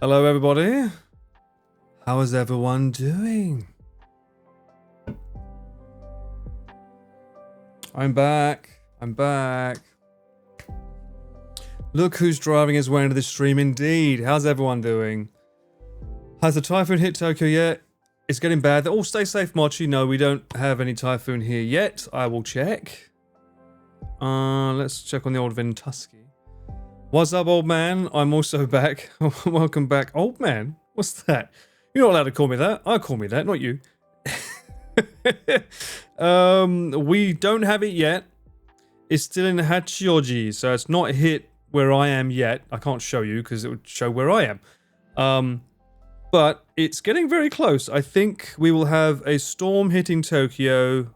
Hello everybody. How is everyone doing? I'm back. Look who's driving his way into this stream indeed. How's everyone doing? Has the Typhoon hit Tokyo yet? It's getting bad. Oh, stay safe, Mochi. No, we don't have any Typhoon here yet. I will check. Let's check on the old Ventusky. What's up, old man? I'm also back. Welcome back. Old man? What's that? You're not allowed to call me that. I call me that, not you. We don't have it yet. It's still in Hachioji, so it's not hit where I am yet. I can't show you because it would show where I am. But it's getting very close. I think we will have a storm hitting Tokyo.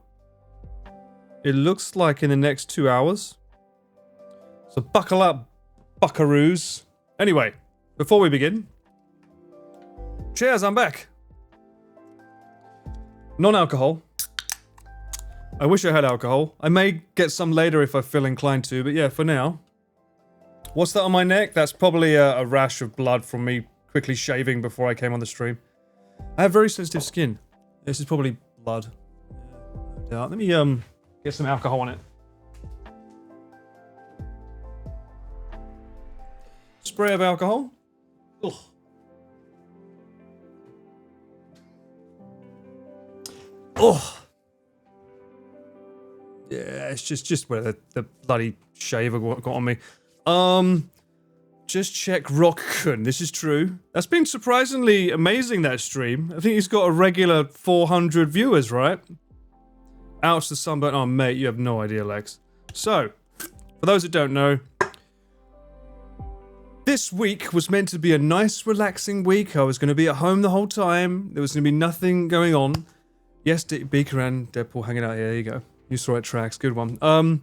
It looks like in the next 2 hours. So buckle up, buckaroos. Anyway, before we begin, cheers, I'm back. Non-alcohol. I wish I had alcohol. I may get some later if I feel inclined to, but yeah, for now. What's that on my neck? That's probably a rash of blood from me quickly shaving before I came on the stream. I have very sensitive skin. This is probably blood. No doubt. Let me get some alcohol on it. Spray of alcohol. Ugh. Oh. Yeah, it's just where the bloody shaver got on me. Just check Rock-kun. This is true. That's been surprisingly amazing, that stream. I think he's got a regular 400 viewers, right? Ouch, the sunburn. Oh, mate, you have no idea, Lex. So, for those that don't know, this week was meant to be a nice, relaxing week. I was going to be at home the whole time. There was going to be nothing going on. Yes, Beaker and Deadpool hanging out here. There you go. You saw it, tracks. Good one. And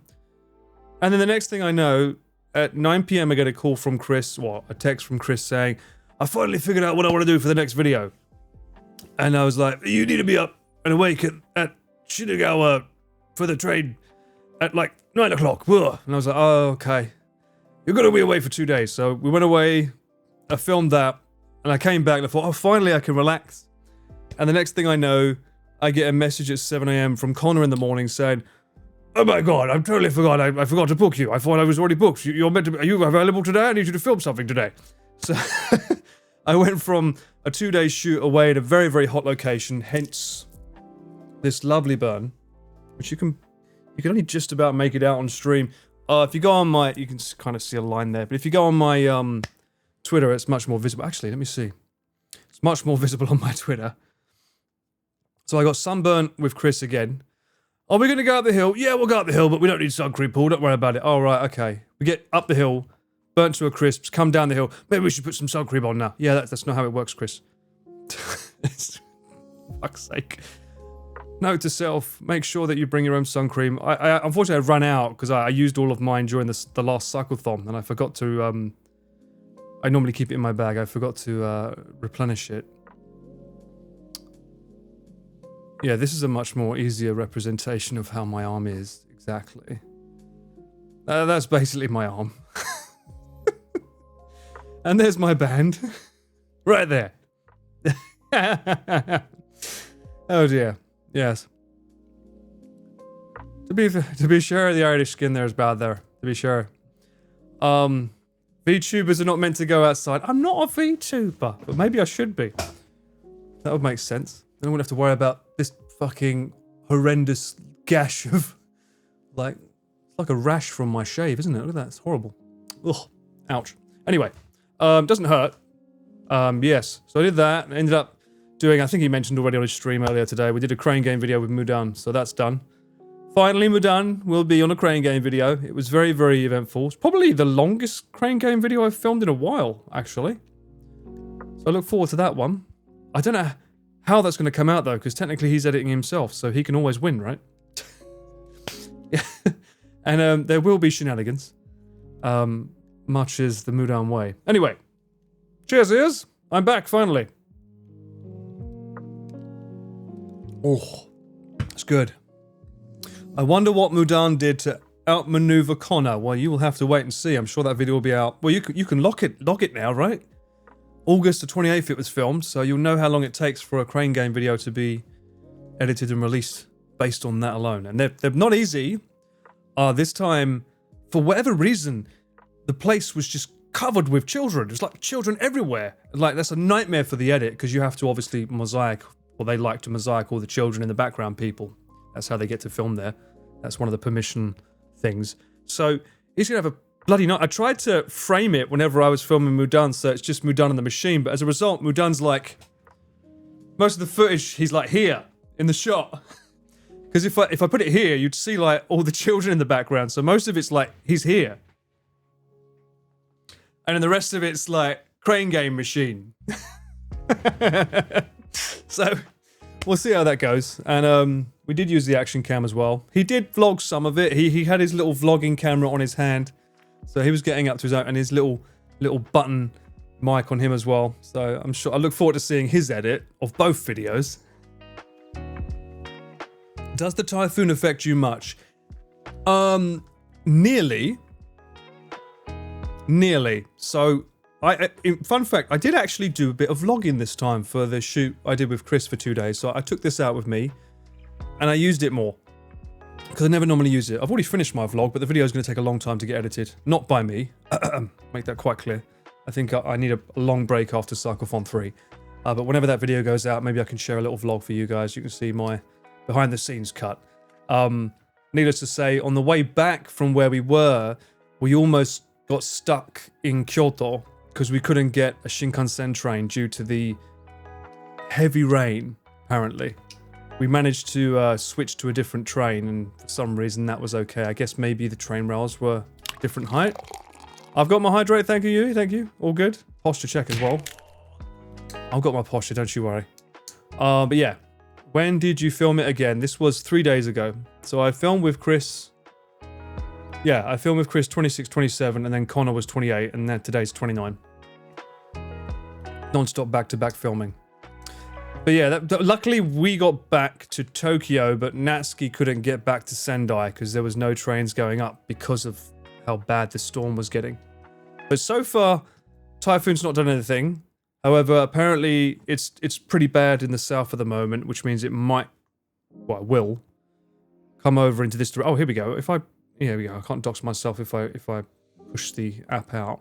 then the next thing I know, at 9 PM, I get a call from Chris, a text from Chris saying, I finally figured out what I want to do for the next video. And I was like, you need to be up and awake at Shinagawa for the train at like 9 o'clock. And I was like, oh, okay. You're going to be away for 2 days. So we went away, I filmed that, and I came back and I thought, oh, finally I can relax. And the next thing I know, I get a message at 7 AM from Connor in the morning saying, oh my god, I totally forgot. I forgot to book you. I thought I was already booked. You're meant to. Are you available today? I need you to film something today. So I went from a 2-day shoot away at a very, very hot location, hence this lovely burn, which you can only just about make it out on stream. If you go on my, you can kind of see a line there. But if you go on my Twitter, it's much more visible. Actually, let me see. It's much more visible on my Twitter. So I got sunburn with Chris again. Are we going to go up the hill? Yeah, we'll go up the hill, but we don't need sun cream, Paul. Don't worry about it. All right, okay. We get up the hill, burnt to a crisp, come down the hill. Maybe we should put some sun cream on now. Yeah, that's not how it works, Chris. Fuck's sake. Note to self, make sure that you bring your own sun cream. I unfortunately, I ran out because I used all of mine during the last cyclothon, and I forgot to... I normally keep it in my bag. I forgot to replenish it. Yeah, this is a much more easier representation of how my arm is, exactly. That's basically my arm. And there's my band. Right there. Oh dear, yes. To be sure, the Irish skin there is bad there, to be sure. VTubers are not meant to go outside. I'm not a VTuber, but maybe I should be. That would make sense. Then I wouldn't have to worry about this fucking horrendous gash of, like, it's like a rash from my shave, isn't it? Look at that, it's horrible. Ugh, ouch. Anyway, doesn't hurt. Yes, so I did that and ended up doing, I think he mentioned already on his stream earlier today, we did a crane game video with Mudan, so that's done. Finally, Mudan will be on a crane game video. It was very, very eventful. It's probably the longest crane game video I've filmed in a while, actually. So I look forward to that one. I don't know how that's going to come out, though, because technically he's editing himself, so he can always win, right? Yeah. And there will be shenanigans. Much as the Mudan way. Anyway. Cheers, ears. I'm back, finally. Oh, it's good. I wonder what Mudan did to outmaneuver Connor. Well, you will have to wait and see. I'm sure that video will be out. Well, you can lock it now, right? August the 28th it was filmed, so you'll know how long it takes for a crane game video to be edited and released based on that alone. And they're not easy. This time, for whatever reason, the place was just covered with children. There's like children everywhere. Like, that's a nightmare for the edit, because you have to obviously mosaic, or they like to mosaic all the children in the background people. That's how they get to film there. That's one of the permission things. So he's gonna have a bloody night. I tried to frame it whenever I was filming Mudan, so it's just Mudan on the machine, but as a result, Mudan's like, most of the footage, he's like here, in the shot. Because if I put it here, you'd see like all the children in the background, so most of it's like, he's here. And then the rest of it's like, crane game machine. So, we'll see how that goes. And we did use the action cam as well. He did vlog some of it. He had his little vlogging camera on his hand. So he was getting up to his own, and his little button mic on him as well. So I'm sure, I look forward to seeing his edit of both videos. Does the Typhoon affect you much? Nearly. So, fun fact, I did actually do a bit of vlogging this time for the shoot I did with Chris for 2 days. So I took this out with me, and I used it more. Because I never normally use it. I've already finished my vlog, but the video is going to take a long time to get edited. Not by me. Make that quite clear. I think I need a long break after Cyclothon 3. But whenever that video goes out, maybe I can share a little vlog for you guys. You can see my behind-the-scenes cut. Needless to say, on the way back from where we were, we almost got stuck in Kyoto because we couldn't get a Shinkansen train due to the heavy rain, apparently. We managed to switch to a different train, and for some reason that was okay. I guess maybe the train rails were different height. I've got my hydrate, thank you. All good. Posture check as well. I've got my posture, don't you worry. But yeah, when did you film it again? This was 3 days ago. So I filmed with Chris. Yeah, I filmed with Chris 26, 27, and then Connor was 28, and then today's 29. Non-stop back-to-back filming. But yeah, luckily we got back to Tokyo, but Natsuki couldn't get back to Sendai because there was no trains going up because of how bad the storm was getting. But so far, Typhoon's not done anything. However, apparently it's pretty bad in the south at the moment, which means it might, well, it will come over into this direction. Oh, here we go. Here we go. I can't dox myself if I push the app out.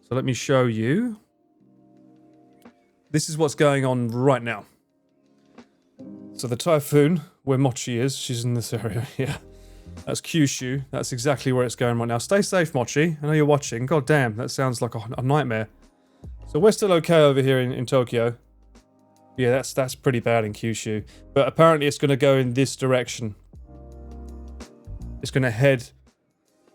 So let me show you. This is what's going on right now. So the Typhoon, where Mochi is, she's in this area, yeah. That's Kyushu. That's exactly where it's going right now. Stay safe, Mochi. I know you're watching. God damn, that sounds like a nightmare. So we're still okay over here in Tokyo. Yeah, that's pretty bad in Kyushu. But apparently it's going to go in this direction. It's going to head...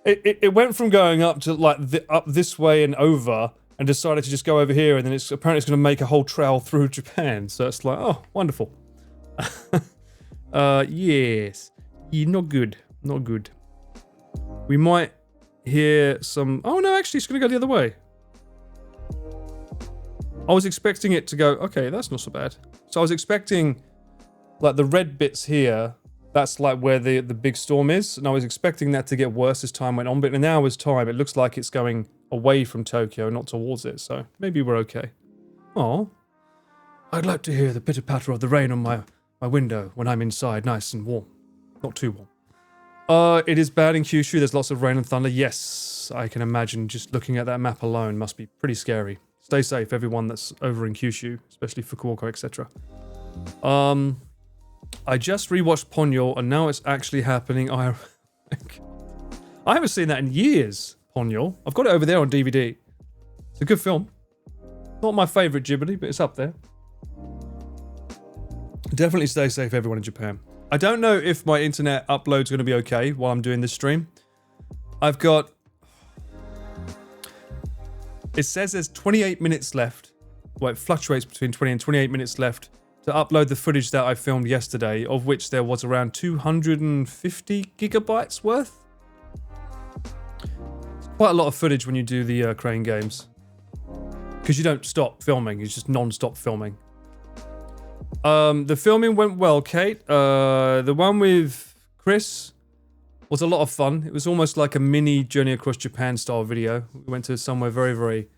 It went from going up to like up this way and over, and decided to just go over here, and then apparently it's going to make a whole trail through Japan. So it's like, oh, wonderful. Yes. Yeah, not good. Not good. We might hear some... Oh, no, actually, it's going to go the other way. I was expecting it to go... Okay, that's not so bad. So I was expecting, like, the red bits here, that's like where the big storm is, and I was expecting that to get worse as time went on, but in an hour's time, it looks like it's going away from Tokyo, not towards it, so maybe we're okay. Oh, I'd like to hear the pitter-patter of the rain on my window when I'm inside, nice and warm. Not too warm. It is bad in Kyushu, there's lots of rain and thunder. Yes, I can imagine just looking at that map alone must be pretty scary. Stay safe, everyone that's over in Kyushu, especially Fukuoka, etc. I just rewatched Ponyo, and now it's actually happening. I haven't seen that in years, Ponyo. I've got it over there on DVD. It's a good film. Not my favourite Ghibli, but it's up there. Definitely stay safe, everyone in Japan. I don't know if my internet upload's going to be okay while I'm doing this stream. I've got... It says there's 28 minutes left. Well, it fluctuates between 20 and 28 minutes left to upload the footage that I filmed yesterday, of which there was around 250 gigabytes worth. It's quite a lot of footage when you do the crane games. Because you don't stop filming, it's just non-stop filming. The filming went well, Kate. The one with Chris was a lot of fun. It was almost like a mini Journey Across Japan style video. We went to somewhere very, very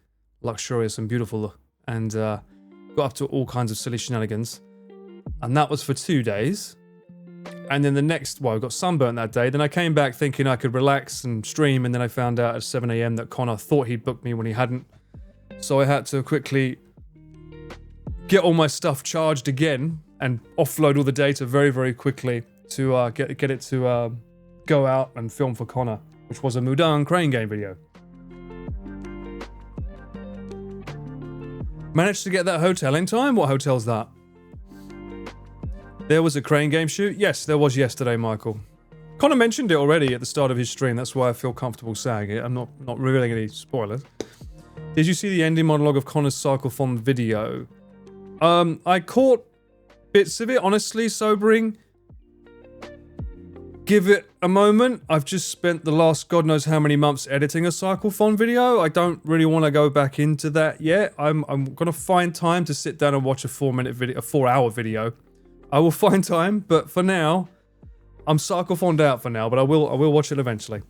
luxurious and beautiful, and got up to all kinds of silly shenanigans. And that was for 2 days. And then the next, I got sunburnt that day. Then I came back thinking I could relax and stream, and then I found out at 7 a.m. that Connor thought he'd booked me when he hadn't. So I had to quickly get all my stuff charged again and offload all the data very, very quickly to get it to go out and film for Connor, which was a Mudan crane game video. Managed to get that hotel in time? What hotel's that? There was a crane game shoot? Yes, there was yesterday, Michael. Connor mentioned it already at the start of his stream. That's why I feel comfortable saying it. I'm not revealing any spoilers. Did you see the ending monologue of Connor's Cyclethon video? I caught bits of it, honestly, sobering. Give it a moment. I've just spent the last God knows how many months editing a Cyclethon video. I don't really want to go back into that yet. I'm gonna find time to sit down and watch a 4-hour video. I will find time, but for now, I'm Cyclethoned out for now, but I will watch it eventually.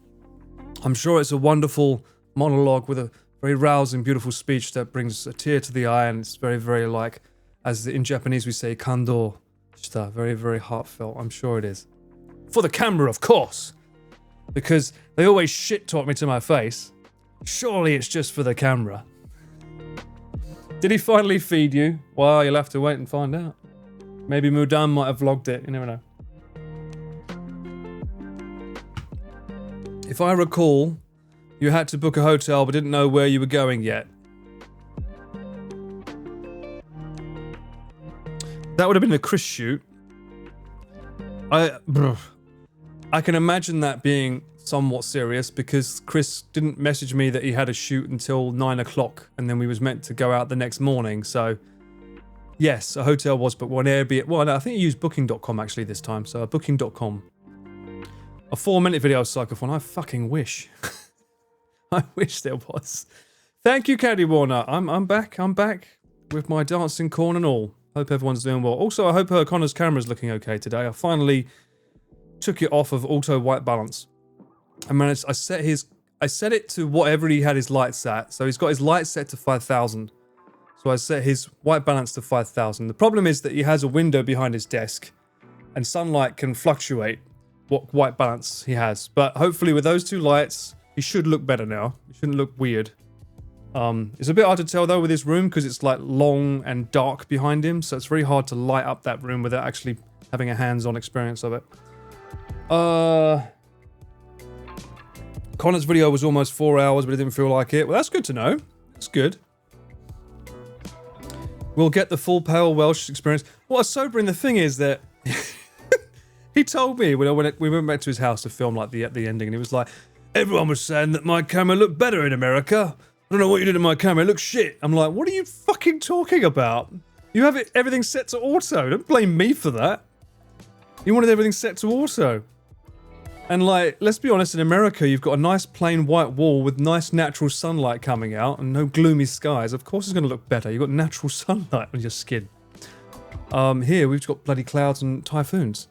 I'm sure it's a wonderful monologue with a very rousing, beautiful speech that brings a tear to the eye, and it's very, very like, as in Japanese we say, kando shita, very, very heartfelt. I'm sure it is. For the camera, of course, because they always shit talk me to my face. Surely it's just for the camera. Did he finally feed you? Well, you'll have to wait and find out. Maybe Mudan might have vlogged it, you never know. If I recall, you had to book a hotel but didn't know where you were going yet. That would have been a Chris shoot. I can imagine that being somewhat serious because Chris didn't message me that he had a shoot until 9 o'clock and then we was meant to go out the next morning, so... Yes, a hotel was booked. One Airbnb. Well, no, I think you used booking.com actually this time. So booking.com. A 4-minute video Cyclethon. I fucking wish. I wish there was. Thank you, Candy Warner. I'm back. I'm back with my dancing corn and all. Hope everyone's doing well. Also, I hope Connor's camera's looking okay today. I finally took it off of auto white balance. I managed. I set it to whatever he had his lights at. So he's got his lights set to 5,000. So I set his white balance to 5,000. The problem is that he has a window behind his desk and sunlight can fluctuate what white balance he has. But hopefully with those 2 lights, he should look better now. He shouldn't look weird. It's a bit hard to tell though with this room because it's like long and dark behind him. So it's very hard to light up that room without actually having a hands-on experience of it. Connor's video was almost 4 hours, but it didn't feel like it. Well, that's good to know. That's good. We'll get the full pale Welsh experience. What's sobering the thing is that he told me when we went back to his house to film like the ending, and he was like, everyone was saying that my camera looked better in America. I don't know what you did to my camera, it looks shit. I'm like, what are you fucking talking about? You have everything set to auto. Don't blame me for that. You wanted everything set to auto. And like, let's be honest, in America, you've got a nice plain white wall with nice natural sunlight coming out and no gloomy skies. Of course it's going to look better. You've got natural sunlight on your skin. Here, we've got bloody clouds and typhoons.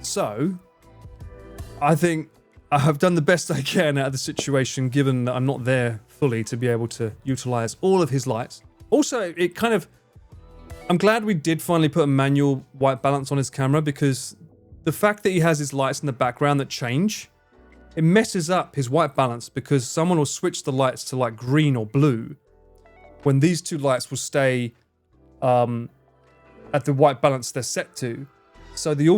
So, I think I have done the best I can out of the situation, given that I'm not there fully to be able to utilize all of his lights. Also, it kind of... I'm glad we did finally put a manual white balance on his camera because... The fact that he has his lights in the background that change, it messes up his white balance because someone will switch the lights to like green or blue when these 2 lights will stay at the white balance they're set to. So the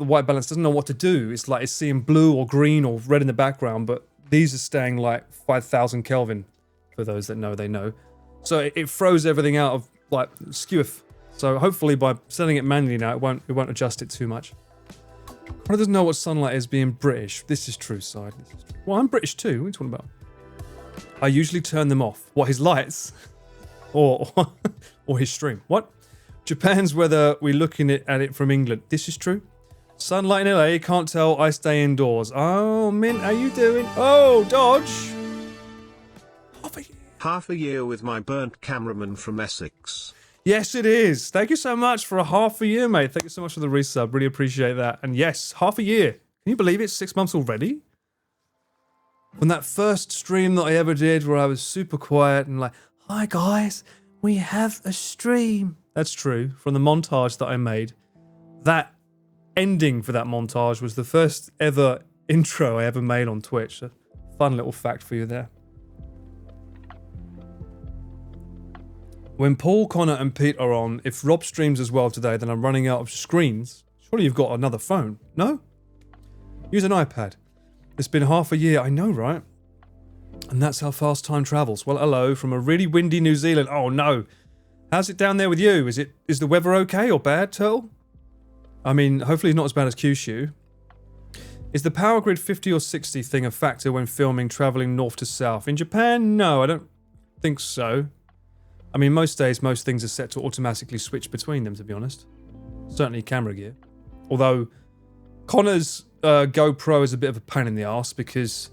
white balance doesn't know what to do. It's like it's seeing blue or green or red in the background, but these are staying like 5,000 Kelvin for those that know, they know. So it throws everything out of like skew. So hopefully by setting it manually now, it won't adjust it too much. Connor doesn't know what sunlight is being British. This is true, side. This is true. Well, I'm British too. What are you talking about? I usually turn them off. What, his lights? Or his stream. What? Japan's whether we're looking at it from England. This is true. Sunlight in LA, can't tell, I stay indoors. Oh, Mint, how you doing? Oh, Dodge! Half a year with my burnt cameraman from Essex. Yes, it is. Thank you so much for a half a year, mate. Thank you so much for the resub. Really appreciate that. And yes, half a year. Can you believe it? 6 months already? From that first stream that I ever did where I was super quiet and like, hi guys, we have a stream. That's true. From the montage that I made, that ending for that montage was the first ever intro I ever made on Twitch. A fun little fact for you there. When Paul, Connor and Pete are on, if Rob streams as well today, then I'm running out of screens. Surely you've got another phone, no? Use an iPad. It's been half a year, I know, right? And that's how fast time travels. Well, hello from a really windy New Zealand. Oh no. How's it down there with you? Is the weather okay or bad, Turtle? I mean, hopefully it's not as bad as Kyushu. Is the power grid 50 or 60 thing a factor when filming traveling north to south? In Japan, no, I don't think so. I mean, most days, most things are set to automatically switch between them, to be honest. Certainly camera gear. Although, Connor's GoPro is a bit of a pain in the arse because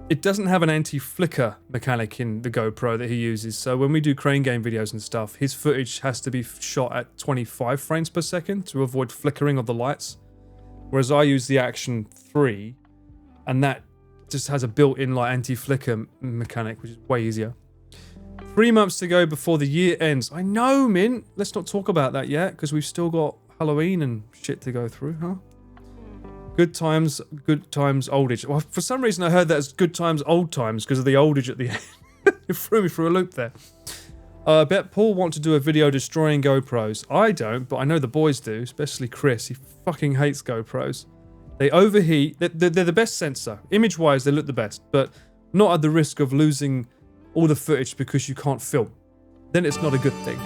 it doesn't have an anti-flicker mechanic in the GoPro that he uses. So when we do crane game videos and stuff, his footage has to be shot at 25 frames per second to avoid flickering of the lights. Whereas I use the Action 3, and that just has a built-in like anti-flicker mechanic, which is way easier. 3 months to go before the year ends. I know, Mint. Let's not talk about that yet, because we've still got Halloween and shit to go through, huh? Good times, oldage. Well, for some reason I heard that as good times, old times, because of the oldage at the end. It threw me through a loop there. I bet Paul wants to do a video destroying GoPros. I don't, but I know the boys do, especially Chris. He fucking hates GoPros. They overheat. They're the best sensor. Image-wise, they look the best, but not at the risk of losing all the footage because you can't film. Then it's not a good thing.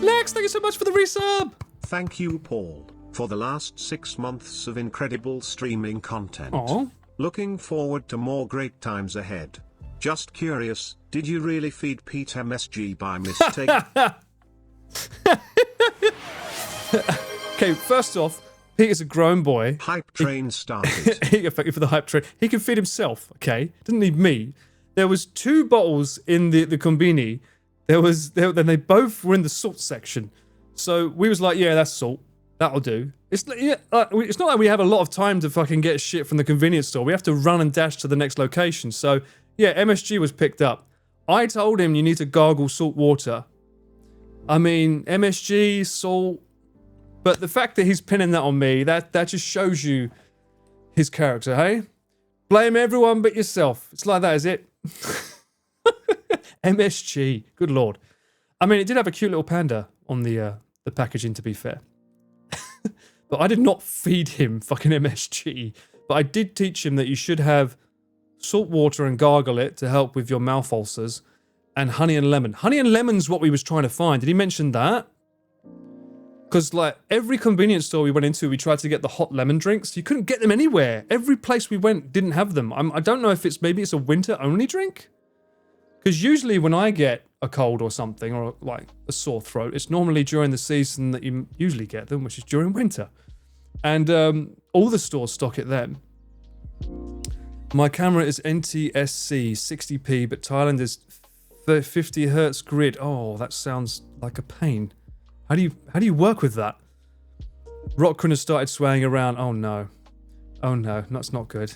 Lex, thank you so much for the resub! Thank you, Paul, for the last 6 months of incredible streaming content. Aww. Looking forward to more great times ahead. Just curious, did you really feed Pete MSG by mistake? Okay, first off, Pete is a grown boy. Hype train started. Thank you for the hype train. He can feed himself, okay? Doesn't need me. There was 2 bottles in the combini. Then they both were in the salt section. So we was like, yeah, that's salt. That'll do. It's not like we have a lot of time to fucking get shit from the convenience store. We have to run and dash to the next location. So, yeah, MSG was picked up. I told him you need to gargle salt water. I mean, MSG, salt. But the fact that he's pinning that on me, that just shows you his character, hey? Blame everyone but yourself. It's like that, is it? MSG. Good lord. I mean, it did have a cute little panda on the packaging, to be fair. But I did not feed him fucking MSG. But I did teach him that you should have salt water and gargle it to help with your mouth ulcers, and honey and lemon. Honey and lemon's what we was trying to find. Did he mention that? Because like every convenience store we went into, we tried to get the hot lemon drinks. You couldn't get them anywhere. Every place we went didn't have them. I don't know if maybe it's a winter only drink. Because usually when I get a cold or something, or like a sore throat, it's normally during the season that you usually get them, which is during winter. And all the stores stock it then. My camera is NTSC 60p, but Thailand is 50 hertz grid. Oh, that sounds like a pain. How do you work with that? Rockcrin has started swaying around. Oh no. Oh no, that's not good.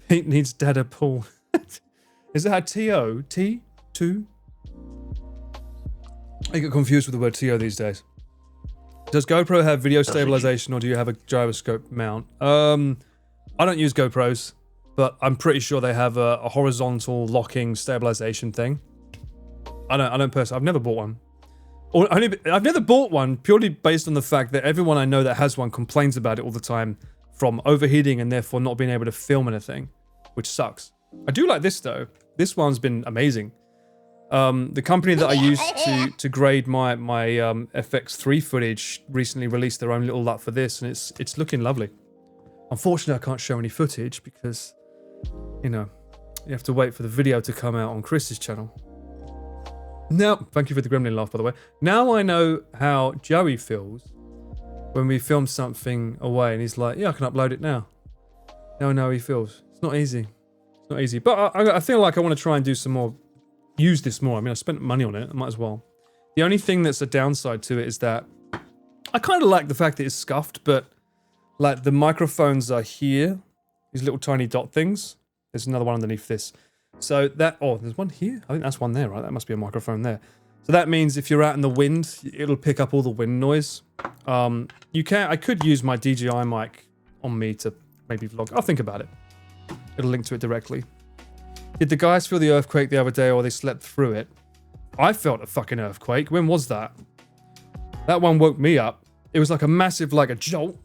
Pete needs dada Paul. Is that TO? T2? I get confused with the word TO these days. Does GoPro have video stabilization or do you have a gyroscope mount? I don't use GoPros, but I'm pretty sure they have a horizontal locking stabilization thing. I don't personally. I've never bought one. I've never bought one purely based on the fact that everyone I know that has one complains about it all the time from overheating and therefore not being able to film anything, which sucks. I do like this though. This one's been amazing. The company that I used to grade my FX3 footage recently released their own little LUT for this, and it's looking lovely. Unfortunately, I can't show any footage because, you know, you have to wait for the video to come out on Chris's channel. Now, thank you for the gremlin laugh, by the way. Now I know how Joey feels when we film something away and he's like, yeah, I can upload it now. Now I know how he feels. It's not easy. It's not easy. But I feel like I want to try and do some more, use this more. I mean, I spent money on it. I might as well. The only thing that's a downside to it is that I kind of like the fact that it's scuffed, but like the microphones are here. These little tiny dot things. There's another one underneath this. So that, oh, there's one here? I think that's one there, right? That must be a microphone there. So that means if you're out in the wind, it'll pick up all the wind noise. I could use my DJI mic on me to maybe vlog. I'll think about it. It'll link to it directly. Did the guys feel the earthquake the other day or they slept through it? I felt a fucking earthquake. When was that? That one woke me up. It was like a massive, like a jolt.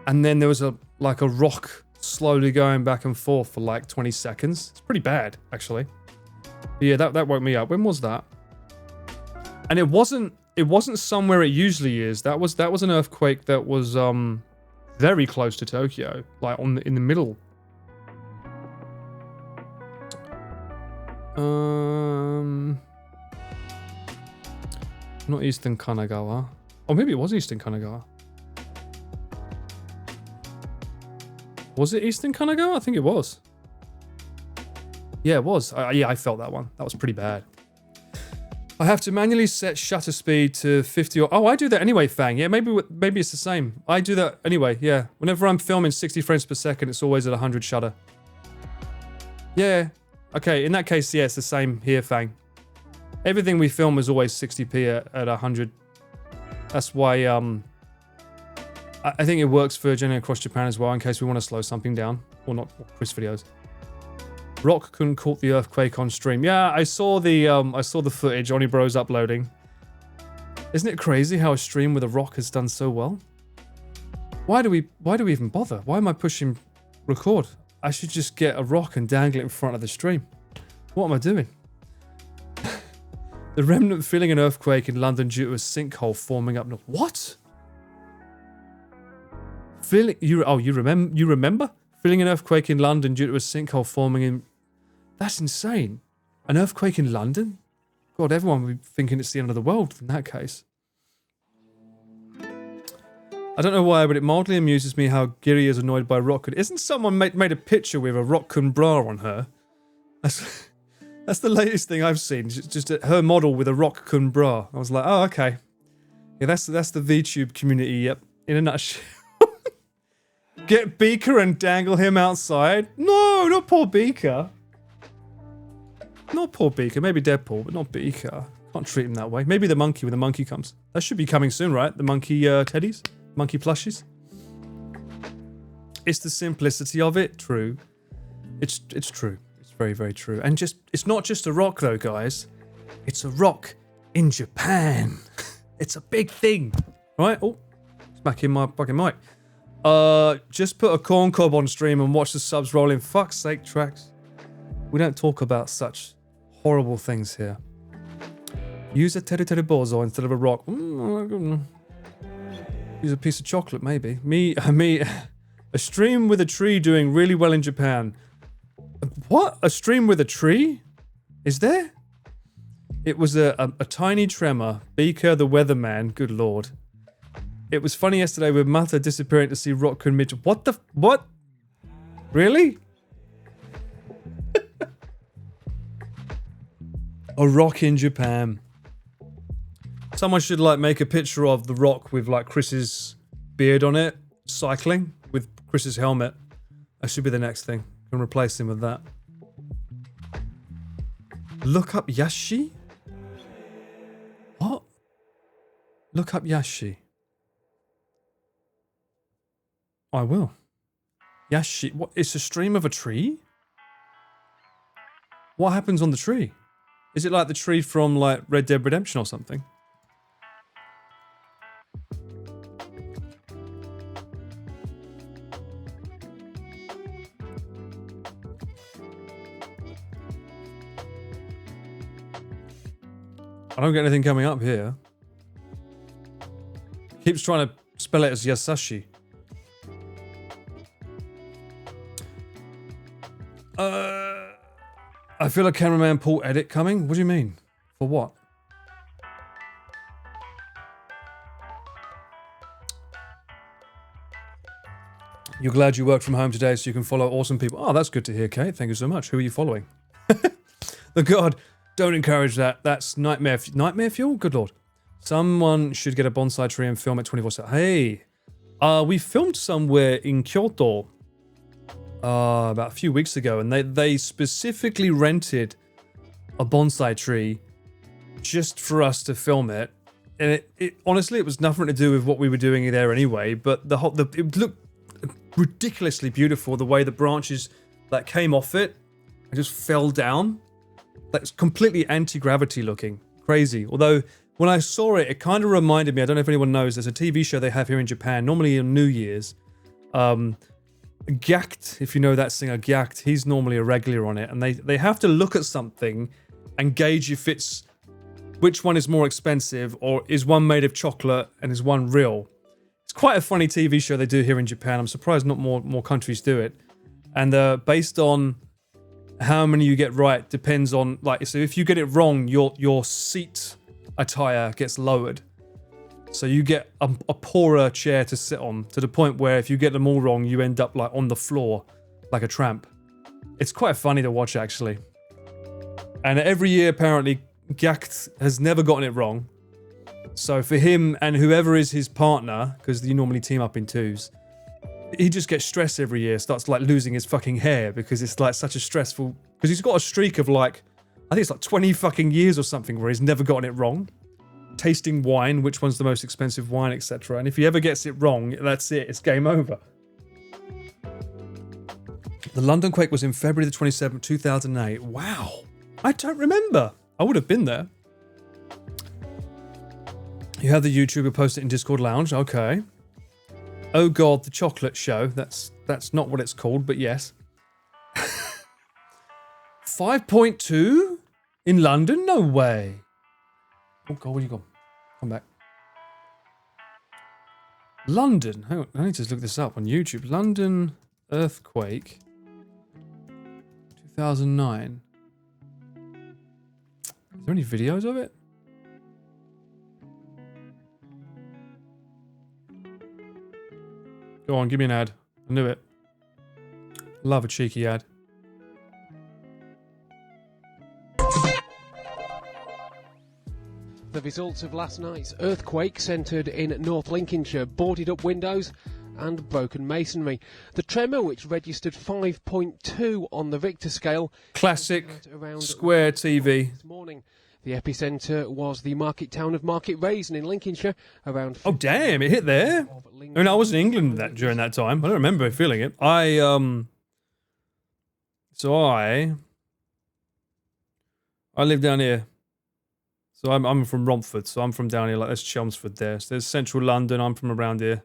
And then there was a rock slowly going back and forth for like 20 seconds. It's pretty bad, actually. But yeah, that woke me up. When was that? And it wasn't somewhere it usually is. That was an earthquake that was very close to Tokyo, like in the middle. Not Eastern Kanagawa. Or maybe it was Eastern Kanagawa. Was it Eastern Kanagawa? I think it was. Yeah, it was. Yeah, I felt that one. That was pretty bad. I have to manually set shutter speed to 50 or... Oh, I do that anyway, Fang. Yeah, maybe it's the same. I do that anyway, yeah. Whenever I'm filming 60 frames per second, it's always at 100 shutter. Yeah. Okay, in that case, yeah, it's the same here, Fang. Everything we film is always 60p at 100. That's why, I think it works for Jenny across Japan as well, in case we want to slow something down. Or not, Chris videos. Rock couldn't caught the earthquake on stream. Yeah, I saw the footage Oni Bro's uploading. Isn't it crazy how a stream with a rock has done so well? Why do we even bother? Why am I pushing record? I should just get a rock and dangle it in front of the stream. What am I doing? The remnant feeling an earthquake in London due to a sinkhole forming up north. What? You remember? Feeling an earthquake in London due to a sinkhole forming in... That's insane. An earthquake in London? God, everyone would be thinking it's the end of the world in that case. I don't know why, but it mildly amuses me how Giri is annoyed by Rockun. Isn't someone made a picture with a Rockun bra on her? That's the latest thing I've seen. Just her model with a Rockun bra. I was like, oh, okay. Yeah, that's the VTube community, yep. In a nutshell. Get Beaker and dangle him outside? No, not poor Beaker. Not poor Beaker. Maybe Deadpool, but not Beaker. Can't treat him that way. Maybe the monkey when the monkey comes. That should be coming soon, right? The monkey teddies? Monkey plushies? It's the simplicity of it. True. It's true. It's very, very true. And it's not just a rock though, guys. It's a rock in Japan. It's a big thing. Right? Oh, smacking my fucking mic. Just put a corn cob on stream and watch the subs roll in. Fuck's sake, Tracks. We don't talk about such horrible things here. Use a teddy bozo instead of a rock. Use a piece of chocolate, maybe. Me, a stream with a tree doing really well in Japan. What? A stream with a tree? Is there? It was a tiny tremor. Beaker the weatherman. Good lord. It was funny yesterday with Mata disappearing to see Rockun Mitchell. What the... What? Really? A rock in Japan. Someone should like make a picture of the rock with like Chris's beard on it, cycling with Chris's helmet. That should be the next thing. And replace him with that. Look up Yashi? What? Look up Yashi. I will. Yashi. What? It's a stream of a tree? What happens on the tree? Is it like the tree from like Red Dead Redemption or something? I don't get anything coming up here. Keeps trying to spell it as Yasashi. I feel a cameraman Paul edit coming. What do you mean? For what? You're glad you work from home today so you can follow awesome people. Oh, that's good to hear, Kate. Thank you so much. Who are you following? The God, don't encourage that. That's nightmare fuel? Good lord. Someone should get a bonsai tree and film it 24/7. Hey, we filmed somewhere in Kyoto about a few weeks ago, and they specifically rented a bonsai tree just for us to film it. And it honestly, it was nothing to do with what we were doing there anyway, but it looked ridiculously beautiful, the way the branches that came off it and just fell down. That's completely anti-gravity looking. Crazy. Although, when I saw it, it kind of reminded me, I don't know if anyone knows, there's a TV show they have here in Japan, normally on New Year's. Gyacht, if you know that singer, Gyacht, he's normally a regular on it, and they have to look at something and gauge if it's which one is more expensive, or is one made of chocolate and is one real. It's quite a funny TV show they do here in Japan. I'm surprised not more countries do it. And based on how many you get right depends on, like, so if you get it wrong, your seat attire gets lowered. So you get a poorer chair to sit on, to the point where if you get them all wrong, you end up like on the floor like a tramp. It's quite funny to watch, actually. And every year, apparently, Gyacht has never gotten it wrong. So for him and whoever is his partner, because you normally team up in twos, he just gets stressed every year, starts like losing his fucking hair, because it's like such a stressful, because he's got a streak of like, I think it's like 20 fucking years or something where he's never gotten it wrong. Tasting wine, which one's the most expensive wine, etc. And if he ever gets it wrong, that's it, it's game over. The London quake was in February the 27th, 2008. Wow. I don't remember. I would have been there. You have the YouTuber post it in Discord Lounge. Okay. Oh God, the chocolate show. That's not what it's called, but yes. 5.2 in London? No way. Oh God, where you gone? Come back. London. Hang on, I need to look this up on YouTube. London earthquake 2009. Is there any videos of it? Go on, give me an ad. I knew it. Love a cheeky ad. The results of last night's earthquake centred in North Lincolnshire, boarded up windows and broken masonry. The tremor, which registered 5.2 on the Richter scale, classic square TV. This morning. The epicentre was the market town of Market Raisin in Lincolnshire, around... Oh damn, it hit there. I mean, I was in England during that time. I don't remember feeling it. I live down here. So I'm from Romford, so I'm from down here, like there's Chelmsford there. So there's central London, I'm from around here.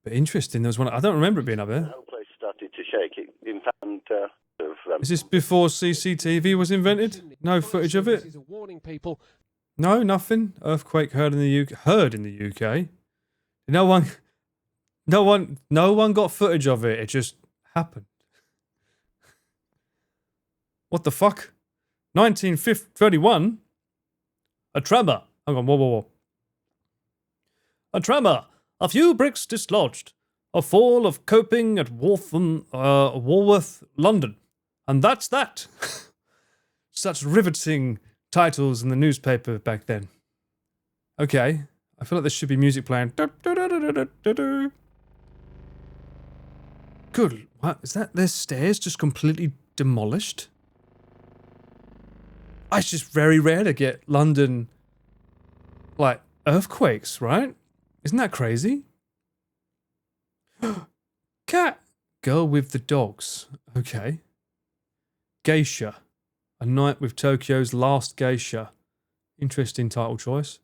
But interesting, there was one, I don't remember it being up there. The whole place started to shake. In fact, is this before CCTV was invented? No footage of it? No, nothing. Earthquake heard in the UK. Heard in the UK? No one got footage of it. It just happened. What the fuck? 1931? A tremor. Hang on, whoa. A tremor. A few bricks dislodged. A fall of coping at Walworth, London. And that's that. Such riveting titles in the newspaper back then. Okay. I feel like there should be music playing. Good. What? Is that their stairs just completely demolished? It's just very rare to get London, like, earthquakes, right? Isn't that crazy? Cat. Girl with the dogs. Okay. Geisha. A night with Tokyo's last geisha. Interesting title choice.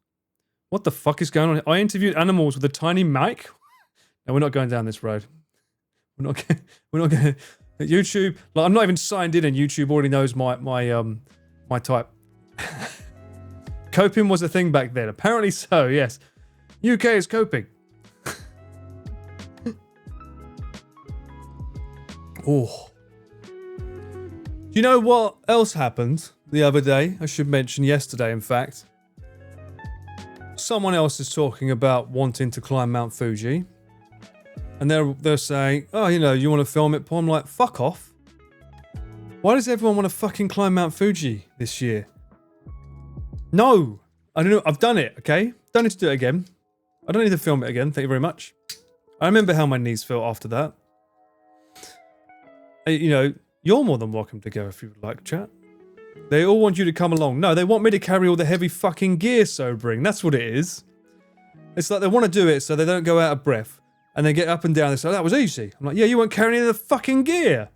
What the fuck is going on here? I interviewed animals with a tiny mic. No, we're not going down this road. We're not going. YouTube. Like, I'm not even signed in, and YouTube already knows my type. Coping was a thing back then. Apparently so, yes. UK is coping. Oh. Do you know what else happened the other day? I should mention yesterday, in fact. Someone else is talking about wanting to climb Mount Fuji. And they're saying, oh, you want to film it, Paul? I'm like, fuck off. Why does everyone want to fucking climb Mount Fuji this year? No. I don't know. I've done it, okay? Don't need to do it again. I don't need to film it again. Thank you very much. I remember how my knees felt after that. You know, you're more than welcome to go if you would like, chat. They all want you to come along. No, they want me to carry all the heavy fucking gear, Sobering. That's what it is. It's like they want to do it so they don't go out of breath. And they get up and down. They say, oh, that was easy. I'm like, yeah, you weren't carrying any of the fucking gear.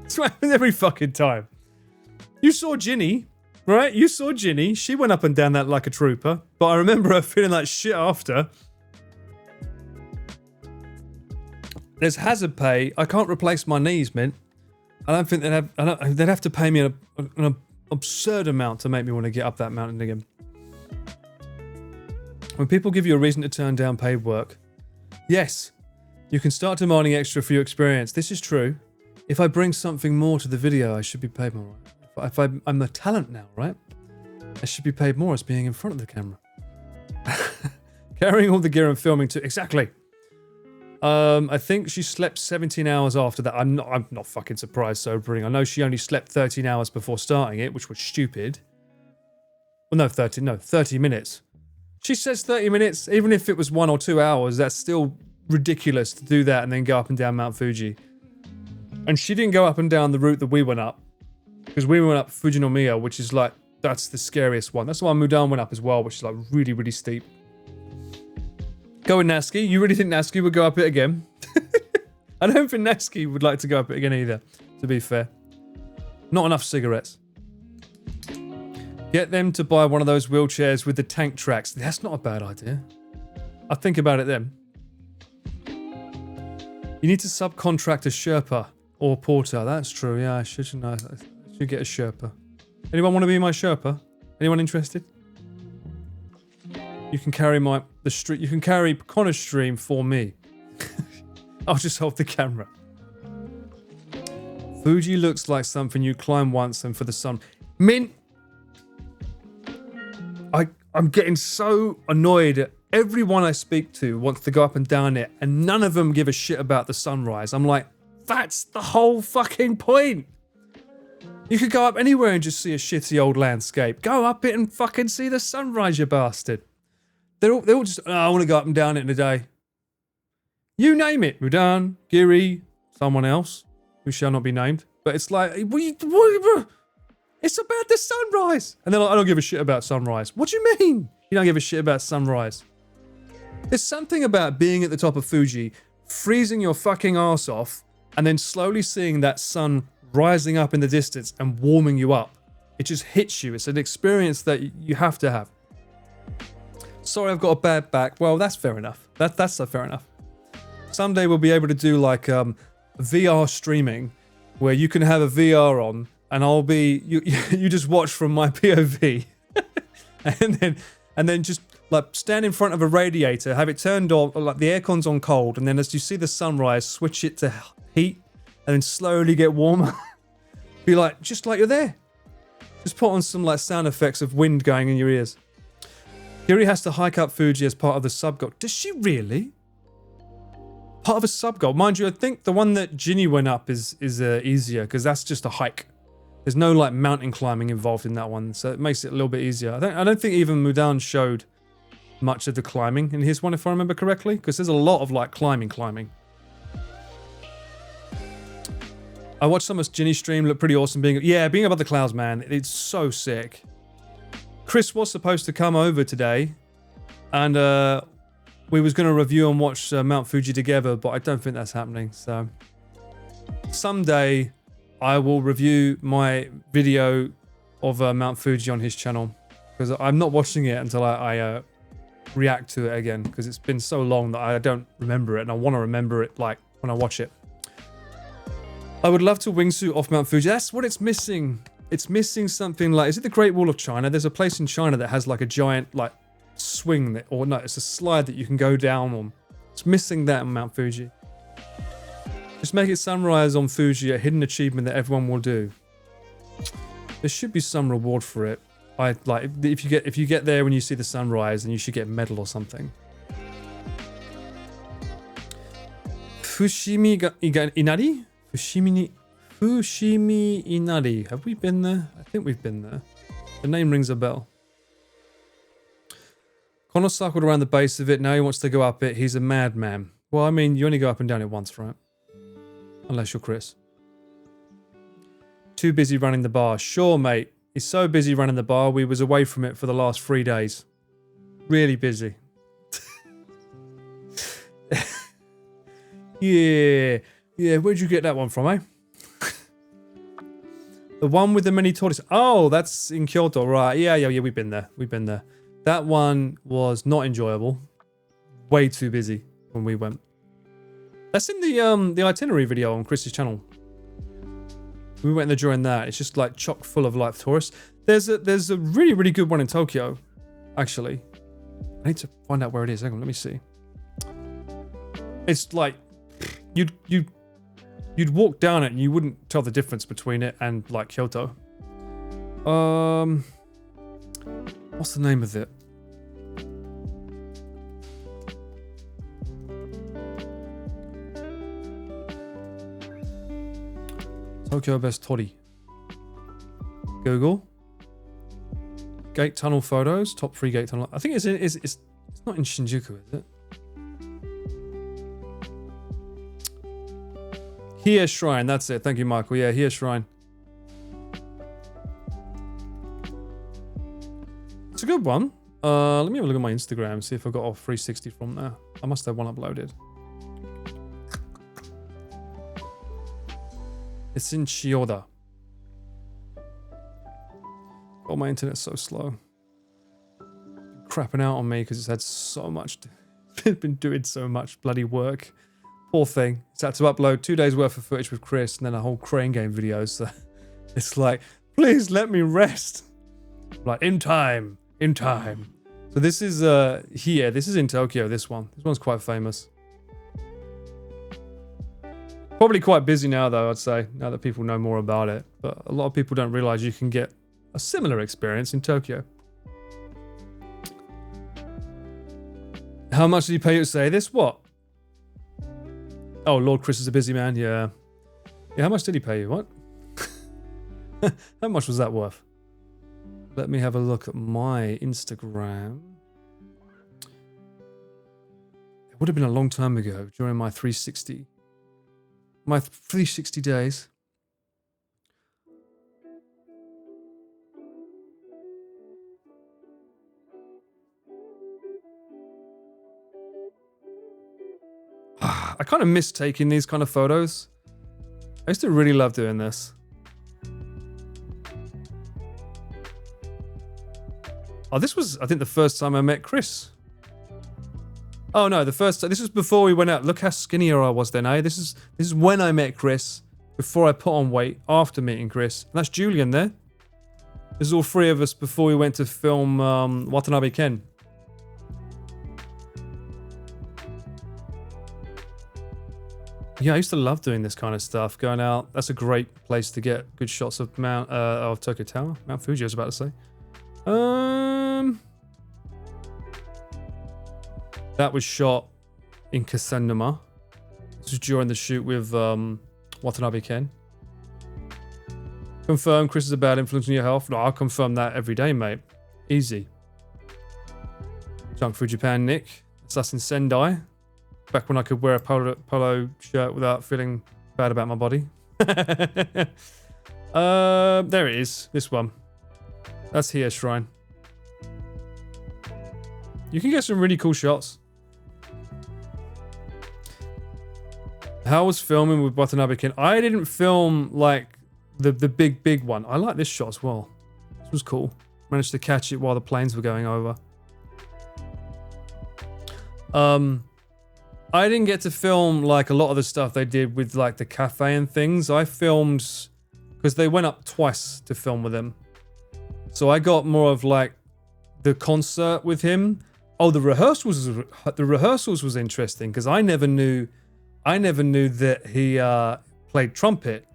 That's what happens every fucking time. You saw Ginny, right? You saw Ginny. She went up and down that like a trooper. But I remember her feeling like shit after. There's hazard pay. I can't replace my knees, mint. I don't think they'd have to pay me an absurd amount to make me want to get up that mountain again. When people give you a reason to turn down paid work, yes, you can start demanding extra for your experience. This is true. If I bring something more to the video, I should be paid more. If I'm a talent now, right? I should be paid more as being in front of the camera. Carrying all the gear and filming too. Exactly. I think she slept 17 hours after that. I'm not fucking surprised, Sobering. I know she only slept 13 hours before starting it, which was stupid. Well, no, 30 minutes. She says 30 minutes. Even if it was 1 or 2 hours, that's still ridiculous to do that and then go up and down Mount Fuji. And she didn't go up and down the route that we went up. Because we went up Fujinomiya, which is like, that's the scariest one. That's the one Mudan went up as well, which is like really, really steep. Go with Nasky. You really think Nasky would go up it again? I don't think Nasky would like to go up it again either, to be fair. Not enough cigarettes. Get them to buy one of those wheelchairs with the tank tracks. That's not a bad idea. I'll think about it then. You need to subcontract a Sherpa or porter. That's true, yeah, I should get a Sherpa. Anyone want to be my Sherpa? Anyone interested? You can carry you can carry Connor's stream for me. I'll just hold the camera. Fuji looks like something you climb once and for the sun. Mint! I'm getting so annoyed. Everyone I speak to wants to go up and down it, and none of them give a shit about the sunrise. I'm like, that's the whole fucking point. You could go up anywhere and just see a shitty old landscape. Go up it and fucking see the sunrise, you bastard. They're all just, oh, I want to go up and down it in a day. You name it. Mudan, Giri, someone else, who shall not be named. But it's like, it's about the sunrise. And they're like, I don't give a shit about sunrise. What do you mean? You don't give a shit about sunrise? There's something about being at the top of Fuji, freezing your fucking arse off, and then slowly seeing that sun rising up in the distance and warming you up. It just hits you. It's an experience that you have to have. Sorry, I've got a bad back. Well, that's fair enough. That's fair enough. Someday we'll be able to do like VR streaming, where you can have a VR on, and I'll be you just watch from my POV, and then just like stand in front of a radiator, have it turned on, like the aircon's on cold, and then as you see the sunrise, switch it to heat, and then slowly get warmer. Be like, just like you're there. Just put on some like sound effects of wind going in your ears. Kiri has to hike up Fuji as part of the sub-goal. Does she really? Part of a sub-goal. Mind you, I think the one that Ginny went up is easier, because that's just a hike. There's no like mountain climbing involved in that one, so it makes it a little bit easier. I don't think even Mudan showed much of the climbing in his one, if I remember correctly, because there's a lot of like climbing. I watched some of Ginny's stream, looked pretty awesome. Being above the clouds, man. It's so sick. Chris was supposed to come over today, and we was going to review and watch Mount Fuji together, but I don't think that's happening. So someday I will review my video of Mount Fuji on his channel, because I'm not watching it until I react to it again, because it's been so long that I don't remember it, and I want to remember it like when I watch it. I would love to wingsuit off Mount Fuji. That's what it's missing. It's missing something like, is it the Great Wall of China? There's a place in China that has like a giant like swing that, or no, it's a slide that you can go down on. It's missing that on Mount Fuji. Just make it sunrise on Fuji, a hidden achievement that everyone will do. There should be some reward for it. If you get there when you see the sunrise, then you should get a medal or something. Fushimi Inari? Fushimi Inari. Have we been there? I think we've been there. The name rings a bell. Connor circled around the base of it. Now he wants to go up it. He's a madman. Well, I mean, you only go up and down it once, right? Unless you're Chris. Too busy running the bar. Sure, mate. He's so busy running the bar, we was away from it for the last 3 days. Really busy. Yeah. Yeah, where'd you get that one from, eh? The one with the mini tortoise. Oh, that's in Kyoto, right. Yeah, we've been there. We've been there. That one was not enjoyable. Way too busy when we went. That's in the itinerary video on Chris's channel. We went there during that. It's just like chock full of like tourists. There's a really, really good one in Tokyo, actually. I need to find out where it is. Hang on, let me see. It's like you'd walk down it and you wouldn't tell the difference between it and like Kyoto. What's the name of it? Tokyo best tori. Google. Gate tunnel photos. Top 3 gate tunnel. I think it's not in Shinjuku, is it? Here Shrine. That's it. Thank you, Michael. Yeah, Here Shrine. It's a good one. Let me have a look at my Instagram. See if I got off 360 from there. I must have one uploaded. It's in Chiyoda. Oh, my internet's so slow. Crapping out on me because it's had so much. It's been doing so much bloody work. Poor thing. It's had to upload 2 days worth of footage with Chris and then a whole crane game video. So it's like, please let me rest. Like, in time. In time. So this is here. This is in Tokyo, this one. This one's quite famous. Probably quite busy now, though, I'd say, now that people know more about it. But a lot of people don't realize you can get a similar experience in Tokyo. How much did he pay you to say this? What? Oh, Lord Chris is a busy man. Yeah. Yeah, how much did he pay you? What? How much was that worth? Let me have a look at my Instagram. It would have been a long time ago, during my 360. My 360 days. I kind of miss taking these kind of photos. I used to really love doing this. Oh, this was, I think, the first time I met Chris. Oh no, this was before we went out. Look how skinnier I was then, eh? This is when I met Chris, before I put on weight, after meeting Chris. And that's Julian there. This is all 3 of us before we went to film Watanabe Ken. Yeah, I used to love doing this kind of stuff. Going out, that's a great place to get good shots of of Tokyo Tower. Mount Fuji, I was about to say. That was shot in Kasenuma. This was during the shoot with Watanabe Ken. Confirm Chris is a bad influence on your health. No, I'll confirm that every day, mate. Easy. Junk Food Japan, Nick. Assassin Sendai. Back when I could wear a polo shirt without feeling bad about my body. There it is. This one. That's Here Shrine. You can get some really cool shots. How was filming with Watanabe Ken? I didn't film like the big one. I like this shot as well. This was cool. Managed to catch it while the planes were going over. I didn't get to film like a lot of the stuff they did with like the cafe and things. I filmed because they went up twice to film with him. So I got more of like the concert with him. Oh, the rehearsals was interesting because I never knew that he played trumpet.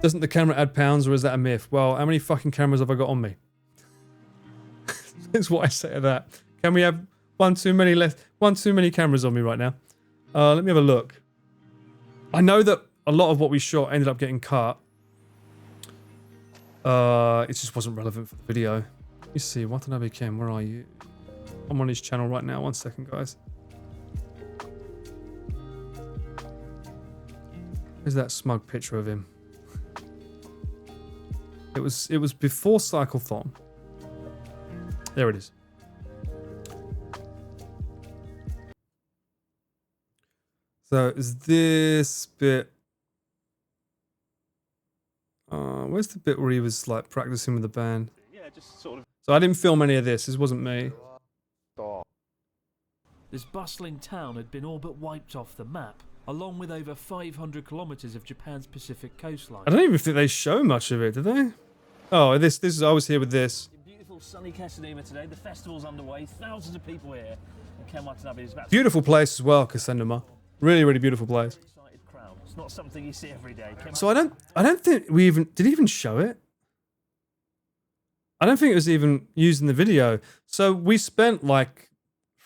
Doesn't the camera add pounds, or is that a myth? Well, how many fucking cameras have I got on me? That's what I say to that. Can we have one too many cameras on me right now? Let me have a look. I know that a lot of what we shot ended up getting cut. It just wasn't relevant for the video. Let me see, Watanabe Ken, where are you? I'm on his channel right now. 1 second, guys. Where's that smug picture of him? It was before Cyclethon. There it is. So is this bit? Where's the bit where he was like practicing with the band? Yeah, just sort of. So I didn't film any of this. This wasn't me. This bustling town had been all but wiped off the map, along with over 500 kilometers of Japan's Pacific coastline. I don't even think they show much of it, do they? Oh, this is. I was here with this. Beautiful sunny Casadema today. The festival's underway. Thousands of people here. And Ken Watanabe is about to... Beautiful place as well, Casadema. Really, really beautiful place. Excited crowd. It's not something you see every day. So I don't think we even did he even show it. I don't think it was even used in the video. So we spent like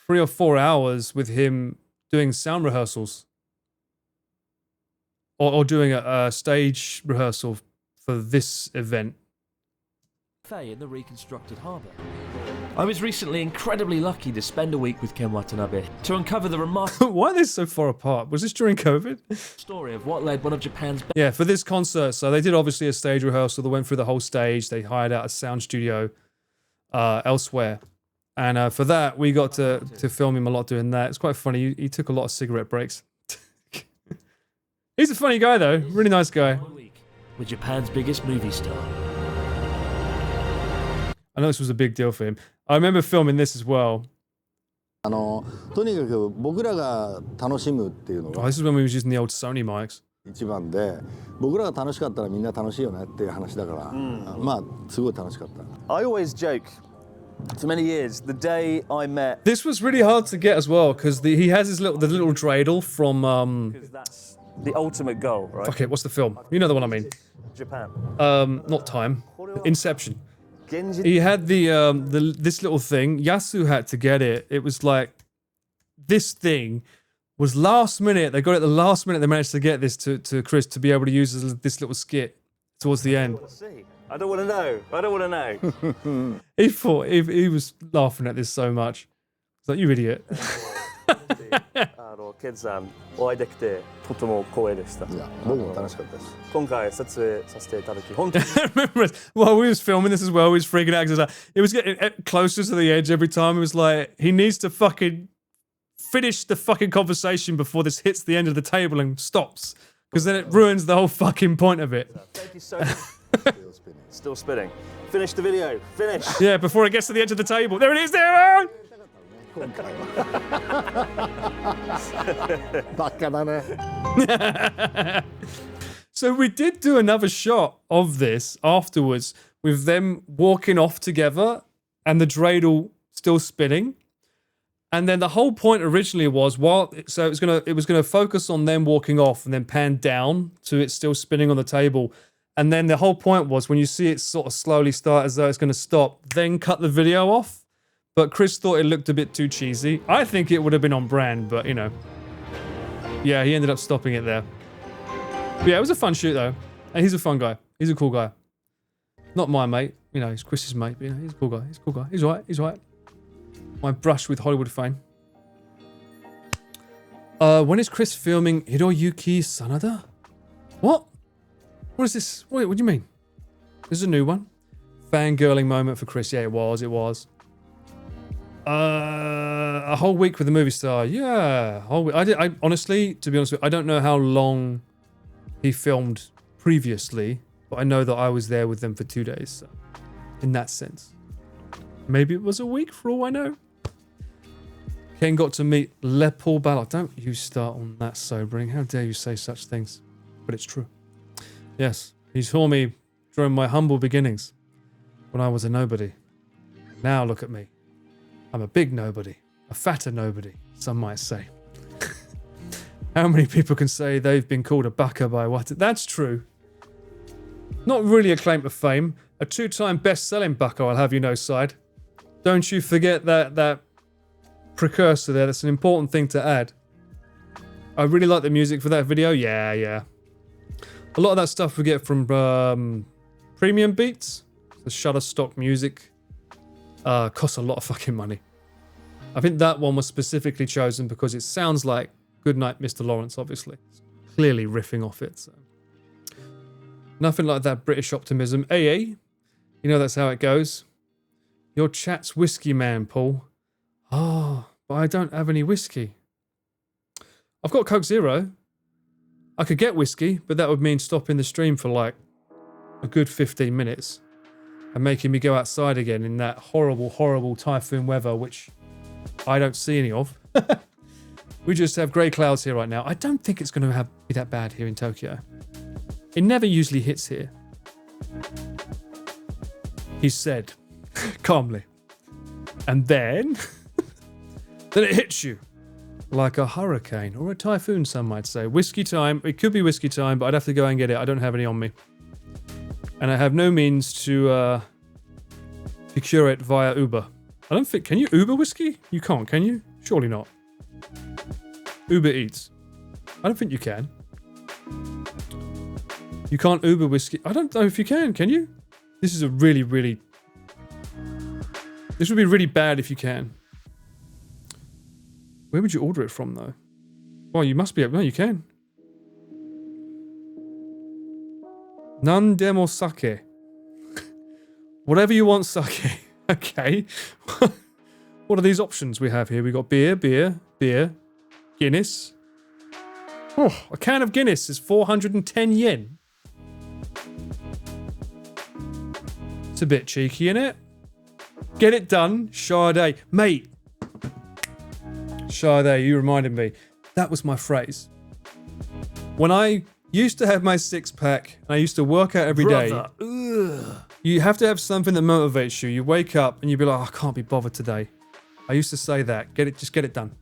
3 or 4 hours with him doing sound rehearsals, or doing a stage rehearsal for this event. In the reconstructed harbour. I was recently incredibly lucky to spend a week with Ken Watanabe to uncover the remarkable Why are they so far apart? Was this during COVID? story of what led one of Japan's best Yeah, for this concert. So they did obviously a stage rehearsal. They went through the whole stage. They hired out a sound studio elsewhere. And for that, we got to film him a lot doing that. It's quite funny. He took a lot of cigarette breaks. He's a funny guy, though. Really nice guy. week with Japan's biggest movie star. I know this was a big deal for him. I remember filming this as well. とにかく僕らが楽しむっていうの Oh, が this is when we was using the old Sony mics. 一番で、僕らが楽しかったらみんな楽しいよねっていう話だから、まあすごい楽しかった。 I always joke, for many years, the day I met... This was really hard to get as well because he has his the little dreidel from Because that's the ultimate goal, right? okay, what's the film? You know the one I mean. Japan. Not Time. Inception. Genji... He had the this little thing. Yasu had to get it. It was like this thing was last minute. They got it the last minute. They managed to get this to Chris to be able to use this little skit towards the end. I don't want to know. I don't want to know. He thought he was laughing at this so much. It's like, you idiot. ケンさんお会いできてとても光栄でした。いや、僕も楽しかったです。今回撮影させていただき本当に Remember, while we was filming this as well, we was freaking out because it was getting closer to the edge every time. It was like, he needs to fucking finish the fucking conversation before this hits the end of the table and stops. Because then it ruins the whole fucking point of it. Thank you so much. Still spinning. Finish the video. Finish. Yeah, before it gets to the edge of the table. There it is, there! バカだね。 So we did do another shot of this afterwards with them walking off together and the dreidel still spinning. And then the whole point originally was it was gonna focus on them walking off and then pan down to it still spinning on the table. And then the whole point was when you see it sort of slowly start as though it's gonna stop, then cut the video off. But Chris thought it looked a bit too cheesy. I think it would have been on brand, but you know. Yeah, he ended up stopping it there. But yeah, it was a fun shoot though. And he's a fun guy. He's a cool guy. Not my mate. You know, he's Chris's mate, but you know, he's a cool guy. He's a cool guy. He's alright. He's alright. My brush with Hollywood fame. When is Chris filming Hiroyuki Sanada? What? What is this? Wait, what do you mean? This is a new one. Fangirling moment for Chris. Yeah, it was. It was. A whole week with the movie star. Yeah, whole week. I honestly, to be honest with you, I don't know how long he filmed previously, but I know that I was there with them for 2 days. So in that sense, maybe it was a week for all I know. Ken got to meet Lepal Ballard. Don't you start on that sobering. How dare you say such things? But it's true. Yes, he saw me during my humble beginnings when I was a nobody. Now look at me. I'm a big nobody, a fatter nobody, some might say. How many people can say they've been called a baka by what? That's true. Not really a claim to fame. A 2-time best-selling baka, I'll have you know, side. Don't you forget that precursor there. That's an important thing to add. I really like the music for that video. Yeah. A lot of that stuff we get from Premium Beats. The Shutterstock music. Costs a lot of fucking money. I think that one was specifically chosen because it sounds like Goodnight Mr. Lawrence, obviously. clearly riffing off it. So. Nothing like that British optimism. AA, you know that's how it goes. Your chat's whiskey man, Paul. Oh, but I don't have any whiskey. I've got Coke Zero. I could get whiskey, but that would mean stopping the stream for like a good 15 minutes and making me go outside again in that horrible, horrible typhoon weather, which I don't see any of. We just have grey clouds here right now. I don't think it's going to be that bad here in Tokyo. It never usually hits here. He said, calmly. And then, then it hits you. Like a hurricane or a typhoon, some might say. Whiskey time. It could be whiskey time, but I'd have to go and get it. I don't have any on me. And I have no means to procure it via Uber. I don't think... Can you Uber whiskey? You can't, can you? Surely not. Uber Eats. I don't think you can. You can't Uber whiskey. I don't know if you can you? This is a really, really... This would be really bad if you can. Where would you order it from, though? Well, you must be able... No, you can. Nandemo sake. Whatever you want sake. Okay. What are these options we have here? We got beer, Guinness. Oh, a can of Guinness is 410 yen. It's a bit cheeky, innit? Get it done, Sade. Mate. Sade, you reminded me. That was my phrase. When I used to have my six-pack, and I used to work out every day. You have to have something that motivates you. You wake up and you be like, oh, I can't be bothered today. I used to say that. Just get it done.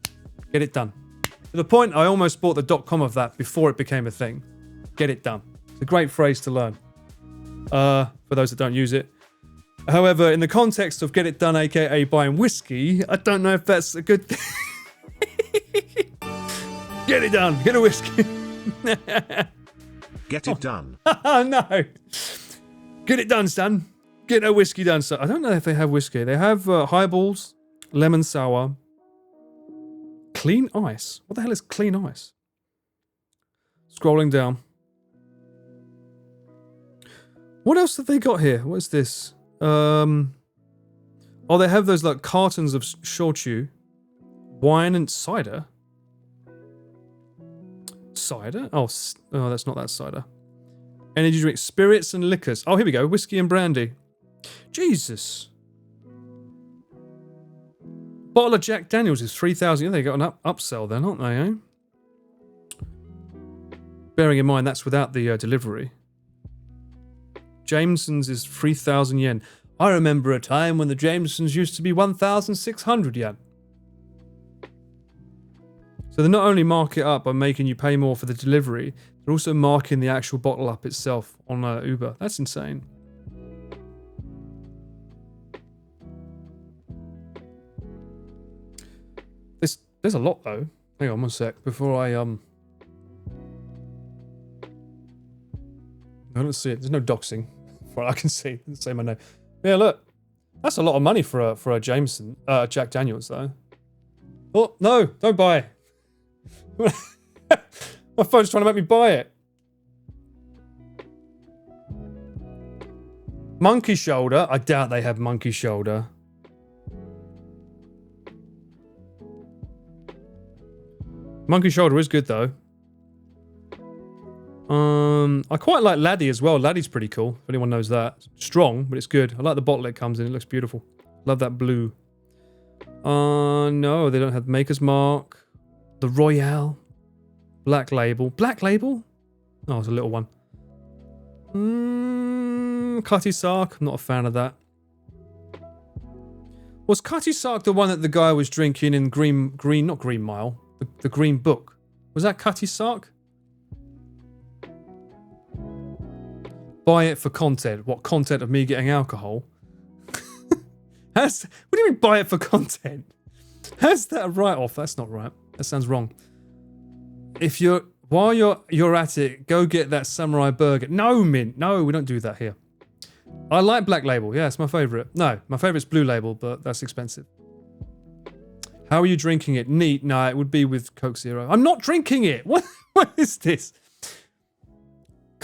Get it done. To the point I almost bought the .com of that before it became a thing. Get it done. It's a great phrase to learn. For those that don't use it. However, in the context of get it done, aka buying whiskey, I don't know if that's a good thing. Get it done. Get a whiskey. Get it done. Oh, no. Get it done, Stan. Get a whiskey done, son. I don't know if they have whiskey. They have highballs, lemon sour, clean ice. What the hell is clean ice? Scrolling down. What else have they got here? What is this? Oh, they have those like cartons of shochu, wine and cider. Cider? Oh, that's not that cider. Energy drink, spirits and liquors. Oh, here we go. Whiskey and brandy. Jesus. Bottle of Jack Daniels is 3,000. Yeah, they got an upsell then, aren't they, eh? Bearing in mind that's without the delivery. Jameson's is 3,000 yen. I remember a time when the Jamesons used to be 1,600 yen. So they not only mark it up by making you pay more for the delivery, they're also marking the actual bottle up itself on Uber. That's insane. There's a lot though. Hang on one sec before I don't see it. There's no doxing. From what I can see. It doesn't say my name. Yeah, look. That's a lot of money for a Jameson, Jack Daniels though. Oh no! Don't buy it. My phone's trying to make me buy it. Monkey shoulder. I doubt they have monkey shoulder. Monkey shoulder is good though. I quite like Laddie as well. Laddie's pretty cool, if anyone knows that. Strong, but it's good. I like the bottle it comes in. It looks beautiful. Love that blue. No, they don't have Maker's Mark. The Royale. Black Label. Black Label? Oh, it's a little one. Cutty Sark. I'm not a fan of that. Was Cutty Sark the one that the guy was drinking in not Green Mile, the Green Book? Was that Cutty Sark? Buy it for content. What content of me getting alcohol? What do you mean buy it for content? How's that a write-off? That's not right. That sounds wrong. If while you're at it, go get that samurai burger. No, Mint. No, we don't do that here. I like Black Label. Yeah, it's my favourite. No, my favourite's Blue Label, but that's expensive. How are you drinking it? Neat. No, it would be with Coke Zero. I'm not drinking it. What is this?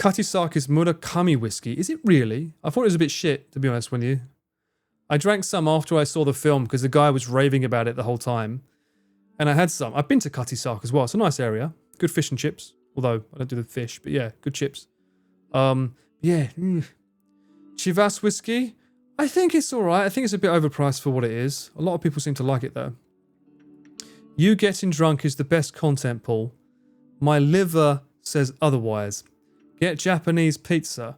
Katisaka is Murakami whiskey. Is it really? I thought it was a bit shit, to be honest with you. I drank some after I saw the film because the guy was raving about it the whole time. And I had some. I've been to Katisaka as well. It's a nice area. Good fish and chips. Although, I don't do the fish, but yeah, good chips. Chivas whiskey? I think it's alright. I think it's a bit overpriced for what it is. A lot of people seem to like it though. You getting drunk is the best content, Paul. My liver says otherwise. Get Japanese pizza.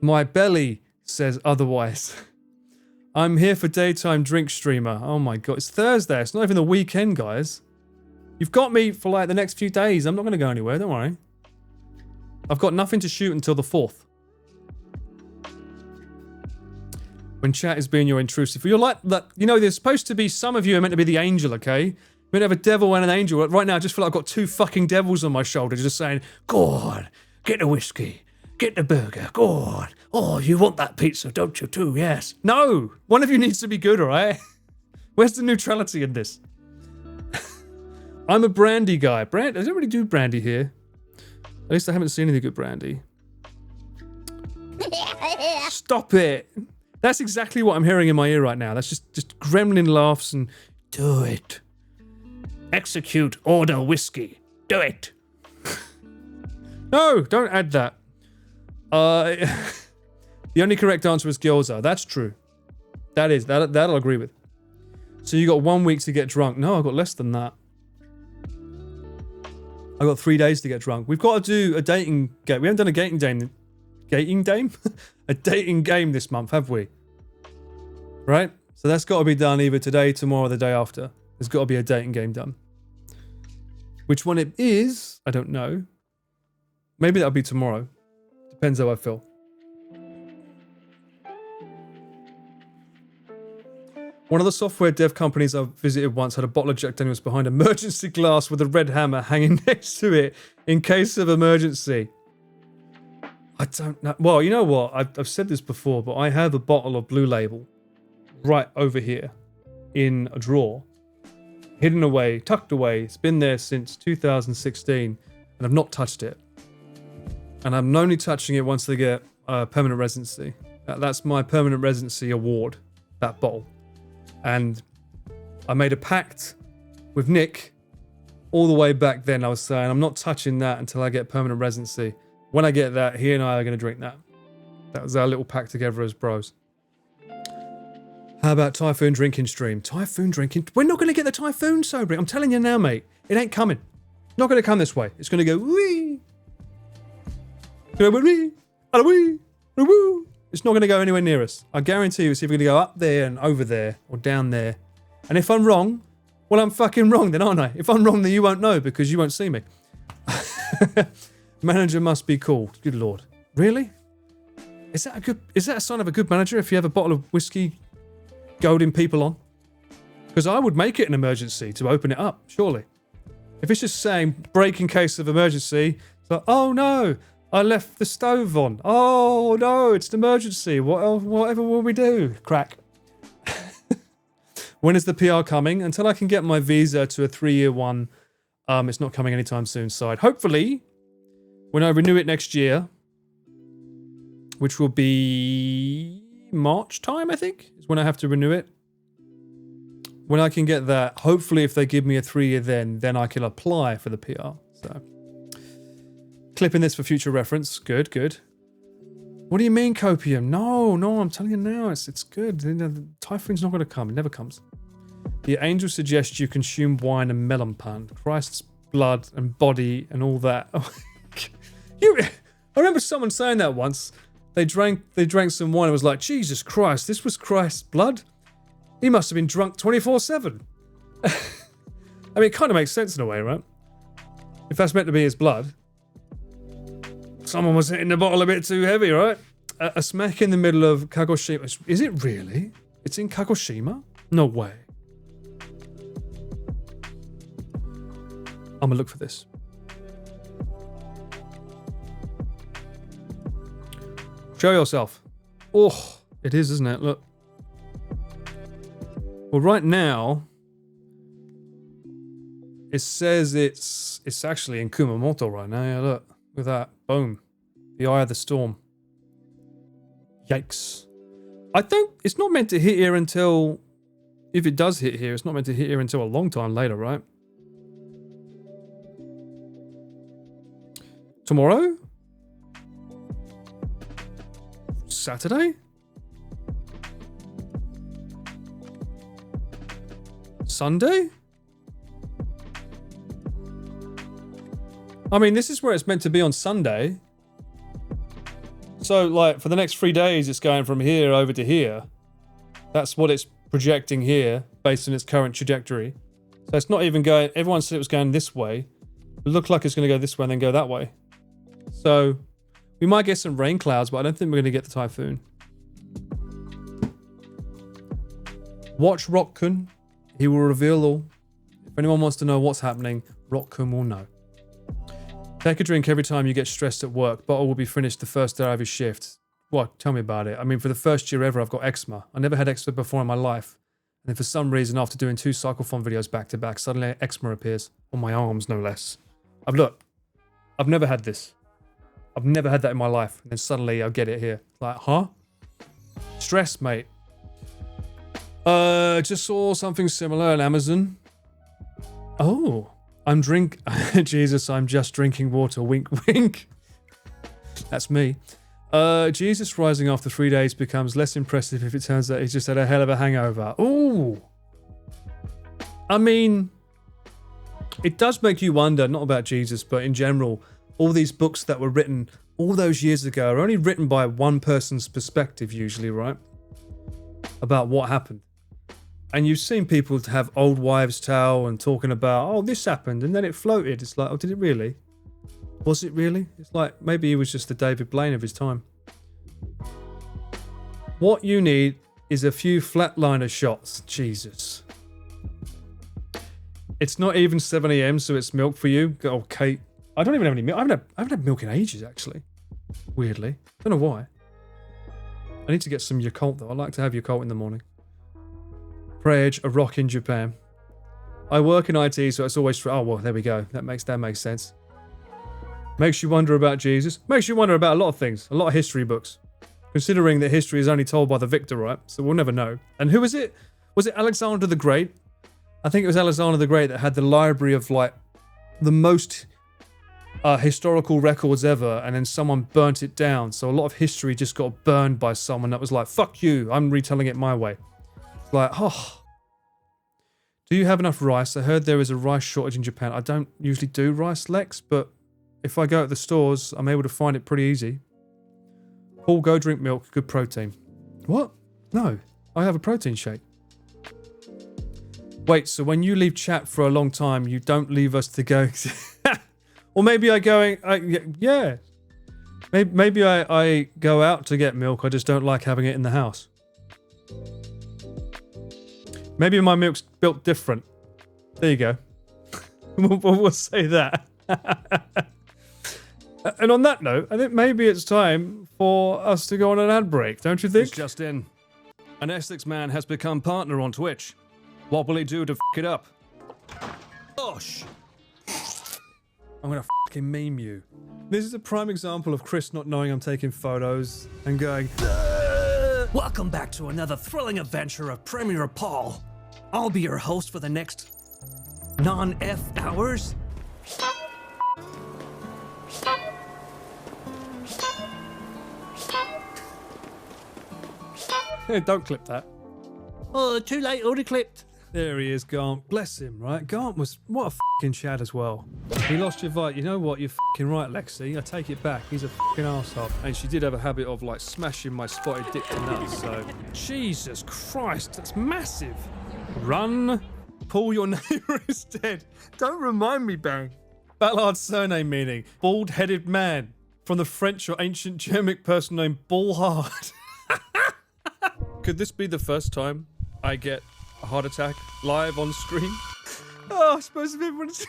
My belly says otherwise. I'm here for daytime drink streamer. Oh my god, it's Thursday. It's not even the weekend, guys. You've got me for like the next few days. I'm not going to go anywhere, don't worry. I've got nothing to shoot until the 4th. When chat is being your intrusive. You're like that. You know, there's supposed to be, some of you are meant to be the angel, okay? You're meant to have a devil and an angel. Right now, I just feel like I've got two fucking devils on my shoulders just saying, go on, get the whiskey, get the burger, go on. Oh, you want that pizza, don't you too? Yes. No, one of you needs to be good, all right? Where's the neutrality in this? I'm a brandy guy. I don't really do brandy here. At least I haven't seen any good brandy. Stop it. That's exactly what I'm hearing in my ear right now. That's just gremlin laughs and do it. Execute order whiskey. Do it. No, don't add that. The only correct answer is gyoza. That's true. That I'll agree with. So you got 1 week to get drunk. No, I've got less than that. I got 3 days to get drunk. We've got to do a dating game. We haven't done a dating game. A dating game this month, have we? Right? So that's got to be done either today, tomorrow, or the day after. There's got to be a dating game done. Which one it is, I don't know. Maybe that'll be tomorrow. Depends how I feel. One of the software dev companies I've visited once had a bottle of Jack Daniels behind emergency glass with a red hammer hanging next to it in case of emergency. I don't know. Well, you know what? I've said this before, but I have a bottle of Blue Label right over here in a drawer, hidden away, tucked away. It's been there since 2016, and I've not touched it. And I'm only touching it once they get permanent residency. That's my permanent residency award, that bottle. And I made a pact with Nick all the way back then. I was saying, I'm not touching that until I get permanent residency. When I get that, he and I are going to drink that. That was our little pact together as bros. How about Typhoon drinking stream? Typhoon drinking? We're not going to get the Typhoon sober. I'm telling you now, mate. It ain't coming. Not going to come this way. It's going to go wee. It's not going to go anywhere near us. I guarantee you it's either going to go up there and over there or down there. And if I'm wrong, well, I'm fucking wrong then, aren't I? If I'm wrong, then you won't know because you won't see me. Manager must be cool. Good lord. Really? Is that a sign of a good manager if you have a bottle of whiskey goading people on? Because I would make it an emergency to open it up, surely. If it's just saying break in case of emergency, it's like, oh no, I left the stove on. Oh no, it's an emergency. Whatever will we do? Crack. When is the PR coming? Until I can get my visa to a 3-year one, it's not coming anytime soon, side. Hopefully, when I renew it next year, which will be March time, I think, is when I have to renew it. When I can get that, hopefully if they give me a 3-year then I can apply for the PR. So, clipping this for future reference. Good, good. What do you mean, copium? No, I'm telling you now, it's good. The Typhoon's not going to come. It never comes. The angel suggests you consume wine and melon pan. Christ's blood and body and all that. I remember someone saying that once. They drank some wine and was like, Jesus Christ, this was Christ's blood? He must have been drunk 24/7. I mean, it kind of makes sense in a way, right? If that's meant to be his blood. Someone was hitting the bottle a bit too heavy, right? A smack in the middle of Kagoshima. Is it really? It's in Kagoshima? No way. I'm gonna look for this. Show yourself. Oh, it is, isn't it? Look. Well, right now, it says it's actually in Kumamoto right now. Yeah, look. With that. Boom. The eye of the storm. Yikes. It's not meant to hit here until, if it does hit here, it's not meant to hit here until a long time later, right? Tomorrow? Saturday? Sunday? I mean, this is where it's meant to be on Sunday. So, like, for the next 3 days, it's going from here over to here. That's what it's projecting here, based on its current trajectory. So it's not even going... Everyone said it was going this way. It looked like it's going to go this way and then go that way. So, we might get some rain clouds, but I don't think we're going to get the typhoon. Watch Rock-kun. He will reveal all. If anyone wants to know what's happening, Rock-kun will know. Take a drink every time you get stressed at work. Bottle will be finished the first day of your shift. What? Tell me about it. I mean, for the first year ever, I've got eczema. I never had eczema before in my life. And then for some reason, after doing 2 cyclophone videos back to back, suddenly eczema appears. On my arms, no less. I've never had this. I've never had that in my life. And then suddenly, I'll get it here. Like, huh? Stress, mate. Just saw something similar on Amazon. Oh. Jesus, I'm just drinking water. Wink, wink. That's me. Jesus rising after 3 days becomes less impressive if it turns out he's just had a hell of a hangover. Ooh. I mean, it does make you wonder, not about Jesus, but in general, all these books that were written all those years ago are only written by one person's perspective usually, right? About what happened. And you've seen people have old wives' tale and talking about, oh, this happened, and then it floated. It's like, oh, did it really? Was it really? It's like, maybe he was just the David Blaine of his time. What you need is a few flatliner shots. Jesus. It's not even 7 a.m, so it's milk for you. Oh, Kate. I don't even have any milk. I haven't had milk in ages, actually. Weirdly. Don't know why. I need to get some Yakult, though. I like to have Yakult in the morning. Prage, a rock in Japan. I work in IT, so it's always... Oh, well, there we go. That makes sense. Makes you wonder about Jesus. Makes you wonder about a lot of things. A lot of history books. Considering that history is only told by the victor, right? So we'll never know. And who was it? Was it Alexander the Great? I think it was Alexander the Great that had the library of, like, the most historical records ever, and then someone burnt it down. So a lot of history just got burned by someone that was like, fuck you, I'm retelling it my way. Like, oh. Do you have enough rice? I heard there is a rice shortage in Japan. I don't usually do rice, Lex, but if I go to the stores, I'm able to find it pretty easy. Paul, go drink milk. Good protein. What? No. I have a protein shake. Wait, so when you leave chat for a long time, you don't leave us to go... Or maybe I go... yeah. Maybe I go out to get milk. I just don't like having it in the house. Maybe my milk's built different. There you go. We'll say that. And on that note, I think maybe it's time for us to go on an ad break, don't you think? It's just in. An Essex man has become partner on Twitch. What will he do to f*** it up? Gosh. I'm gonna fucking meme you. This is a prime example of Chris not knowing I'm taking photos and going... Welcome back to another thrilling adventure of Premier Paul. I'll be your host for the next non-F hours. Don't clip that. Oh, too late, already clipped. There he is, Gant. Bless him, right? Gant was... What a fucking Chad as well. He lost your fight. You know what? You're fucking right, Lexi. I take it back. He's a fucking arsehole. And she did have a habit of, like, smashing my spotted dick to nuts, so... Jesus Christ, that's massive. Run. Paul, your neighbour is dead. Don't remind me, Bang. Ballard's surname meaning bald-headed man. From the French or ancient Germanic person named Bullhard. Could this be the first time I get a heart attack live on screen? Oh, I suppose if everyone's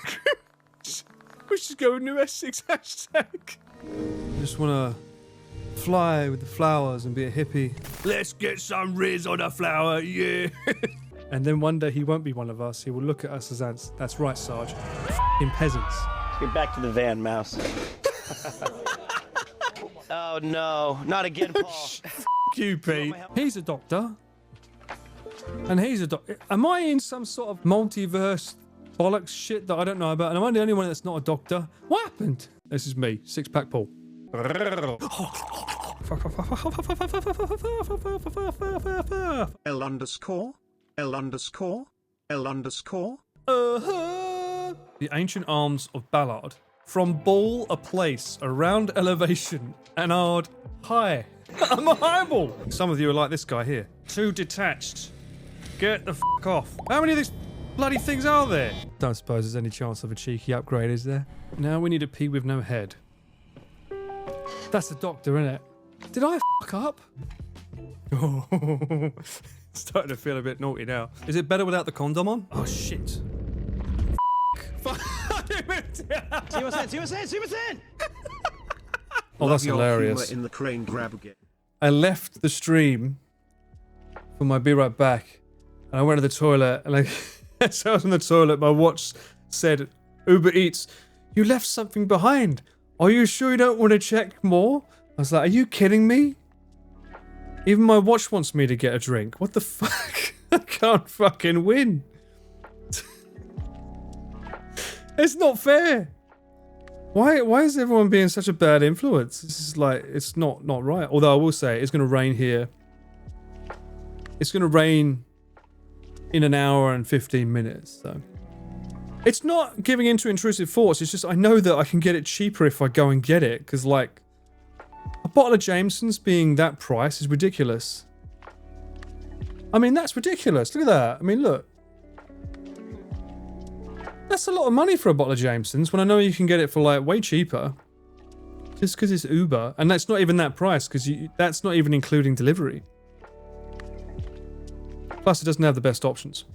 we should go with New Essex hashtag. Just wanna fly with the flowers and be a hippie. Let's get some riz on a flower, yeah. And then one day he won't be one of us. He will look at us as ants. That's right, Sarge. F***ing peasants. Get back to the van, Mouse. Oh no, not again, Paul. F you, Pete. He's a doctor. And he's a doctor. Am I in some sort of multiverse bollocks shit that I don't know about? And am I the only one that's not a doctor? What happened? This is me, six-pack Paul. L underscore? L underscore? L underscore? The ancient arms of Ballard. From Ball a place around elevation, Anard high. I'm a highball. Some of you are like this guy here. Too detached. Get the f off. How many of these bloody things are there? Don't suppose there's any chance of a cheeky upgrade, is there? Now we need a pea with no head. That's the doctor, innit? Did I f up? Oh, starting to feel a bit naughty now. Is it better without the condom on? Oh shit. Oh, that's hilarious. In the crane grab again. I left the stream for my be right back, and I went to the toilet, and as I was in the toilet, my watch said, Uber Eats, you left something behind. Are you sure you don't want to check more? I was like, are you kidding me? Even my watch wants me to get a drink. What the fuck? I can't fucking win. It's not fair. Why is everyone being such a bad influence? This is like, it's not right. Although I will say, it's going to rain here. It's going to rain in an hour and 15 minutes, so. It's not giving in to intrusive thoughts, it's just I know that I can get it cheaper if I go and get it, because like, a bottle of Jameson's being that price is ridiculous. I mean, that's ridiculous. Look at that. I mean, look. That's a lot of money for a bottle of Jameson's when I know you can get it for like way cheaper. Just because it's Uber. And that's not even that price, because that's not even including delivery. Plus, it doesn't have the best options.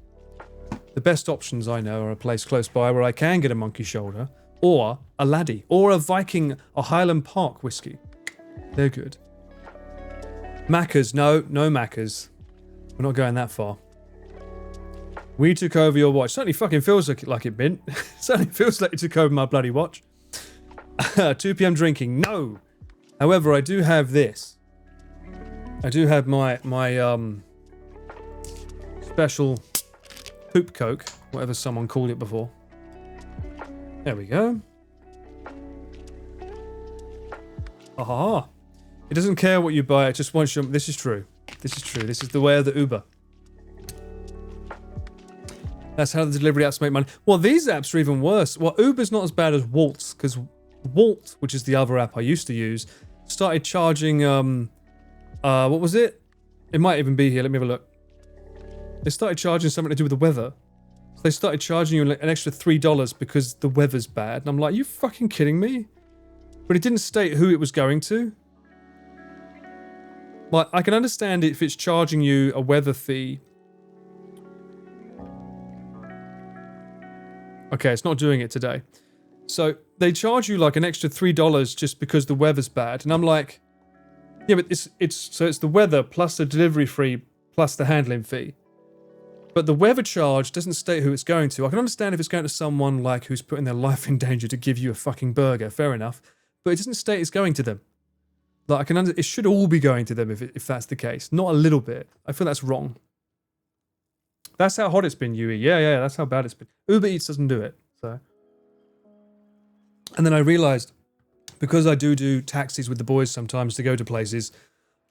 The best options I know are a place close by where I can get a monkey shoulder, or a laddie, or a Viking or Highland Park whiskey. They're good. Macca's, no Macca's. We're not going that far. We took over your watch. Certainly fucking feels like it, Bint. Certainly feels like it took over my bloody watch. 2 p.m. drinking, no. However, I do have this. I do have my special poop coke, whatever someone called it before. There we go. Aha. It doesn't care what you buy, it just wants your... This is true. This is true. This is the way of the Uber. That's how the delivery apps make money. Well, these apps are even worse. Well, Uber's not as bad as Waltz, because Walt, which is the other app I used to use, started charging, what was it? It might even be here. Let me have a look. They started charging something to do with the weather. So they started charging you an extra $3 because the weather's bad. And I'm like, you fucking kidding me? But it didn't state who it was going to. Like, I can understand if it's charging you a weather fee. Okay, it's not doing it today. So they charge you like an extra $3 just because the weather's bad. And I'm like, yeah, but it's the weather plus the delivery fee plus the handling fee. But the weather charge doesn't state who it's going to. I can understand if it's going to someone like who's putting their life in danger to give you a fucking burger, fair enough. But it doesn't state it's going to them. Like it should all be going to them if that's the case, not a little bit. I feel that's wrong. That's how hot it's been, Yui. Yeah, that's how bad it's been. Uber Eats doesn't do it, so. And then I realized, because I do taxis with the boys sometimes to go to places,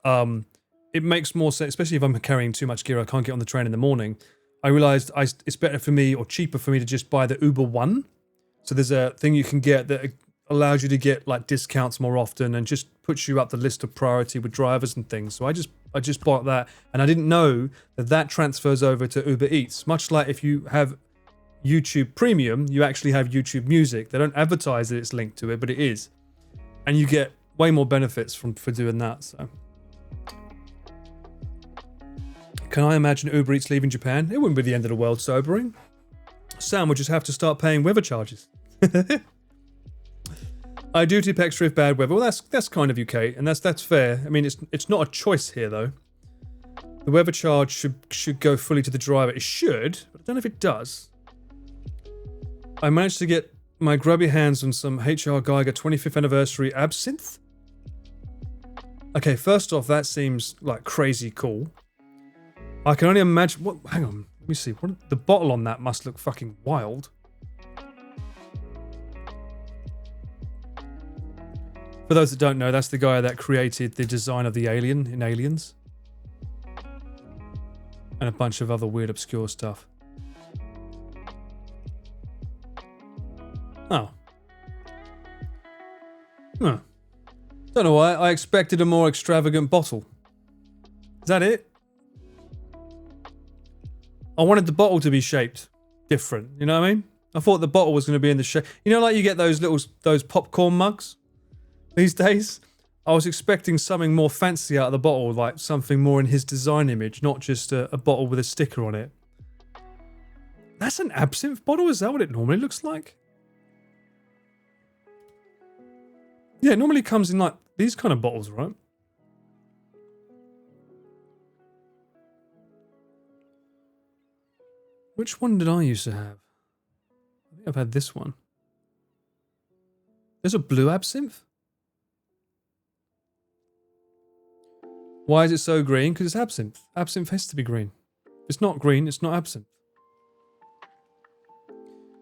it makes more sense, especially if I'm carrying too much gear, I can't get on the train in the morning. I realized it's better for me, or cheaper for me, to just buy the Uber One. So there's a thing you can get that allows you to get like discounts more often and just puts you up the list of priority with drivers and things. So I just bought that, and I didn't know that transfers over to Uber Eats. Much like if you have YouTube Premium, you actually have YouTube Music. They don't advertise that it's linked to it, but it is. And you get way more benefits for doing that, so. Can I imagine Uber Eats leaving Japan? It wouldn't be the end of the world sobering. Sam would just have to start paying weather charges. I do tip extra if bad weather. Well, that's kind of UK, and that's fair. I mean, it's not a choice here though. The weather charge should go fully to the driver. It should, but I don't know if it does. I managed to get my grubby hands on some HR Geiger 25th anniversary absinthe. Okay, first off, that seems like crazy cool. I can only imagine... What? Hang on, let me see. What, the bottle on that must look fucking wild. For those that don't know, that's the guy that created the design of the alien in Aliens. And a bunch of other weird, obscure stuff. Oh. Huh. Don't know why. I expected a more extravagant bottle. Is that it? I wanted the bottle to be shaped different. You know what I mean? I thought the bottle was going to be in the shape. You know, like you get those popcorn mugs these days. I was expecting something more fancy out of the bottle, like something more in his design image, not just a bottle with a sticker on it. That's an absinthe bottle? Is that what it normally looks like? Yeah, it normally comes in like these kind of bottles, right? Which one did I used to have? I think I've had this one. There's a blue absinthe? Why is it so green? Because it's absinthe. Absinthe has to be green. If it's not green, it's not absinthe.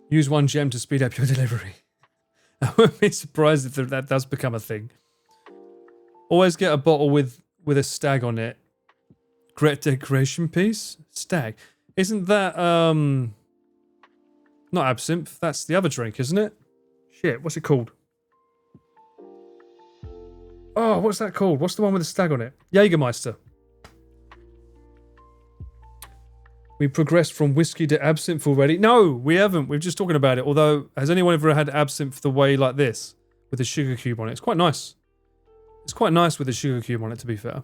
Use 1 gem to speed up your delivery. I wouldn't be surprised if that does become a thing. Always get a bottle with a stag on it. Great decoration piece? Stag. Isn't that, not absinthe, that's the other drink, isn't it? Shit, what's it called? Oh, what's that called? What's the one with the stag on it? Jägermeister. We progressed from whiskey to absinthe already. No, we haven't. We're just talking about it. Although, has anyone ever had absinthe the way like this? With a sugar cube on it? It's quite nice. It's quite nice with a sugar cube on it, to be fair.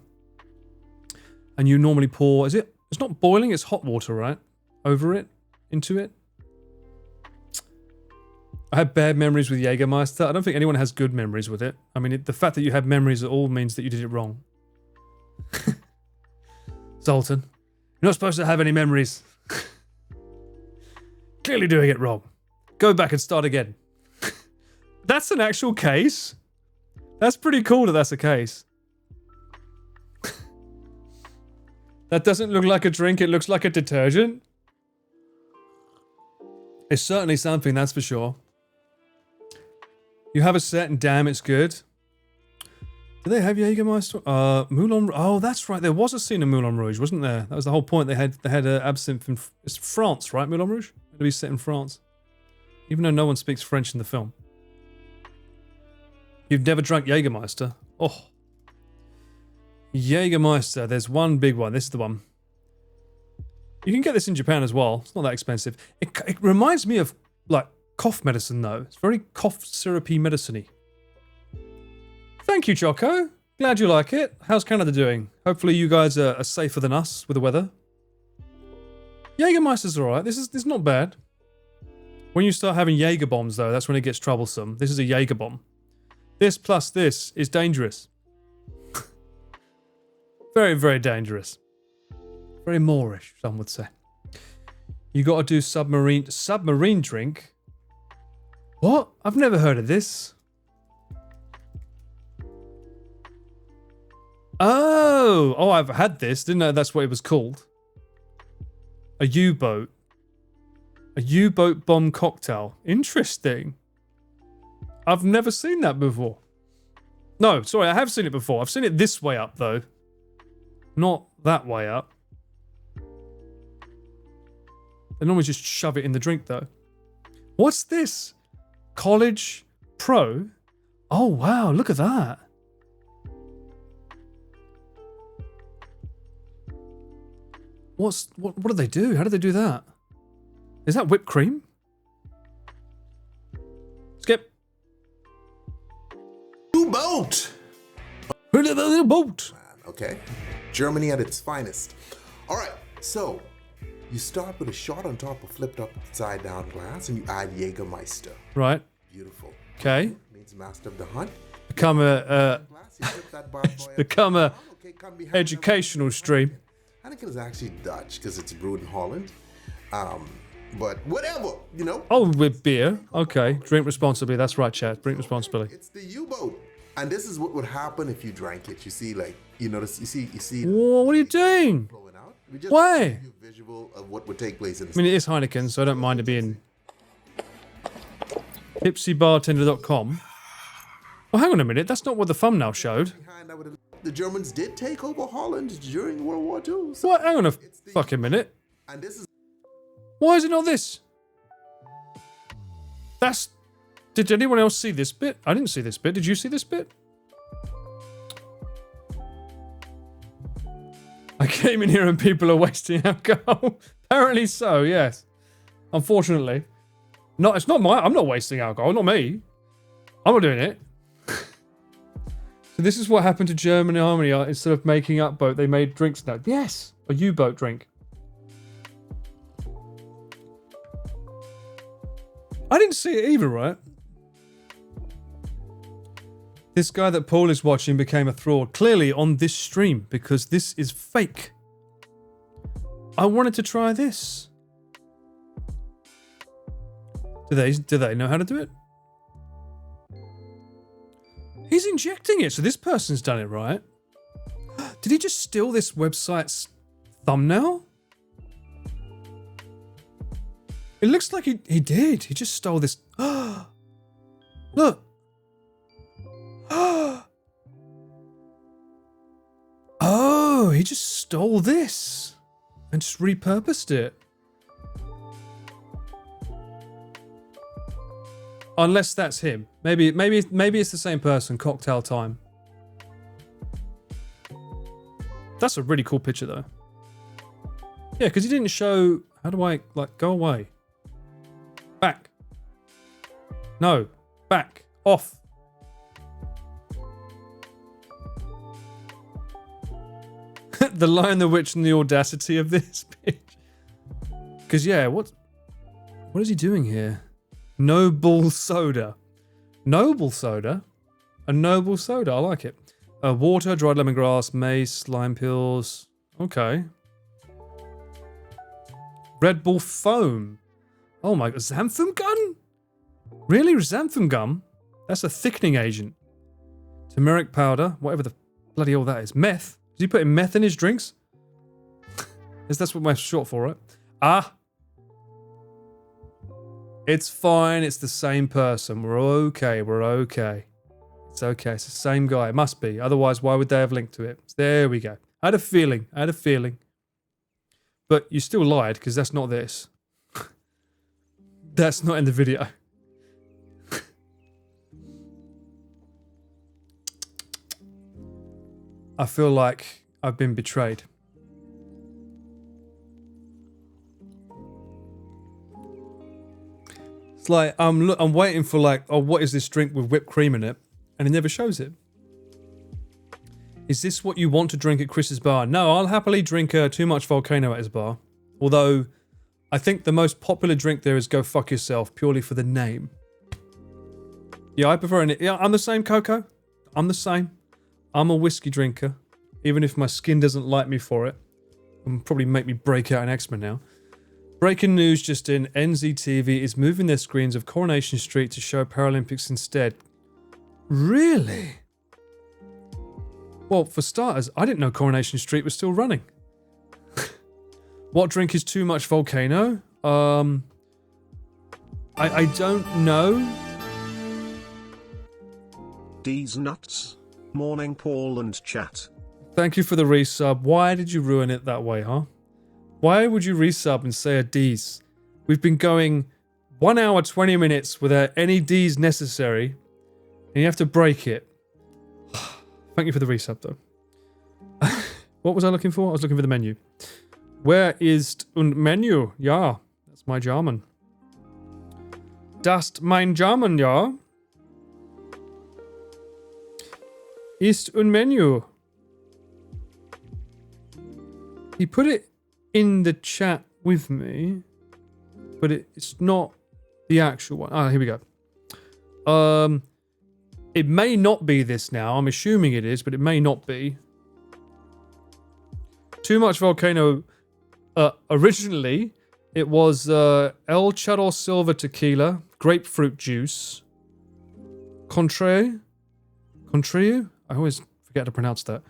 And you normally pour... Is it... It's not boiling, it's hot water, right? Over it? Into it? I had bad memories with Jägermeister. I don't think anyone has good memories with it. I mean, the fact that you have memories at all means that you did it wrong. Zoltan, you're not supposed to have any memories. Clearly doing it wrong. Go back and start again. That's an actual case? That's pretty cool that that's a case. That doesn't look like a drink, it looks like a detergent. It's certainly something, that's for sure. You have a set and damn, it's good. Do they have Jägermeister? Moulin... Oh, that's right, there was a scene in Moulin Rouge, wasn't there? That was the whole point, they had absinthe in... It's France, right, Moulin Rouge? It'll be set in France. Even though no one speaks French in the film. You've never drunk Jägermeister? Oh. Jägermeister, there's one big one. This is the one. You can get this in Japan as well. It's not that expensive. It reminds me of, like, cough medicine, though. It's very cough syrupy medicine-y. Thank you, Choco. Glad you like it. How's Canada doing? Hopefully you guys are safer than us with the weather. Jägermeister's alright. This is not bad. When you start having Jaeger bombs, though, that's when it gets troublesome. This is a Jaeger bomb. This plus this is dangerous. Very, very dangerous. Very Moorish, some would say. You gotta do submarine drink? What? I've never heard of this. Oh, I've had this. Didn't know that's what it was called. A U-boat. A U-boat bomb cocktail. Interesting. I've never seen that before. No, sorry, I have seen it before. I've seen it this way up, though. Not that way up. They normally just shove it in the drink, though. What's this? College Pro? Oh, wow, look at that. What do they do? How do they do that? Is that whipped cream? Skip. U-boat! Little boat. Okay. Germany at its finest. All right, so you start with a shot on top of flipped upside down glass and you add Jägermeister. Right. Beautiful. Okay. Means master of the hunt. Become a educational stream. I think it's actually Dutch because it's brewed in Holland. But whatever, you know. Oh, with beer. Okay. Drink responsibly. That's right, Chad. Drink responsibly. It's the U-boat. And this is what would happen if you drank it. You see, like, you notice, you see. Whoa, what are you doing? Flowing out. We just Why? give you a visual of what would take place in I mean, it is Heineken, so I don't mind it being tipsybartender.com. Well, hang on a minute. That's not what the thumbnail showed. The Germans did take over Holland during World War II. So What? Hang on a fucking minute. and this is Why is it not this? That's... Did anyone else see this bit? I didn't see this bit. Did you see this bit? I came in here and people are wasting alcohol. Apparently so, yes. Unfortunately. No, it's not I'm not wasting alcohol, not me. I'm not doing it. So this is what happened to German Army. Instead of making up boat, they made drinks now. Yes, a U-boat drink. I didn't see it either, right? This guy that Paul is watching became a fraud, clearly on this stream, because this is fake. I wanted to try this. Do they know how to do it? He's injecting it, so this person's done it right. Did he just steal this website's thumbnail? It looks like he did. He just stole this. Look. Oh, he just stole this and just repurposed it. Unless that's him. Maybe it's the same person. Cocktail time. That's a really cool picture though. Yeah, because he didn't show. How do I go away? Back. No. Back. Off. The Lion, the Witch, and the audacity of this bitch. Because yeah, what is he doing here? Noble soda. Noble soda? A noble soda, I like it. Water, dried lemongrass, mace, lime pills. Okay. Red Bull foam. Oh my god, xanthan gum? Really? Xanthan gum? That's a thickening agent. Turmeric powder, whatever the bloody hell that is. Meth? Is he putting meth in his drinks? That's what meth's short for, right? Ah. It's fine, it's the same person. We're okay, we're okay. It's okay, it's the same guy. It must be. Otherwise, why would they have linked to it? There we go. I had a feeling. But you still lied, because that's not this. That's not in the video. I feel like I've been betrayed. It's like I'm waiting for like, oh, what is this drink with whipped cream in it? And it never shows it. Is this what you want to drink at Chris's bar? No, I'll happily drink too much Volcano at his bar. Although, I think the most popular drink there is Go Fuck Yourself, purely for the name. Yeah, I prefer it. Yeah, I'm the same, Coco. I'm the same. I'm a whiskey drinker. Even if my skin doesn't like me for it. It'll probably make me break out an eczema now. Breaking news just in. NZTV is moving their screens of Coronation Street to show Paralympics instead. Really? Well, for starters, I didn't know Coronation Street was still running. What drink is too much Volcano? I don't know. D's nuts. Morning, Paul and chat. Thank you for the resub. Why did you ruin it that way, huh? Why would you resub and say a D's? We've been going 1 hour, 20 minutes without any D's necessary, and you have to break it. Thank you for the resub, though. What was I looking for? I was looking for the menu. Where ist ein Menü? Ja, that's my German. Das mein German, ja. Ist ein Menü. He put it in the chat with me, but it's not the actual one. Ah, here we go. It may not be this now. I'm assuming it is, but it may not be. Too much Volcano. Originally, it was El Charo Silver Tequila, grapefruit juice, Contre Contreras? I always forget to pronounce that.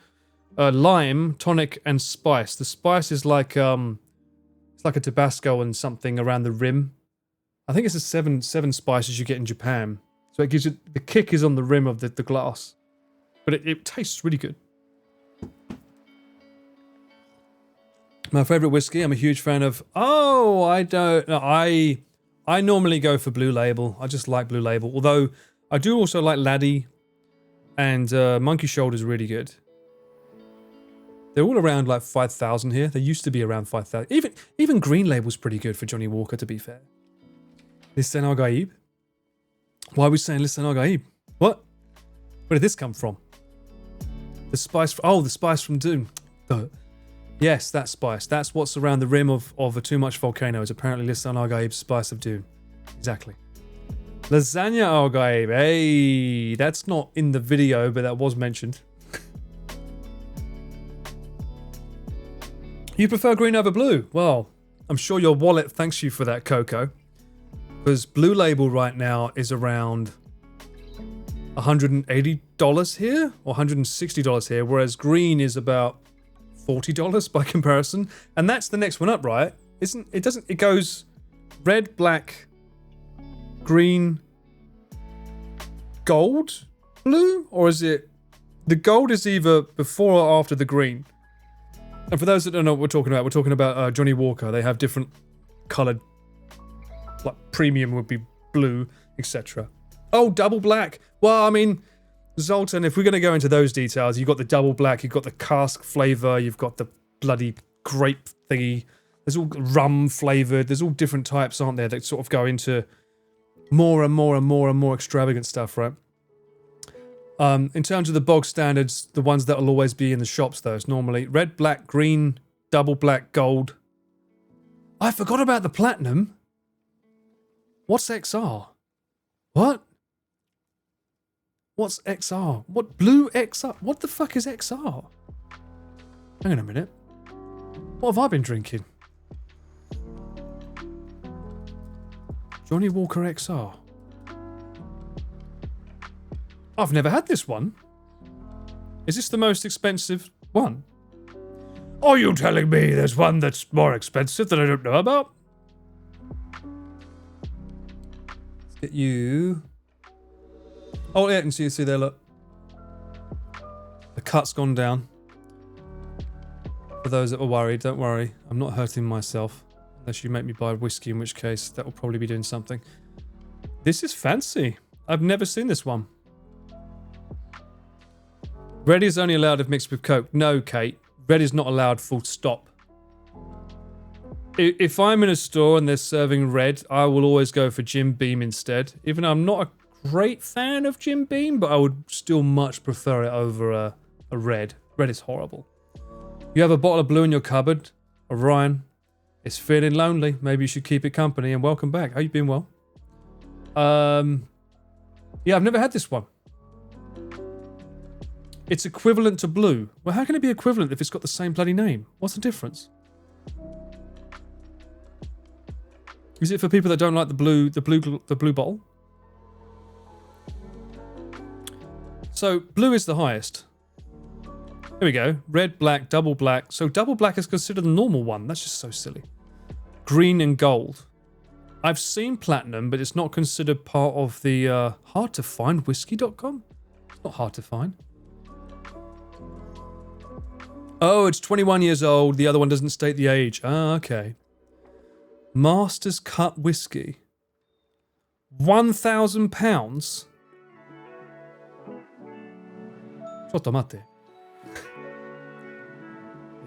Lime, tonic, and spice. The spice is like it's like a Tabasco and something around the rim. I think it's the seven spices you get in Japan. So it gives you, the kick is on the rim of the glass. But it tastes really good. My favourite whiskey, I'm a huge fan of... Oh, I normally go for Blue Label. I just like Blue Label. Although, I do also like Laddie. And Monkey Shoulder's really good. They're all around like 5,000 here. They used to be around 5,000. Even Green Label's pretty good for Johnny Walker, to be fair. Lisan Al Gaib? Why are we saying Lisan Al Gaib? What? Where did this come from? The spice... Oh, the spice from Doom. Yes, that spice. That's what's around the rim of a Too Much Volcano. Is apparently Lisan Al Gaib's Spice of Doom. Exactly. Lasagna Al Gaib. Hey, that's not in the video, but that was mentioned. You prefer green over blue? Well, I'm sure your wallet thanks you for that, Coco. Because Blue Label right now is around $180 here, or $160 here, whereas green is about $40 by comparison. And that's the next one up, right? It goes red, black, green, gold, blue? Or is it... The gold is either before or after the green. And for those that don't know what we're talking about Johnny Walker. They have different coloured, like premium would be blue, etc. Oh, double black. Well, I mean, Zoltan, if we're going to go into those details, you've got the double black, you've got the cask flavour, you've got the bloody grape thingy. There's all rum flavoured. There's all different types, aren't there, that sort of go into more and more and more and more extravagant stuff, right? In terms of the bog standards, the ones that will always be in the shops, though, it's normally red, black, green, double black, gold. I forgot about the platinum. What's XR? What? What's XR? What? Blue XR? What the fuck is XR? Hang on a minute. What have I been drinking? Johnny Walker XR. I've never had this one. Is this the most expensive one? Are you telling me there's one that's more expensive that I don't know about? Let's get you... Oh, yeah, I can see there, look. The cut's gone down. For those that were worried, don't worry. I'm not hurting myself. Unless you make me buy whiskey, in which case that will probably be doing something. This is fancy. I've never seen this one. Red is only allowed if mixed with Coke. No, Kate. Red is not allowed, full stop. If I'm in a store and they're serving red, I will always go for Jim Beam instead. Even though I'm not a great fan of Jim Beam, but I would still much prefer it over a red. Red is horrible. You have a bottle of blue in your cupboard. Orion, it's feeling lonely. Maybe you should keep it company, and welcome back. How you been? Well? Yeah, I've never had this one. It's equivalent to blue. Well, how can it be equivalent if it's got the same bloody name? What's the difference? Is it for people that don't like the blue bottle? So blue is the highest. Here we go. Red, black, double black. So double black is considered the normal one. That's just so silly. Green and gold. I've seen platinum, but it's not considered part of the hard to find whiskey.com. It's not hard to find. Oh, it's 21 years old. The other one doesn't state the age. Ah, okay. Master's Cut Whiskey. £1,000? Chotomate.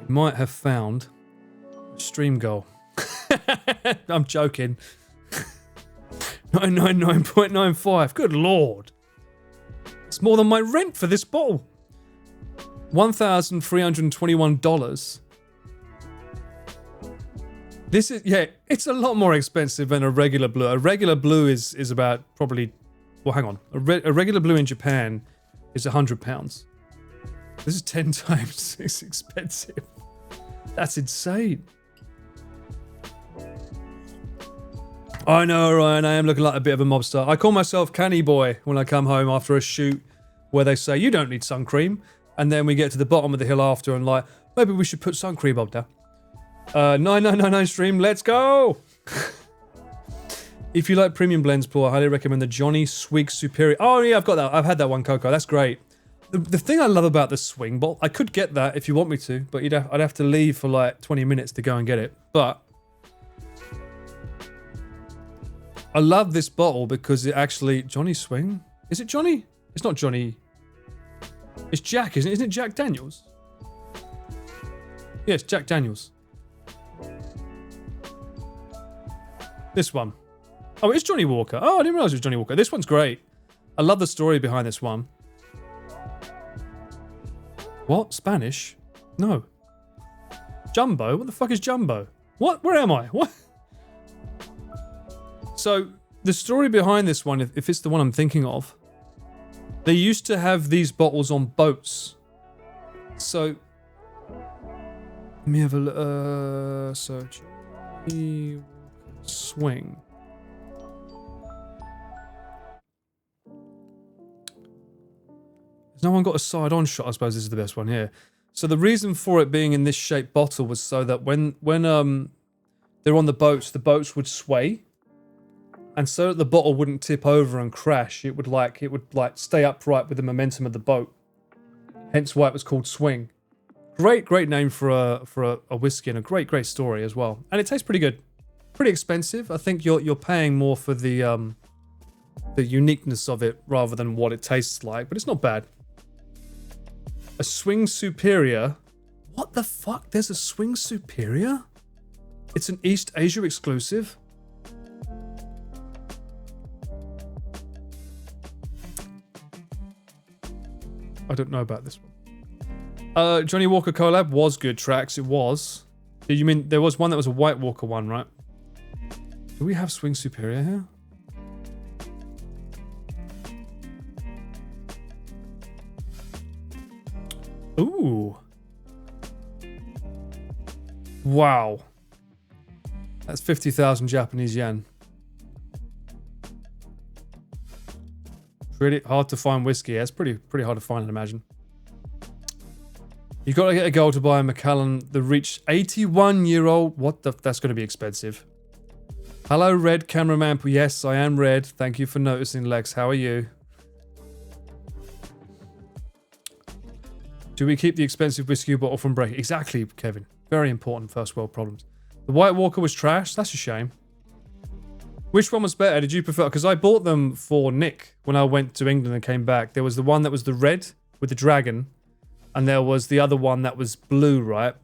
You might have found a stream goal. I'm joking. 999.95. Good lord. It's more than my rent for this bottle. $1,321. This is, yeah, it's a lot more expensive than a regular blue. A regular blue is about probably, well, hang on. A regular blue in Japan is £100. This is 10 times as expensive. That's insane. I know, Ryan, I am looking like a bit of a mobster. I call myself Canny Boy when I come home after a shoot where they say, you don't need sun cream. And then we get to the bottom of the hill after and like, maybe we should put sun cream on now. 9999 stream, let's go! If you like premium blends, Paul, I highly recommend the Johnny Swig Superior. Oh yeah, I've got that. I've had that one, Coco. That's great. The thing I love about the swing bottle, I could get that if you want me to, but I'd have to leave for like 20 minutes to go and get it. But I love this bottle because it actually... Johnny Swing? Is it Johnny? It's not Johnny. It's Jack, isn't it? Isn't it Jack Daniels? Yes, Jack Daniels. This one. Oh, it's Johnny Walker. Oh, I didn't realize it was Johnny Walker. This one's great. I love the story behind this one. What? Spanish? No. Jumbo? What the fuck is Jumbo? What? Where am I? What? So, the story behind this one, if it's the one I'm thinking of, they used to have these bottles on boats. So, let me have a look. So, Johnny Walker Swing. No one got a side-on shot. I suppose this is the best one here. So the reason for it being in this shaped bottle was so that when they're on the boats would sway, and so that the bottle wouldn't tip over and crash. It would stay upright with the momentum of the boat. Hence why it was called Swing. Great name for a whiskey, and a great story as well. And it tastes pretty good. Pretty expensive. I think you're paying more for the uniqueness of it rather than what it tastes like, but it's not bad. A Swing Superior. What the fuck? There's a Swing Superior? It's an East Asia exclusive. I don't know about this one. Johnny Walker collab was good tracks. It was. You mean there was one that was a White Walker one, right? Do we have Swing Superior here? Ooh. Wow. That's 50,000 Japanese yen. Pretty hard to find whiskey. Yeah, it's pretty hard to find, I'd imagine. You got to get a goal to buy a Macallan. The Reach 81-year-old. What the? That's going to be expensive. Hello, Red Cameraman. Yes, I am Red. Thank you for noticing, Lex. How are you? Do we keep the expensive whiskey bottle from breaking? Exactly, Kevin. Very important first world problems. The White Walker was trash. That's a shame. Which one was better? Did you prefer? Because I bought them for Nick when I went to England and came back. There was the one that was the red with the dragon. And there was the other one that was blue, right?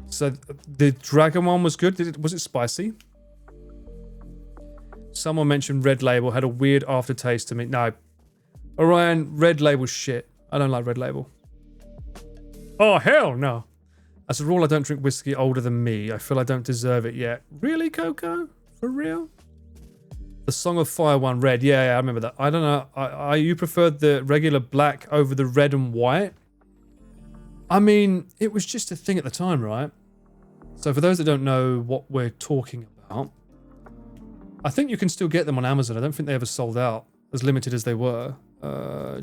So the dragon one was good. Was it spicy? Someone mentioned Red Label had a weird aftertaste to me. No. Orion, Red Label shit. I don't like Red Label. Oh, hell no. As a rule, I don't drink whiskey older than me. I feel I don't deserve it yet. Really, Coco? For real? The Song of Fire one, red. Yeah, I remember that. I don't know. You preferred the regular black over the red and white? I mean, it was just a thing at the time, right? So for those that don't know what we're talking about, I think you can still get them on Amazon. I don't think they ever sold out, as limited as they were.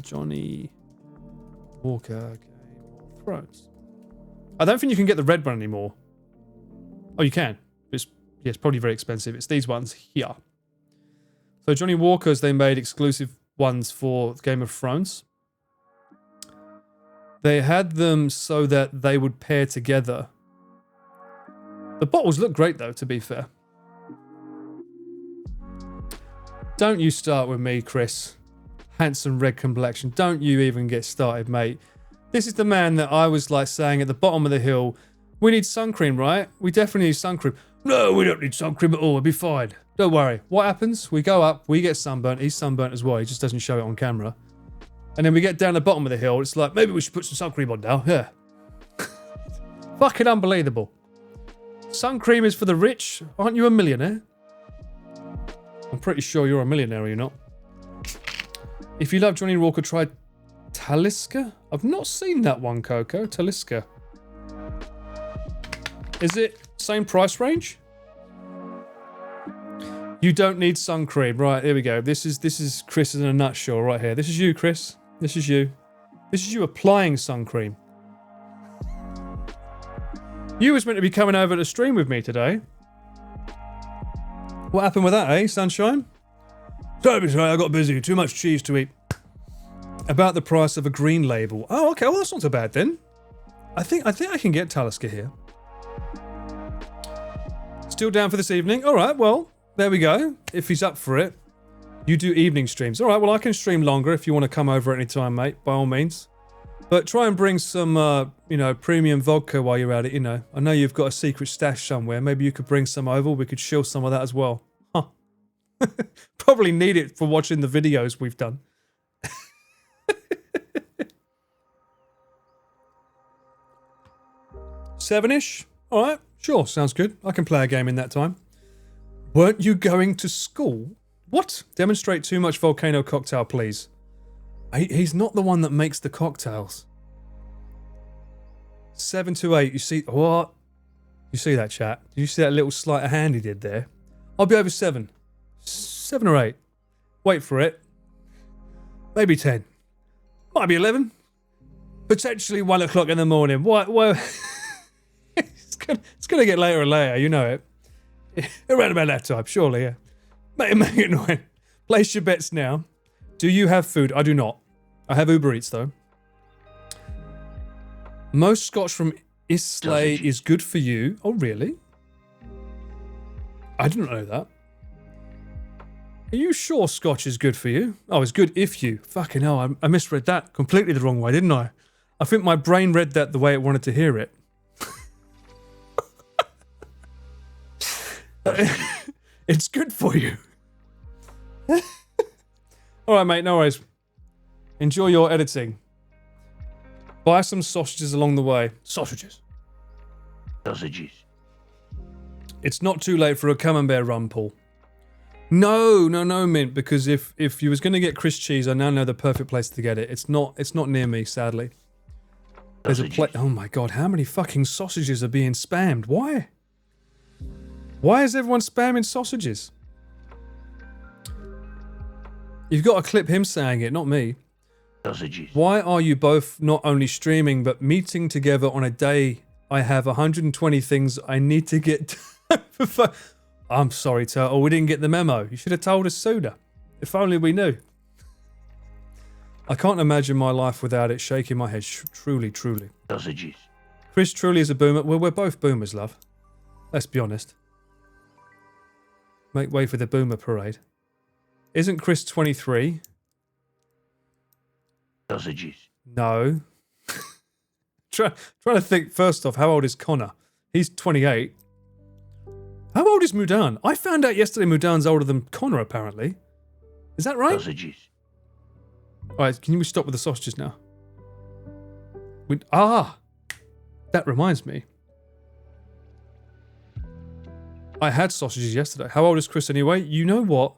Johnny Walker, Game of Thrones. I don't think you can get the red one anymore. Oh, you can. It's probably very expensive. It's these ones here. So Johnny Walker's, they made exclusive ones for Game of Thrones. They had them so that they would pair together. The bottles look great though, to be fair. Don't you start with me, Chris. Handsome red complexion. Don't you even get started, mate. This is the man that I was like saying at the bottom of the hill, we need sun cream, right? We definitely need sun cream. No, we don't need sun cream at all. We'll be fine. Don't worry. What happens? We go up, we get sunburnt. He's sunburnt as well. He just doesn't show it on camera. And then we get down the bottom of the hill. It's like, maybe we should put some sun cream on now. Yeah. Fucking unbelievable. Sun cream is for the rich. Aren't you a millionaire? I'm pretty sure you're a millionaire, are you not? If you love Johnny Walker, try Talisker. I've not seen that one, Coco. Talisker. Is it same price range? You don't need sun cream. Right, here we go. This is Chris in a nutshell right here. This is you, Chris. This is you. This is you applying sun cream. You was meant to be coming over to stream with me today. What happened with that, eh, sunshine? Sorry, I got busy. Too much cheese to eat. About the price of a green label. Oh, okay. Well, that's not so bad then. I think I can get Talisker here. Still down for this evening? All right, well, there we go. If he's up for it. You do evening streams. All right, well, I can stream longer if you want to come over at any time, mate, by all means. But try and bring some, premium vodka while you're at it, I know you've got a secret stash somewhere. Maybe you could bring some over. We could shill some of that as well. Huh. Probably need it for watching the videos we've done. Seven-ish? All right, sure, sounds good. I can play a game in that time. Weren't you going to school? What? Demonstrate too much Volcano cocktail, please. He's not the one that makes the cocktails. 7 to 8. You see what? You see that, chat? Did you see that little sleight of hand he did there? I'll be over 7. 7 or 8. Wait for it. Maybe 10. Might be 11. Potentially 1 o'clock in the morning. What? Well, it's gonna get later and later. You know it. Around about that time, surely. Yeah. Make it 9. Place your bets now. Do you have food? I do not. I have Uber Eats, though. Most scotch from Islay is good for you. Oh, really? I didn't know that. Are you sure scotch is good for you? Oh, it's good if you. Fucking hell, I misread that completely the wrong way, didn't I? I think my brain read that the way it wanted to hear it. It's good for you. Alright, mate, no worries. Enjoy your editing. Buy some sausages along the way. Sausages. Sausages. It's not too late for a camembert run, Paul. No, Mint, because if you was going to get Chris cheese, I now know the perfect place to get it. It's not near me, sadly. There's a place. Oh my god, how many fucking sausages are being spammed? Why? Why is everyone spamming sausages? You've got to clip him saying it, not me. Sausages. Why are you both not only streaming, but meeting together on a day I have 120 things I need to get done? I'm sorry, Turtle, we didn't get the memo. You should have told us sooner. If only we knew. I can't imagine my life without it. Shaking my head. Truly. Sausages. Chris truly is a boomer. Well, we're both boomers, love. Let's be honest. Make way for the boomer parade. Isn't Chris 23? Sausages. No. Trying to think, first off, how old is Connor? He's 28. How old is Mudan? I found out yesterday Mudan's older than Connor, apparently. Is that right? Sausages. Alright, can you stop with the sausages now? That reminds me. I had sausages yesterday. How old is Chris anyway? You know what?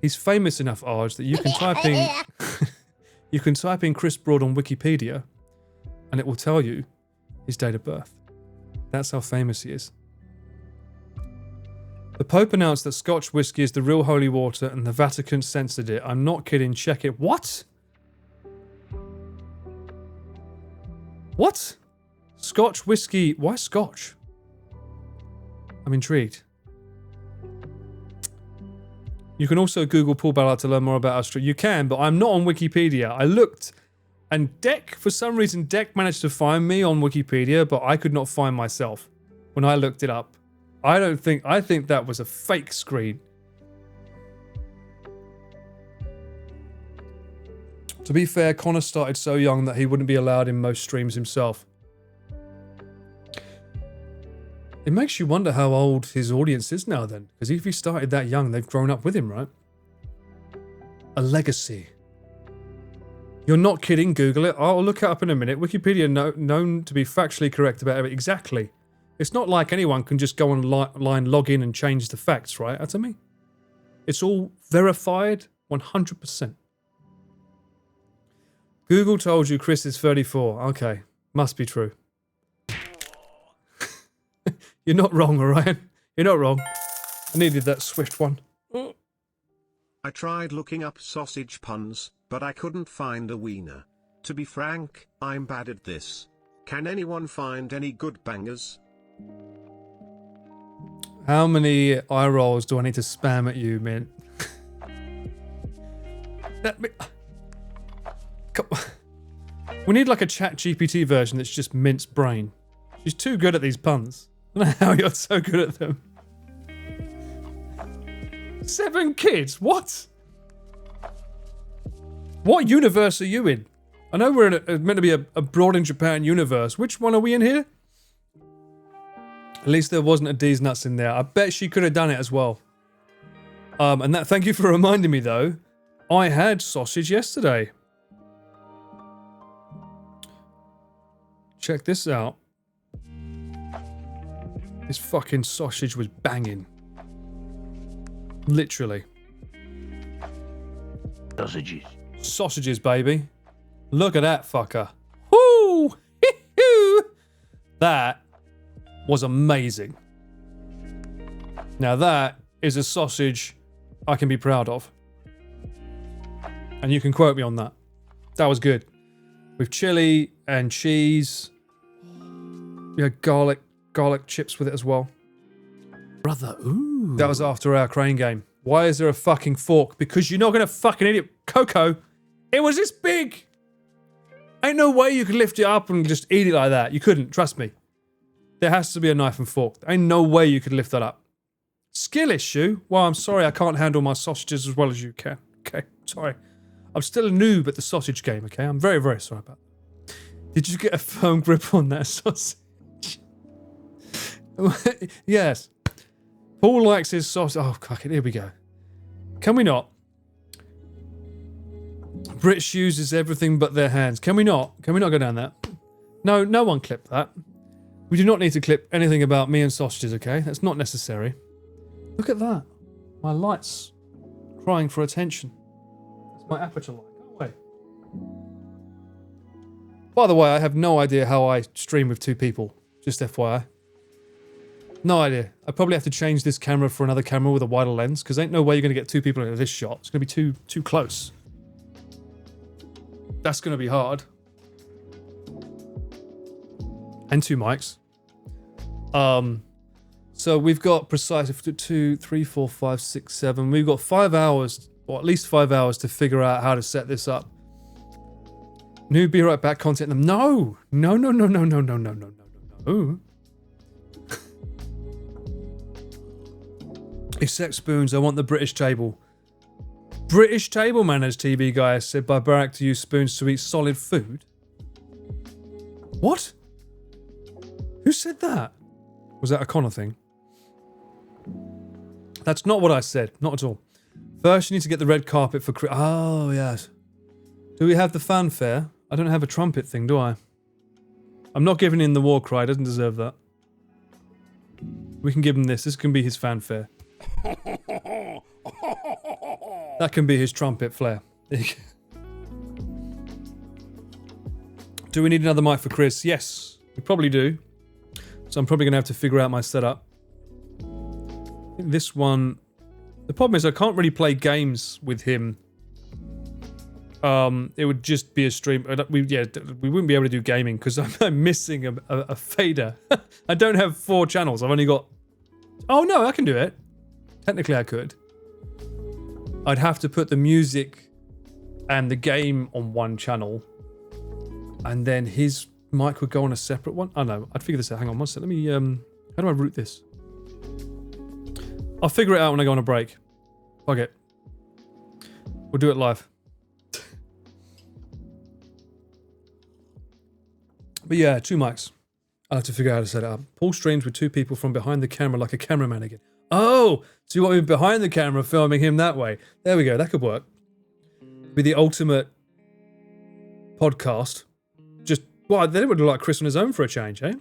He's famous enough, Arj, that you can type in... you can type in Chris Broad on Wikipedia, and it will tell you his date of birth. That's how famous he is. The Pope announced that Scotch whiskey is the real holy water, and the Vatican censored it. I'm not kidding. Check it. What? What? Scotch whiskey. Why Scotch? I'm intrigued. You can also Google Paul Ballard to learn more about Australia. You can, but I'm not on Wikipedia. I looked, and for some reason, Deck managed to find me on Wikipedia, but I could not find myself when I looked it up. I think that was a fake screen. To be fair, Connor started so young that he wouldn't be allowed in most streams himself. It makes you wonder how old his audience is now then, because if he started that young, they've grown up with him, right? A legacy. You're not kidding, Google it. I'll look it up in a minute. Wikipedia known to be factually correct about it. Exactly. It's not like anyone can just go online, log in and change the facts, right? That's me. It's all verified 100%. Google told you Chris is 34. Okay, must be true. You're not wrong, Orion. You're not wrong. I needed that swift one. I tried looking up sausage puns, but I couldn't find a wiener. To be frank, I'm bad at this. Can anyone find any good bangers? How many eye rolls do I need to spam at you, Mint? We need like a chat GPT version that's just Mint's brain. She's too good at these puns. I don't know how you're so good at them. 7 kids? What? What universe are you in? I know we're in meant to be a Abroad in Japan universe. Which one are we in here? At least there wasn't a D's nuts in there. I bet she could have done it as well. And that. Thank you for reminding me though. I had sausage yesterday. Check this out. This fucking sausage was banging. Literally. Sausages. Sausages, baby. Look at that fucker. Woo! That was amazing. Now that is a sausage I can be proud of. And you can quote me on that. That was good. With chili and cheese. We had garlic chips with it as well. Brother, ooh. That was after our crane game. Why is there a fucking fork? Because you're not gonna fucking eat it. Coco, it was this big. Ain't no way you could lift it up and just eat it like that. You couldn't, trust me. There has to be a knife and fork. Ain't no way you could lift that up. Skill issue? Well, I'm sorry I can't handle my sausages as well as you can. Okay, sorry. I'm still a noob at the sausage game, okay? I'm very, very sorry about that. Did you get a firm grip on that sausage? Yes. Paul likes his sausage. Oh, fuck it. Here we go. Can we not? British uses everything but their hands. Can we not? Can we not go down that? No, no one clip that. We do not need to clip anything about me and sausages, okay? That's not necessary. Look at that. My light's crying for attention. That's my aperture light. Go away. By the way, I have no idea how I stream with 2 people. Just FYI. No idea. I probably have to change this camera for another camera with a wider lens, because ain't no way you're going to get 2 people into this shot. It's going to be too close. That's going to be hard. And 2 mics. So we've got precisely 2, 3, 4, 5, 6, 7. We've got 5 hours, or at least 5 hours to figure out how to set this up. New Be Right Back content. No! No, no, no, no, no, no, no, no, no, no. Except spoons, I want the British table. British table manners, TV guy said by Barack to use spoons to eat solid food. What? Who said that? Was that a Connor thing? That's not what I said. Not at all. First, you need to get the red carpet for... Oh, yes. Do we have the fanfare? I don't have a trumpet thing, do I? I'm not giving in the war cry. Doesn't deserve that. We can give him this. This can be his fanfare. That can be his trumpet flair. Do we need another mic for Chris? Yes, we probably do. So I'm probably going to have to figure out my setup. I think this one... The problem is I can't really play games with him. It would just be a stream. We wouldn't be able to do gaming because I'm missing a fader. I don't have 4 channels. I've only got... Oh no, I can do it. Technically I could. I'd have to put the music and the game on one channel. And then his mic would go on a separate one. Oh no, I'd figure this out. Hang on one second. Let me, how do I route this? I'll figure it out when I go on a break. Fuck it. We'll do it live. But yeah, 2 mics. I'll have to figure out how to set it up. Paul streams with 2 people from behind the camera like a cameraman again. Oh! So you want me behind the camera filming him that way? There we go, that could work. Be the ultimate podcast. Just, well, then it would look like Chris on his own for a change, eh?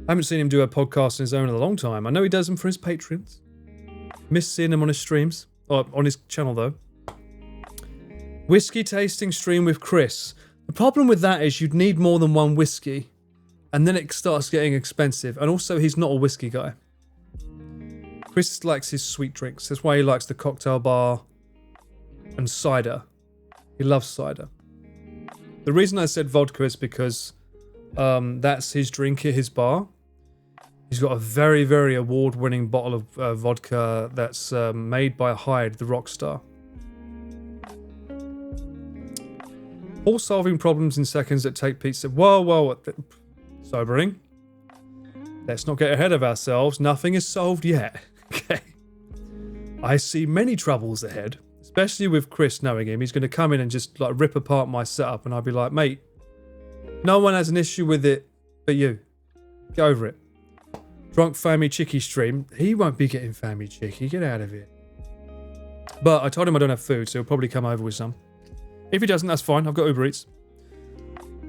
I haven't seen him do a podcast on his own in a long time. I know he does them for his patrons. Miss seeing him on his streams. Or on his channel, though. Whiskey tasting stream with Chris. The problem with that is you'd need more than 1 whiskey. And then it starts getting expensive. And also, he's not a whiskey guy. Chris likes his sweet drinks. That's why he likes the cocktail bar and cider. He loves cider. The reason I said vodka is because that's his drink at his bar. He's got a very, very award-winning bottle of vodka that's made by Hyde, the rock star. All solving problems in seconds that take pizza. Whoa. Sobering. Let's not get ahead of ourselves. Nothing is solved yet. Okay. I see many troubles ahead, especially with Chris knowing him. He's going to come in and just like rip apart my setup, and I'll be like, mate, no one has an issue with it but you. Get over it. Drunk family chicky stream. He won't be getting family chicky. Get out of here. But I told him I don't have food, so he'll probably come over with some. If he doesn't, that's fine. I've got Uber Eats.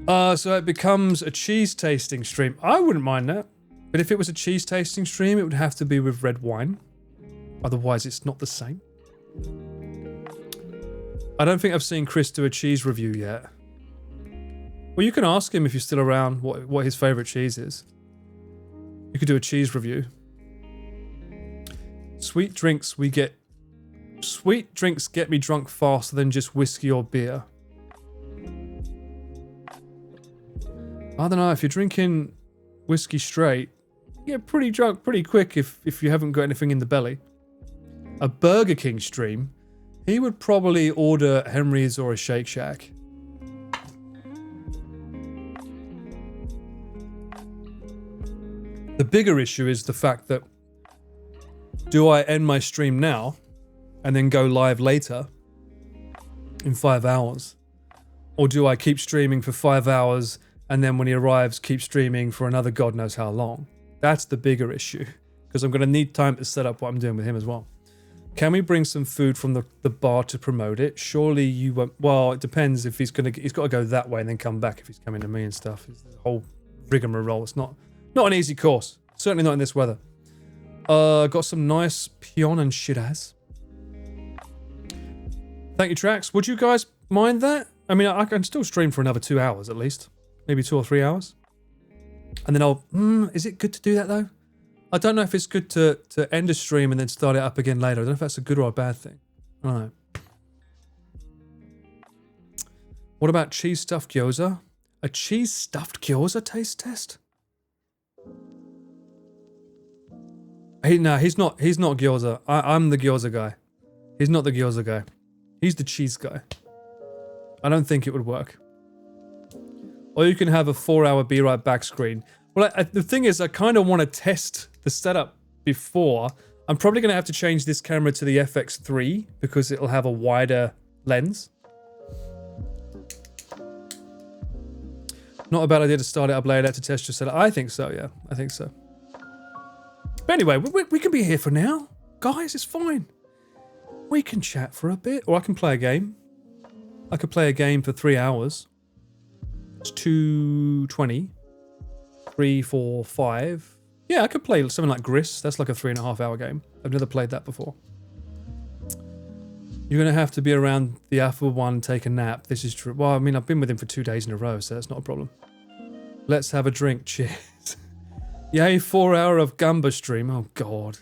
So it becomes a cheese tasting stream. I wouldn't mind that. But if it was a cheese tasting stream, it would have to be with red wine. Otherwise, it's not the same. I don't think I've seen Chris do a cheese review yet. Well, you can ask him if you're still around what his favourite cheese is. You could do a cheese review. Sweet drinks get me drunk faster than just whiskey or beer. I don't know, if you're drinking whiskey straight, you get pretty drunk pretty quick if you haven't got anything in the belly. A Burger King stream, he would probably order Henry's or a Shake Shack. The bigger issue is the fact that, do I end my stream now and then go live later in 5 hours? Or do I keep streaming for 5 hours and then when he arrives, keep streaming for another God knows how long? That's the bigger issue, because I'm going to need time to set up what I'm doing with him as well. Can we bring some food from the bar to promote it? Surely you won't. Well, it depends if he's got to go that way and then come back if he's coming to me and stuff. It's the whole rigmarole. It's not an easy course. Certainly not in this weather. Got some nice Pion and Shiraz. Thank you, Trax. Would you guys mind that? I mean, I can still stream for another 2 hours at least. Maybe 2 or 3 hours. And then is it good to do that though? I don't know if it's good to end a stream and then start it up again later. I don't know if that's a good or a bad thing. I don't know. What about cheese stuffed gyoza? A cheese stuffed gyoza taste test? He's not gyoza. I'm the gyoza guy. He's not the gyoza guy. He's the cheese guy. I don't think it would work. Or you can have a 4-hour be right back screen. Well, the thing is, I kind of want to test the setup before. I'm probably going to have to change this camera to the FX3 because it'll have a wider lens. Not a bad idea to start it up later to test your setup. I think so, yeah. I think so. But anyway, we can be here for now. Guys, it's fine. We can chat for a bit. Or I can play a game. I could play a game for 3 hours. It's 2:20. 3, 4, 5. Yeah, I could play something like Gris. That's like a 3.5 hour game. I've never played that before. You're going to have to be around the Alpha One, take a nap. This is true. Well, I mean, I've been with him for 2 days in a row, so that's not a problem. Let's have a drink. Cheers. Yay, 4 hour of Gamba stream. Oh, God.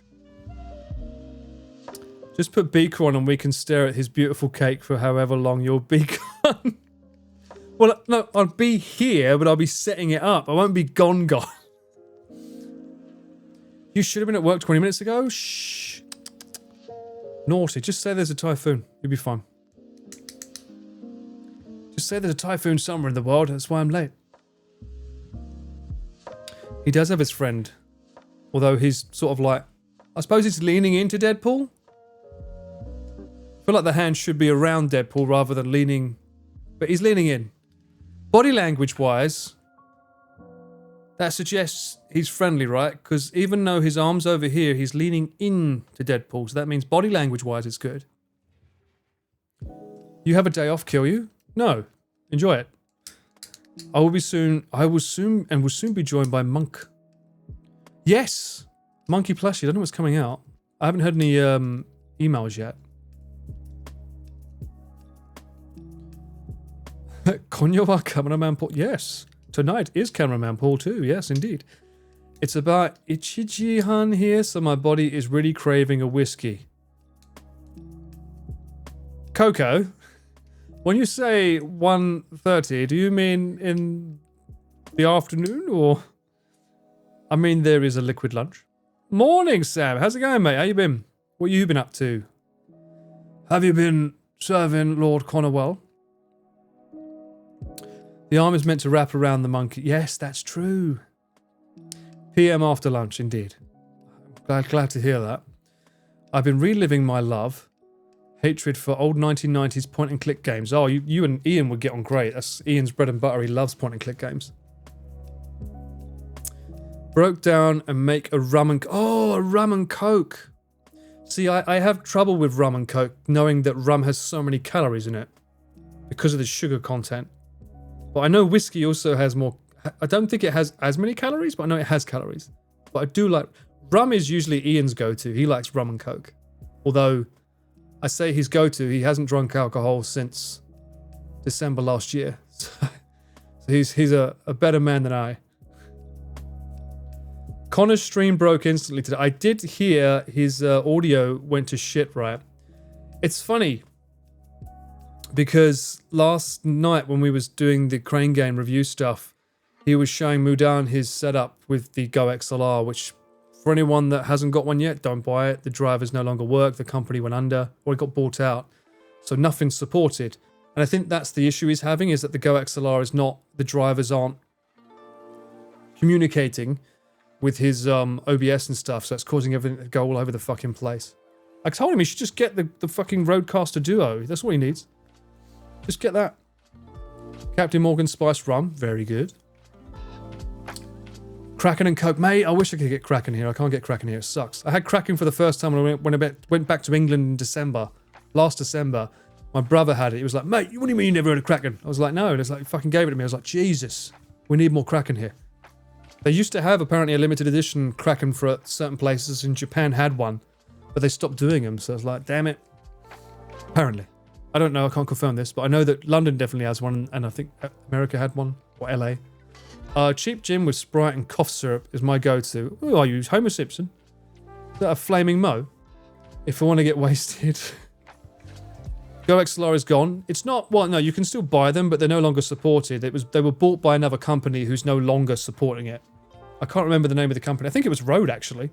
Just put Beaker on and we can stare at his beautiful cake for however long you'll be gone. Well, no, I'll be here, but I'll be setting it up. I won't be gone. You should have been at work 20 minutes ago? Shh. Naughty. Just say there's a typhoon. You'll be fine. Just say there's a typhoon somewhere in the world. That's why I'm late. He does have his friend. Although he's sort of like... I suppose he's leaning into Deadpool? I feel like the hand should be around Deadpool rather than leaning... But he's leaning in. Body language-wise, that suggests he's friendly, right? Because even though his arm's over here, he's leaning in to Deadpool. So that means body language-wise, it's good. You have a day off, kill you? No. Enjoy it. I will soon be joined by Monk. Yes! Monkey Plushie. I don't know what's coming out. I haven't heard any emails yet. Konyowa Cameraman Paul. Yes. Tonight is Cameraman Paul too. Yes, indeed. It's about Ichijihan here, so my body is really craving a whiskey. Coco, when you say 1:30, do you mean in the afternoon or... I mean, there is a liquid lunch. Morning, Sam. How's it going, mate? How you been? What you been up to? Have you been serving Lord Connor well? The arm is meant to wrap around the monkey. Yes, that's true. PM after lunch, indeed. I'm glad to hear that. I've been reliving my love, hatred for old 1990s point-and-click games. Oh, you and Ian would get on great. That's Ian's bread and butter. He loves point-and-click games. Broke down and make a rum and... Oh, a rum and coke. See, I have trouble with rum and coke, knowing that rum has so many calories in it because of the sugar content. But I know whiskey also has more... I don't think it has as many calories, but I know it has calories. But I do like... Rum is usually Ian's go-to. He likes rum and coke. Although, I say his go-to, he hasn't drunk alcohol since December last year. So he's a better man than I. Connor's stream broke instantly today. I did hear his audio went to shit, right? It's funny, because last night when we was doing the Crane Game review stuff, he was showing Mudan his setup with the Go XLR, which for anyone that hasn't got one yet, don't buy it. The drivers no longer work. The company went under or it got bought out. So nothing's supported. And I think that's the issue he's having, is that the Go XLR is not, the drivers aren't communicating with his OBS and stuff. So it's causing everything to go all over the fucking place. I told him he should just get the fucking Roadcaster Duo. That's what he needs. Just get that. Captain Morgan Spiced Rum. Very good. Kraken and Coke. Mate, I wish I could get Kraken here. I can't get Kraken here. It sucks. I had Kraken for the first time when I went back to England in December. Last December. My brother had it. He was like, mate, what do you mean you never had a Kraken? I was like, no. And it's like, fucking gave it to me. I was like, Jesus. We need more Kraken here. They used to have, apparently, a limited edition Kraken for certain places. In Japan had one. But they stopped doing them. So I was like, damn it. Apparently. I don't know. I can't confirm this. But I know that London definitely has one. And I think America had one. Or LA. Cheap gin with Sprite and cough syrup is my go-to. Who are you? Homer Simpson? Is that a flaming mo? If I want to get wasted. Go XLR is gone. It's not... Well, no, you can still buy them, but they're no longer supported. They were bought by another company who's no longer supporting it. I can't remember the name of the company. I think it was Rode, actually.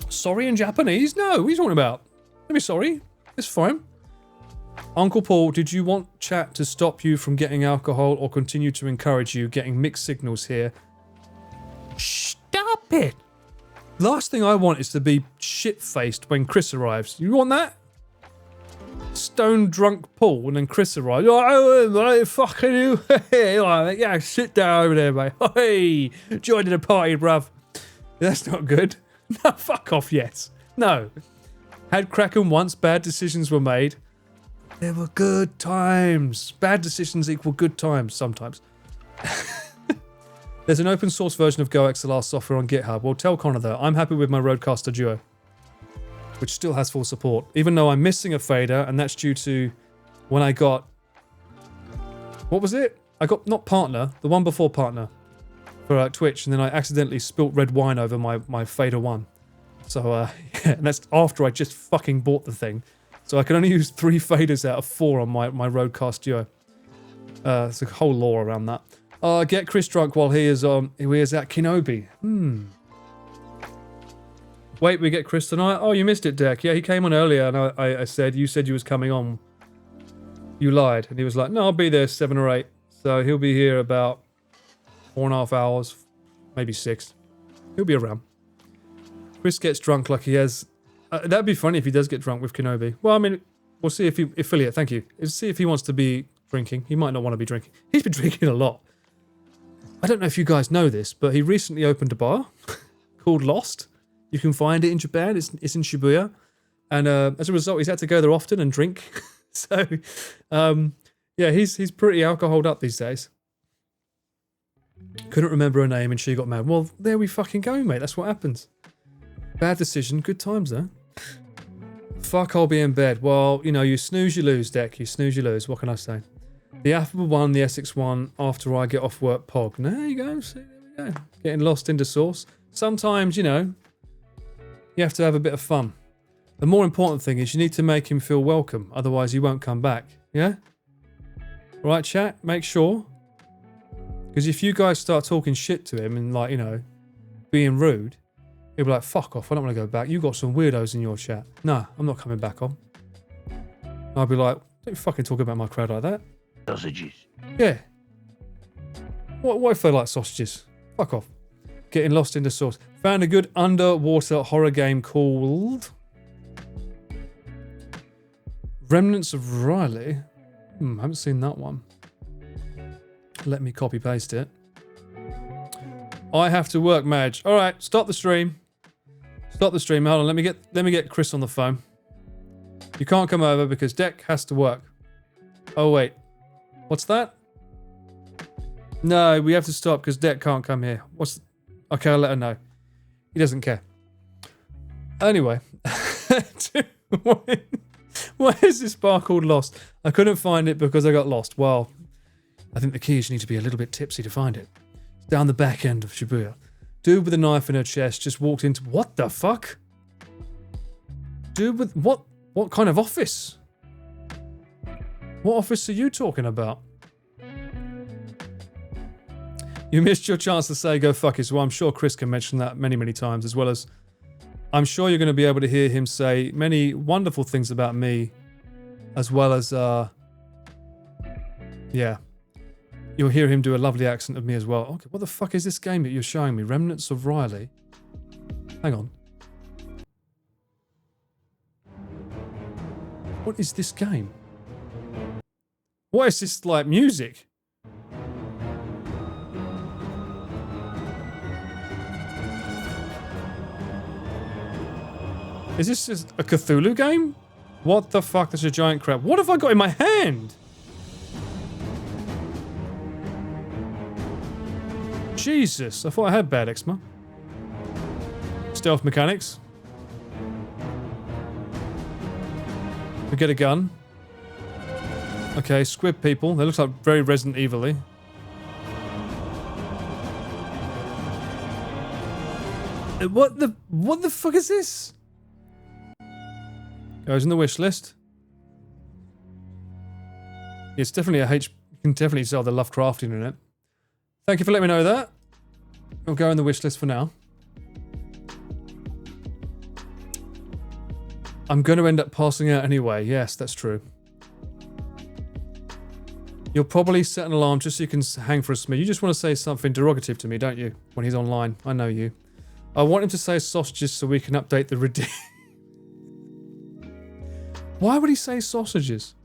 Sorry in Japanese? No, what are you talking about? Don't be sorry. It's fine. Uncle Paul, did you want chat to stop you from getting alcohol or continue to encourage you? Getting mixed signals here. Stop it! Last thing I want is to be shit-faced when Chris arrives. You want that? Stone drunk Paul, and then Chris arrives. Oh, fucking you. Yeah, sit down over there, mate. Hey, joining the party, bruv. That's not good. No, fuck off, yes. No. Had Kraken once, bad decisions were made. There were good times. Bad decisions equal good times sometimes. There's an open source version of Go XLR software on GitHub. Well, tell Connor though, I'm happy with my Roadcaster Duo, which still has full support, even though I'm missing a fader, and that's due to when I got... What was it? I got, not Partner, the one before Partner for Twitch, and then I accidentally spilt red wine over my fader 1. So, yeah, and that's after I just fucking bought the thing. So I can only use 3 faders out of 4 on my Roadcast Duo. There's a whole lore around that. Get Chris drunk while he is at Kenobi. Wait, we get Chris tonight? Oh, you missed it, Deck. Yeah, he came on earlier, and I said, you said you was coming on. You lied. And he was like, no, I'll be there 7 or 8. So he'll be here about 4.5 hours, maybe 6. He'll be around. Chris gets drunk like he has... that'd be funny if he does get drunk with Kenobi. Well, I mean, we'll see if he... Affiliate, thank you. Let's see if he wants to be drinking. He might not want to be drinking. He's been drinking a lot. I don't know if you guys know this, but he recently opened a bar called Lost. You can find it in Japan. It's in Shibuya. And as a result, he's had to go there often and drink. So, yeah, he's pretty alcoholed up these days. Couldn't remember her name and she got mad. Well, there we fucking go, mate. That's what happens. Bad decision. Good times, though. Fuck, I'll be in bed. Well, you know, you snooze, you lose, Deck. You snooze, you lose. What can I say? The affable one, the Essex one, after I get off work pog. There you go. See, there we go. Getting lost into sauce. Sometimes, you know, you have to have a bit of fun. The more important thing is you need to make him feel welcome. Otherwise, he won't come back. Yeah? Right, chat? Make sure. Because if you guys start talking shit to him and, like, you know, being rude, he'll be like, fuck off. I don't want to go back. You got some weirdos in your chat. Nah, I'm not coming back on. I'll be like, don't fucking talk about my crowd like that. Sausages. Yeah. What if they like sausages? Fuck off. Getting lost into sauce. Found a good underwater horror game called Remnants of Riley. Haven't seen that one. Let me copy paste it. I have to work, Madge. All right, stop the stream. Stop the stream. Hold on. Let me get Chris on the phone. You can't come over because Deck has to work. Oh wait. What's that? No, we have to stop because Deck can't come here. Okay, I'll let her know. He doesn't care. Anyway. Why is this bar called Lost? I couldn't find it because I got lost. Well, I think the key is you need to be a little bit tipsy to find it. It's down the back end of Shibuya. Dude with a knife in her chest just walked into... What the fuck? Dude with... What kind of office? What office are you talking about? You missed your chance to say go fuck it. Well, I'm sure Chris can mention that many, many times, as well as I'm sure you're going to be able to hear him say many wonderful things about me, as well as, yeah. You'll hear him do a lovely accent of me as well. Okay, what the fuck is this game that you're showing me? Remnants of Riley? Hang on. What is this game? What is this, like, music? Is this just a Cthulhu game? What the fuck? There's a giant crab. What have I got in my hand? Jesus, I thought I had bad eczema. Stealth mechanics. We get a gun. Okay, squib people. They look like very Resident Evil-y. What the fuck is this? Goes in the wish list. It's definitely a H. You can definitely sell the Lovecraftian in it. Thank you for letting me know that. I'll go in the wish list for now. I'm going to end up passing out anyway. Yes, that's true. You'll probably set an alarm just so you can hang for a smidge. You just want to say something derogative to me, don't you? When he's online. I know you. I want him to say sausages so we can update the redeem. Why would he say sausages?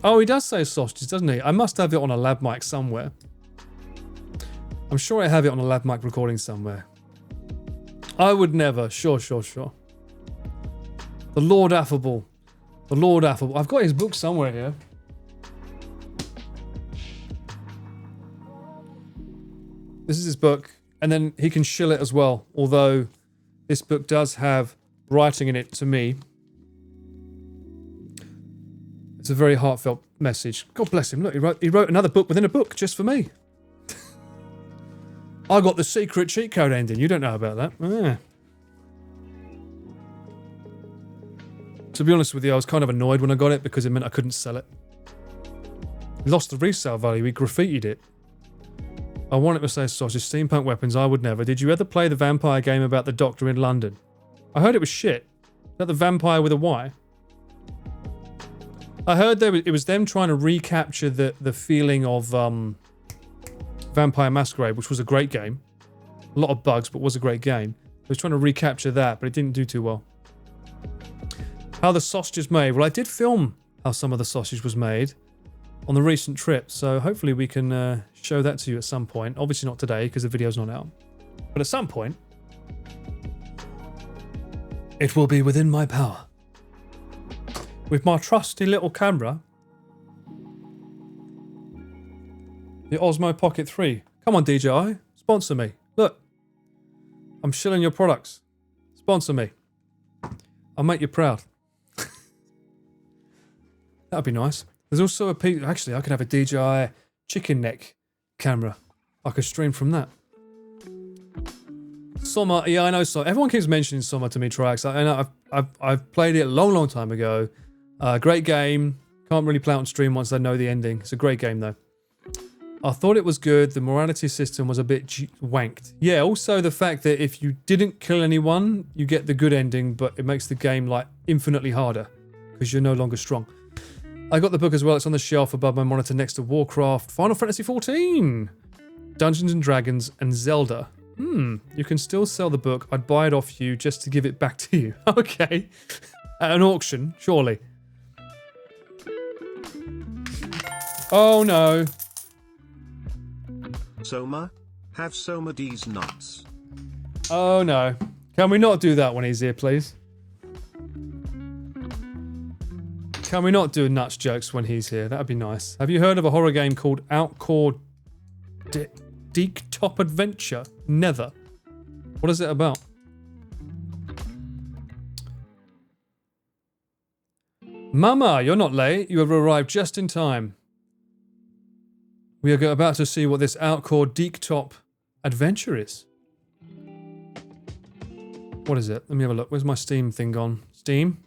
Oh, he does say sausages, doesn't he? I must have it on a lab mic somewhere. I'm sure I have it on a lab mic recording somewhere. I would never. Sure. The Lord Affable. The Lord Affable. I've got his book somewhere here. This is his book. And then he can shill it as well. Although this book does have writing in it to me. It's a very heartfelt message. God bless him. Look, he wrote another book within a book just for me. I got the secret cheat code ending. You don't know about that. Yeah. To be honest with you, I was kind of annoyed when I got it because it meant I couldn't sell it. Lost the resale value. We graffitied it. I wanted to say sausage, steampunk weapons. I would never. Did you ever play the vampire game about the doctor in London? I heard it was shit. Is that the vampire with a Y? I heard it was them trying to recapture the feeling of Vampire Masquerade, which was a great game. A lot of bugs, but was a great game. They was trying to recapture that, but it didn't do too well. How the sausage is made. Well, I did film how some of the sausage was made on the recent trip, so hopefully we can show that to you at some point. Obviously not today, because the video's not out. But at some point, it will be within my power. With my trusty little camera. The Osmo Pocket 3. Come on, DJI. Sponsor me. Look. I'm shilling your products. Sponsor me. I'll make you proud. That'd be nice. There's also a piece. Actually, I could have a DJI chicken neck camera. I could stream from that. Soma, yeah, I know. So everyone keeps mentioning Soma to me. Tracks. I know. I've played it a long time ago. Great game. Can't really play it on stream once I know the ending. It's a great game though. I thought it was good. The morality system was a bit wanked. Yeah, also the fact that if you didn't kill anyone, you get the good ending, but it makes the game like infinitely harder because you're no longer strong. I got the book as well. It's on the shelf above my monitor next to Warcraft, Final Fantasy XIV, Dungeons and Dragons, and Zelda. You can still sell the book. I'd buy it off you just to give it back to you. Okay. At an auction, surely. Oh no. Soma? Have Soma D's nuts. Oh no. Can we not do that when he's here, please? Can we not do nuts jokes when he's here? That'd be nice. Have you heard of a horror game called Outcore Deek Top Adventure? Never. What is it about? Mama, you're not late. You have arrived just in time. We are about to see what this Outcore Deek Top Adventure is. What is it? Let me have a look. Where's my Steam thing gone? Steam?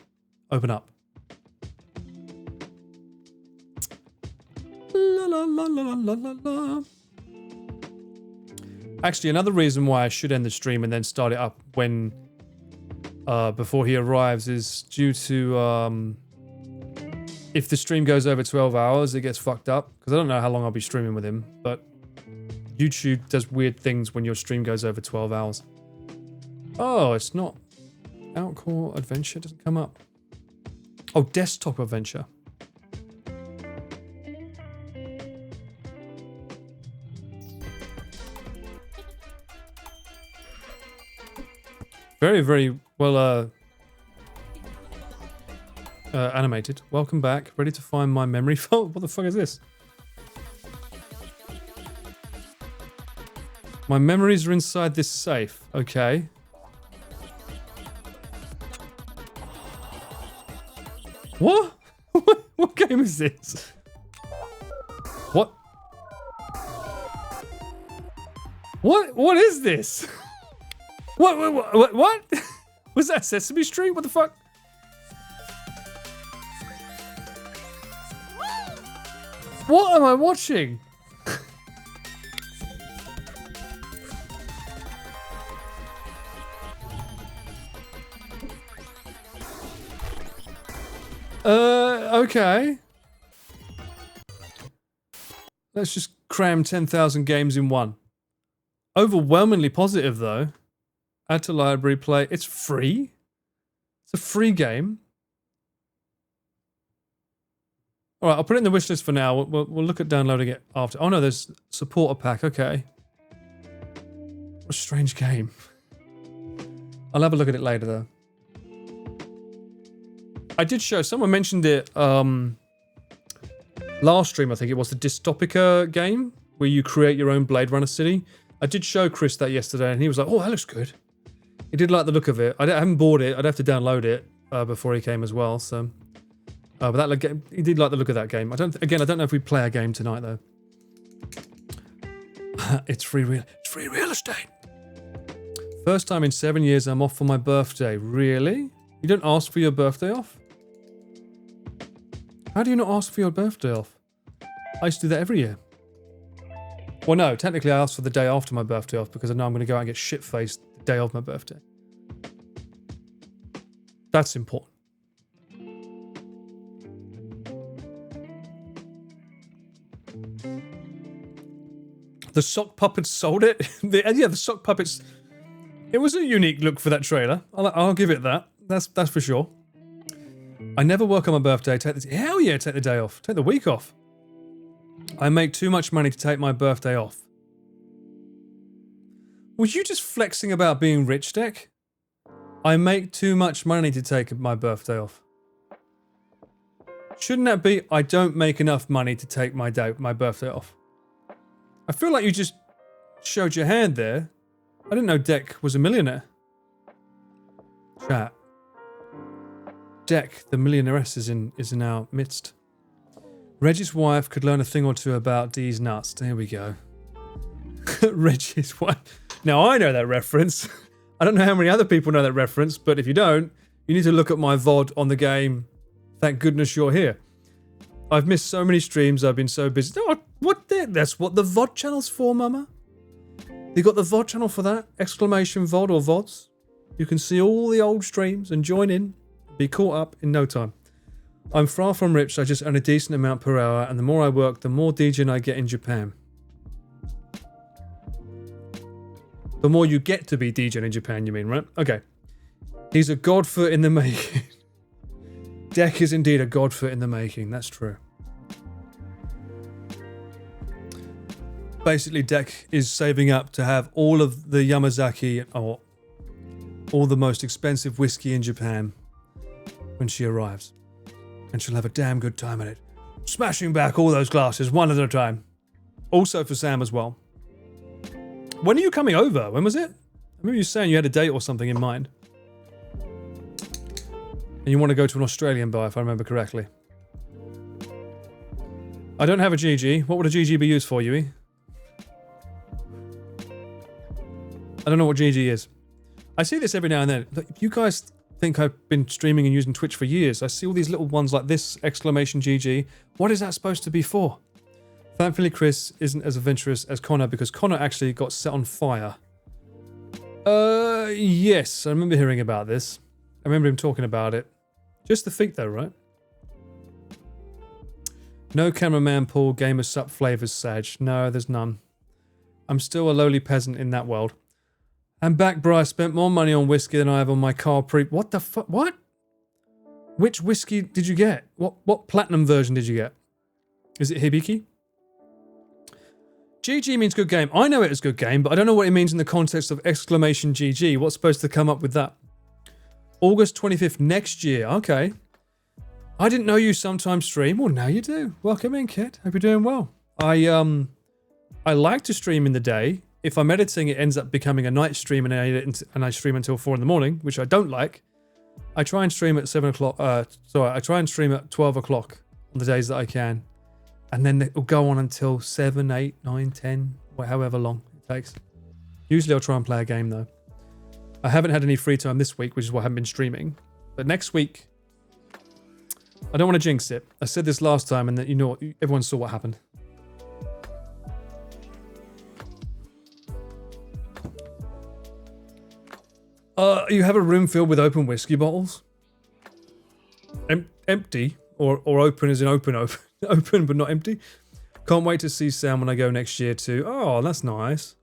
Open up. La la la la la la la. Actually, another reason why I should end the stream and then start it up when before he arrives is due to if the stream goes over 12 hours, it gets fucked up. Because I don't know how long I'll be streaming with him, but YouTube does weird things when your stream goes over 12 hours. Oh, it's not. Outcore Adventure doesn't come up. Oh, Desktop Adventure. Very, very well animated. Welcome back. Ready to find my memory fault? What the fuck is this? My memories are inside this safe. Okay. What? What game is this? What? What is this? What? Was that Sesame Street? What the fuck? What am I watching? Okay. Let's just cram 10,000 games in one. Overwhelmingly positive, though. Add to library, play. It's free? It's a free game. Alright, I'll put it in the wishlist for now. We'll look at downloading it after. Oh no, there's supporter pack. Okay. What a strange game. I'll have a look at it later, though. I did show, someone mentioned it last stream, I think it was, the Dystopica game, where you create your own Blade Runner city. I did show Chris that yesterday, and he was like, oh, that looks good. He did like the look of it. I haven't bought it. I'd have to download it before he came as well, so... but that he did like the look of that game. I don't know if we play a game tonight, though. It's free real estate. First time in 7 years I'm off for my birthday. Really? You don't ask for your birthday off? How do you not ask for your birthday off? I used to do that every year. Well, no, technically I asked for the day after my birthday off because I know I'm going to go out and get shit-faced the day of my birthday. That's important. The sock puppets sold it. Yeah, the sock puppets. It was a unique look for that trailer. I'll give it that. That's for sure. I never work on my birthday. Hell yeah, take the day off. Take the week off. I make too much money to take my birthday off. Was you just flexing about being rich, Deck? I make too much money to take my birthday off. Shouldn't that be, I don't make enough money to take my birthday off? I feel like you just showed your hand there. I didn't know Deck was a millionaire. Chat. Deck, the millionairess, is in our midst. Reggie's wife could learn a thing or two about Dee's nuts. There we go. Reggie's wife. Now, I know that reference. I don't know how many other people know that reference, but if you don't, you need to look at my VOD on the game. Thank goodness you're here. I've missed so many streams. I've been so busy. Oh, what the? That's what the VOD channel's for, mama. You got the VOD channel for that? Exclamation VOD or VODs. You can see all the old streams and join in. Be caught up in no time. I'm far from rich. I just earn a decent amount per hour, and the more I work, the more DJing I get in Japan. The more you get to be DJing in Japan, you mean, right? Okay. He's a godfoot in the making. Deck is indeed a godfoot in the making. That's true. Basically, Deck is saving up to have all of the Yamazaki, or all the most expensive whiskey in Japan when she arrives. And she'll have a damn good time at it. Smashing back all those glasses one at a time. Also for Sam as well. When are you coming over? When was it? I remember you saying you had a date or something in mind. And you want to go to an Australian bar, if I remember correctly. I don't have a GG. What would a GG be used for, Yui? I don't know what GG is. I see this every now and then. Look, you guys think I've been streaming and using Twitch for years. I see all these little ones like this, exclamation GG. What is that supposed to be for? Thankfully, Chris isn't as adventurous as Connor because Connor actually got set on fire. Yes, I remember hearing about this. I remember him talking about it. Just the feet though, right? No cameraman Paul, gamer sup flavors Sag. No, there's none. I'm still a lowly peasant in that world. I'm back, bro. I spent more money on whiskey than I have on my car What the fuck? What? Which whiskey did you get? What platinum version did you get? Is it Hibiki? GG means good game. I know it is good game, but I don't know what it means in the context of exclamation GG. What's supposed to come up with that? August 25th next year. Okay. I didn't know you sometimes stream. Well, now you do. Welcome in, kid. Hope you're doing well. I like to stream in the day. If I'm editing, it ends up becoming a night stream, and I stream until 4 in the morning, which I don't like. I try and stream at 7 o'clock. I try and stream at 12 o'clock on the days that I can. And then it'll go on until 7, 8, 9, 10, however long it takes. Usually I'll try and play a game though. I haven't had any free time this week, which is why I haven't been streaming. But next week, I don't want to jinx it. I said this last time, and that you know, everyone saw what happened. You have a room filled with open whiskey bottles? Empty? Or open as in open. Open but not empty? Can't wait to see Sam when I go next year too. Oh, that's nice.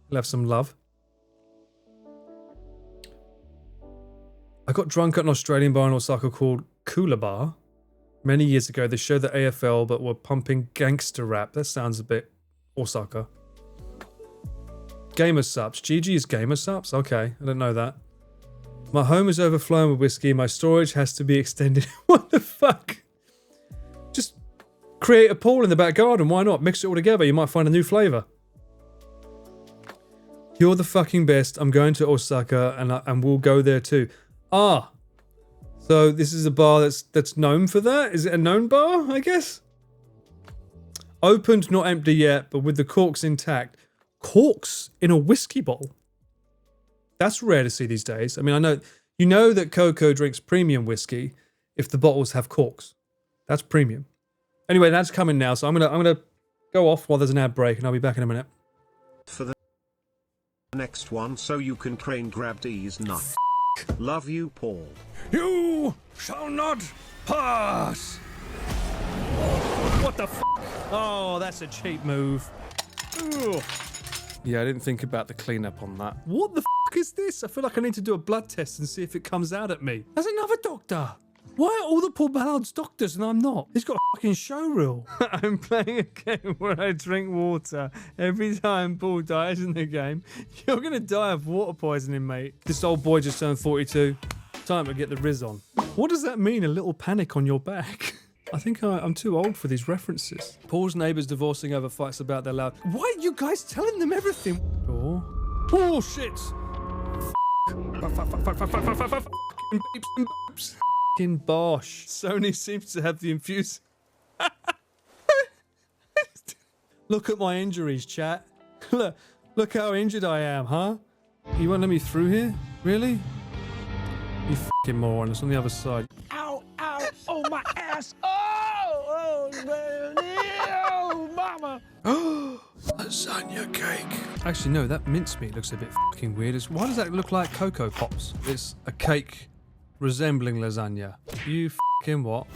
We'll have some love. I got drunk at an Australian bar in Osaka called Cooler Bar. Many years ago, they showed the AFL but were pumping gangster rap. That sounds a bit Osaka. Gamer subs. GG is gamer subs? Okay, I don't know that. My home is overflowing with whiskey. My storage has to be extended. What the fuck? Just create a pool in the back garden. Why not? Mix it all together. You might find a new flavour. You're the fucking best. I'm going to Osaka and we'll go there too. Ah. So this is a bar that's known for that? Is it a known bar, I guess? Opened, not empty yet, but with the corks intact. Corks in a whiskey bottle? That's rare to see these days. I mean, I know, you know that Coco drinks premium whiskey if the bottles have corks. That's premium. Anyway, that's coming now, so I'm gonna go off while there's an ad break, and I'll be back in a minute. For the next one, so you can crane grab these nuts. Love you, Paul. You shall not pass! What the f***? Oh, that's a cheap move. Ugh. Yeah, I didn't think about the cleanup on that. What the f*** is this? I feel like I need to do a blood test and see if it comes out at me. There's another doctor. Why are all the Paul Ballard's doctors and I'm not? He's got a fucking show reel. I'm playing a game where I drink water. Every time Paul dies in the game, you're going to die of water poisoning, mate. This old boy just turned 42. Time to get the Riz on. What does that mean, a little panic on your back? I think I'm too old for these references. Paul's neighbours divorcing over fights about their loud. Why are you guys telling them everything? Oh shit! Fucking Bosch. Sony seems to have the infuse. Look at my injuries, chat. Look how injured I am, huh? You won't let me through here? Really? You fucking moron. It's on the other side. Ow, ow, oh my ass. Oh, oh, mama. Lasagna cake. Actually, no, that mincemeat looks a bit fucking weird. Why does that look like Cocoa Pops? It's a cake resembling lasagna. You fucking what?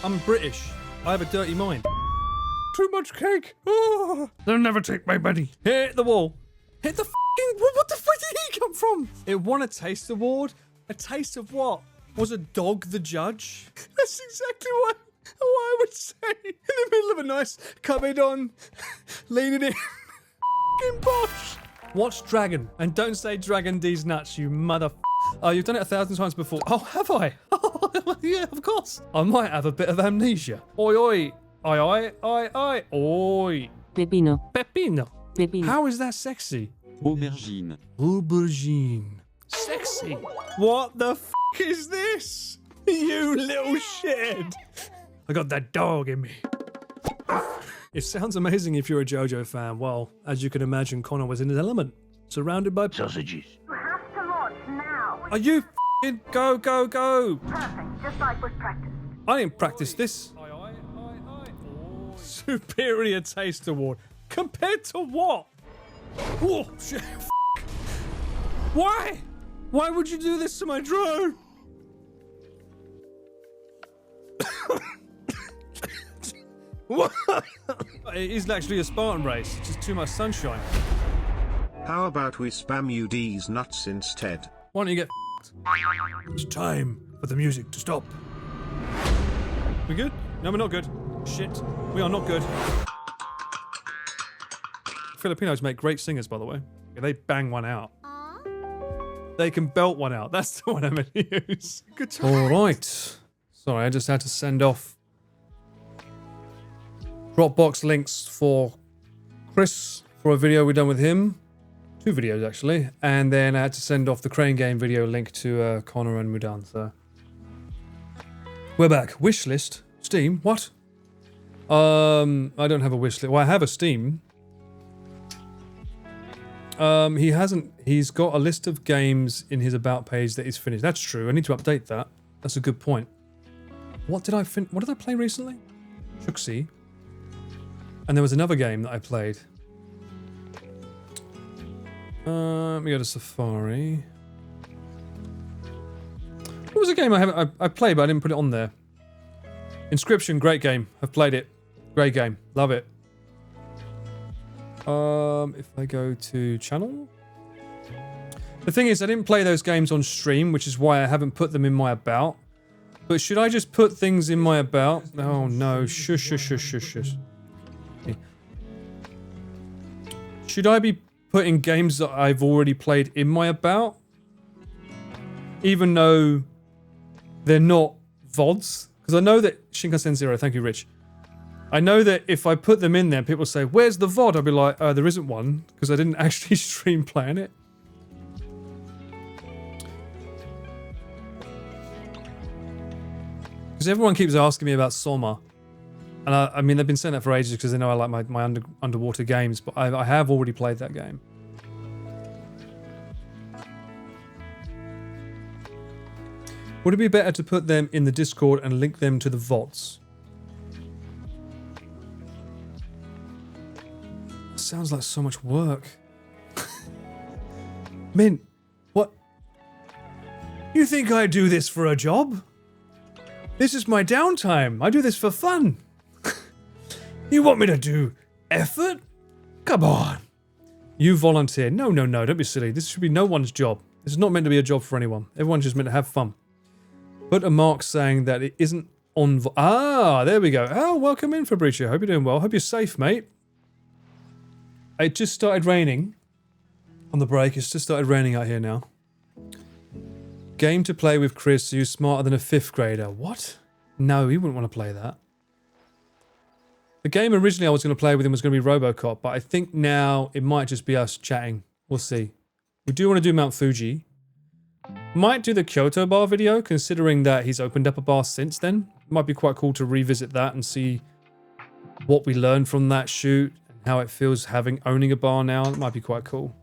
I'm British. I have a dirty mind. Too much cake. Oh, they'll never take my money. Hit the wall. Hit the fucking wall. What the fuck did he come from? It won a taste award. A taste of what? Was a dog the judge? That's exactly what I would say. In the middle of a nice cupboard on, leaning in. Fucking bosh. Watch Dragon. And don't say Dragon D's nuts, you mother. Oh, you've done it 1,000 times before. Oh, have I? Oh, yeah, of course. I might have a bit of amnesia. Oi, oi. Oi, oi, oi, oi. Oi. Pepino. Pepino. Pepino. How is that sexy? Aubergine. Aubergine. Sexy. What the f is this? You little shithead. I got that dog in me. It sounds amazing if you're a JoJo fan. Well, as you can imagine, Connor was in his element. Surrounded by sausages. You have to launch now. Are you f***ing go, go, go? Perfect, just like was practiced. I didn't practice this. Superior Taste Award. Compared to what? Oh, shit. Why? Why would you do this to my drone? What? It is actually a Spartan race. It's just too much sunshine. How about we spam UD's nuts instead? Why don't you get f***ed? It's time for the music to stop. We good? No, we're not good. Shit. We are not good. Filipinos make great singers, by the way. Yeah, they bang one out. They can belt one out. That's the one I'm going to use. Good time. All right. Sorry, I just had to send off Dropbox links for Chris for a video we done with him. 2 videos, actually. And then I had to send off the Crane Game video link to Connor and Mudan. So we're back. Wish list. Steam. What? I don't have a wish list. Well, I have a Steam. He hasn't. He's got a list of games in his about page that he's finished. That's true. I need to update that. That's a good point. What did I play recently? Chuxi. And there was another game that I played. Let me go to Safari. What was a game I played, but I didn't put it on there? Inscription, great game. I've played it. Great game. Love it. If I go to channel. The thing is, I didn't play those games on stream, which is why I haven't put them in my about. But should I just put things in my about? Oh no, shush, shush, shush, shush, shush. Should I be putting games that I've already played in my about? Even though they're not VODs? Because I know that Shinkansen Zero, thank you, Rich. I know that if I put them in there, people say, where's the VOD? I'll be like, there isn't one, because I didn't actually stream playing it. Because everyone keeps asking me about Soma. And I mean, they've been saying that for ages because they know I like my underwater games, but I have already played that game. Would it be better to put them in the Discord and link them to the VODs? Sounds like so much work. Mint, what? You think I do this for a job? This is my downtime. I do this for fun. You want me to do effort? Come on. You volunteer. No, no, no, don't be silly. This should be no one's job. This is not meant to be a job for anyone. Everyone's just meant to have fun. Put a mark saying that it isn't on... there we go. Oh, welcome in, Fabricio. Hope you're doing well. Hope you're safe, mate. It just started raining on the break. It's just started raining out here now. Game to play with Chris, so you're smarter than a 5th grader. What? No, he wouldn't want to play that. The game originally I was going to play with him was going to be Robocop, but I think now it might just be us chatting. We'll see. We do want to do Mount Fuji. Might do the Kyoto bar video, considering that he's opened up a bar since then. Might be quite cool to revisit that and see what we learned from that shoot, and how it feels owning a bar now. It might be quite cool.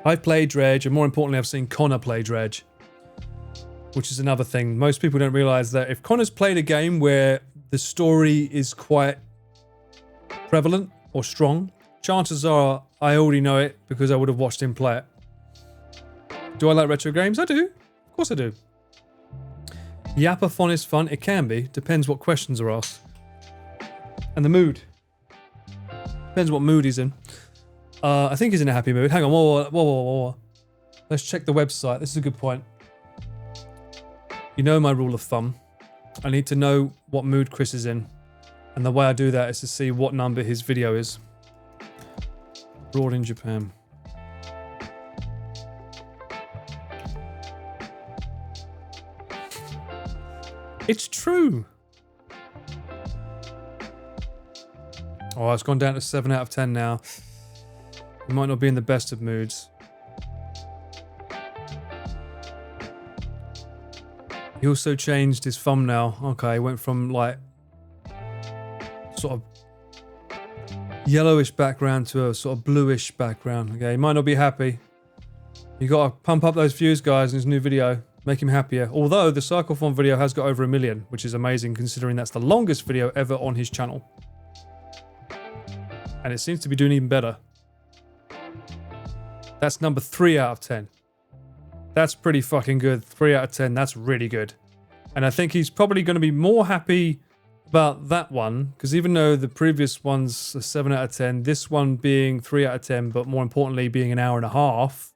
I've played Dredge, and more importantly, I've seen Connor play Dredge, which is another thing. Most people don't realize that if Connor's played a game where the story is quite prevalent or strong, chances are I already know it because I would have watched him play it. Do I like retro games? I do. Of course I do. Yapathon is fun. It can be. Depends what questions are asked. And the mood. Depends what mood he's in. I think he's in a happy mood. Hang on. Whoa. Let's check the website. This is a good point. You know my rule of thumb. I need to know what mood Chris is in. And the way I do that is to see what number his video is. Abroad in Japan. It's true. Oh, it's gone down to 7 out of 10 now. He might not be in the best of moods. He also changed his thumbnail. Okay, he went from like sort of yellowish background to a sort of bluish background. Okay, he might not be happy. You gotta pump up those views, guys, in his new video. Make him happier. Although the Cyclophone video has got over 1 million, which is amazing considering that's the longest video ever on his channel. And it seems to be doing even better. That's number 3 out of 10. That's pretty fucking good. 3 out of 10, that's really good. And I think he's probably going to be more happy about that one, because even though the previous one's a 7 out of 10, this one being 3 out of 10, but more importantly being an hour and a half,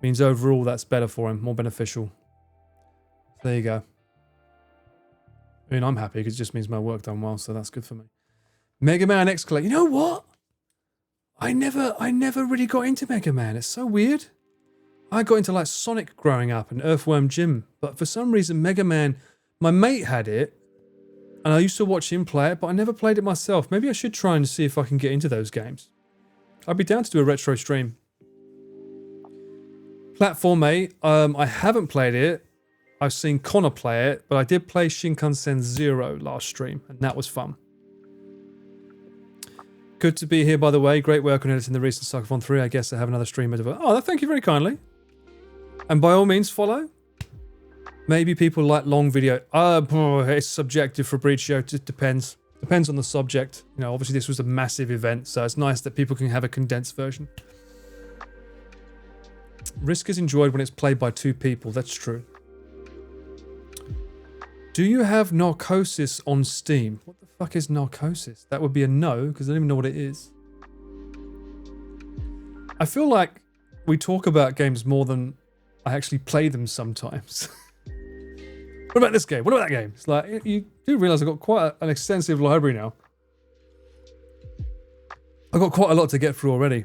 means overall that's better for him, more beneficial. There you go. I mean, I'm happy because it just means my work done well, so that's good for me. Mega Man X Collect. You know what? I never really got into Mega Man. It's so weird. I got into like Sonic growing up and Earthworm Jim, but for some reason Mega Man, my mate had it, and I used to watch him play it, but I never played it myself. Maybe I should try and see if I can get into those games. I'd be down to do a retro stream. Platform 8, I haven't played it. I've seen Connor play it, but I did play Shinkansen Zero last stream, and that was fun. Good to be here, by the way. Great work on editing the recent Cyclophone 3. I guess I have another streamer. Oh, thank you very kindly. And by all means, follow. Maybe people like long video. It's subjective for Breach Show. It depends. Depends on the subject. You know, obviously this was a massive event, so it's nice that people can have a condensed version. Risk is enjoyed when it's played by 2 people. That's true. Do you have Narcosis on Steam? What the fuck is Narcosis? That would be a no, because I don't even know what it is. I feel like we talk about games more than I actually play them sometimes. What about this game? What about that game? It's like, you do realise I've got quite an extensive library now. I've got quite a lot to get through already.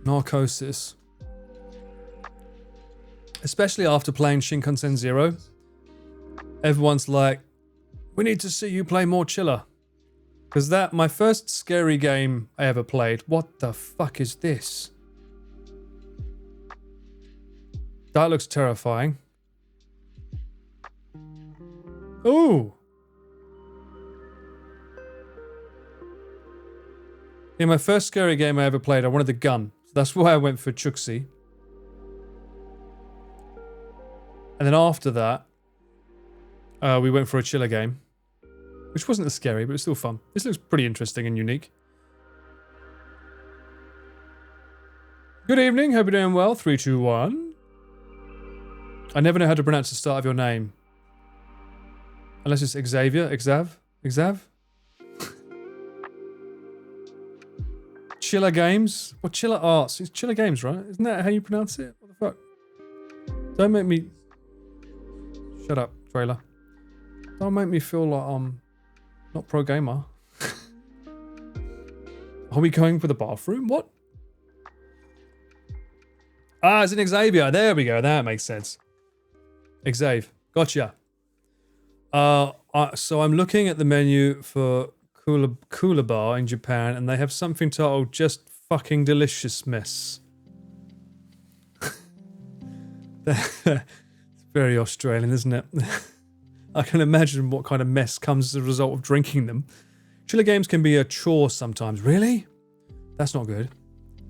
Narcosis. Especially after playing Shinkansen Zero. Everyone's like, we need to see you play more Chiller. Because my first scary game I ever played, what the fuck is this? That looks terrifying. Ooh. Yeah, my first scary game I ever played, I wanted the gun. So that's why I went for Chuxi. And then after that, we went for a Chiller game. Which wasn't as scary, but it was still fun. This looks pretty interesting and unique. Good evening, hope you're doing well. 3, 2, 1. I never know how to pronounce the start of your name. Unless it's Xavier, Xav? Chiller Games? Or Chiller Arts? It's Chiller Games, right? Isn't that how you pronounce it? What the fuck? Don't make me... Shut up, trailer. Don't make me feel like I'm not pro gamer. Are we going for the bathroom? What? Ah, it's an Xavier. There we go. That makes sense. Xavier. Gotcha. So I'm looking at the menu for Cooler Bar in Japan, and they have something titled Just Fucking Delicious Mess. It's very Australian, isn't it? I can imagine what kind of mess comes as a result of drinking them. Chiller games can be a chore sometimes. Really? That's not good.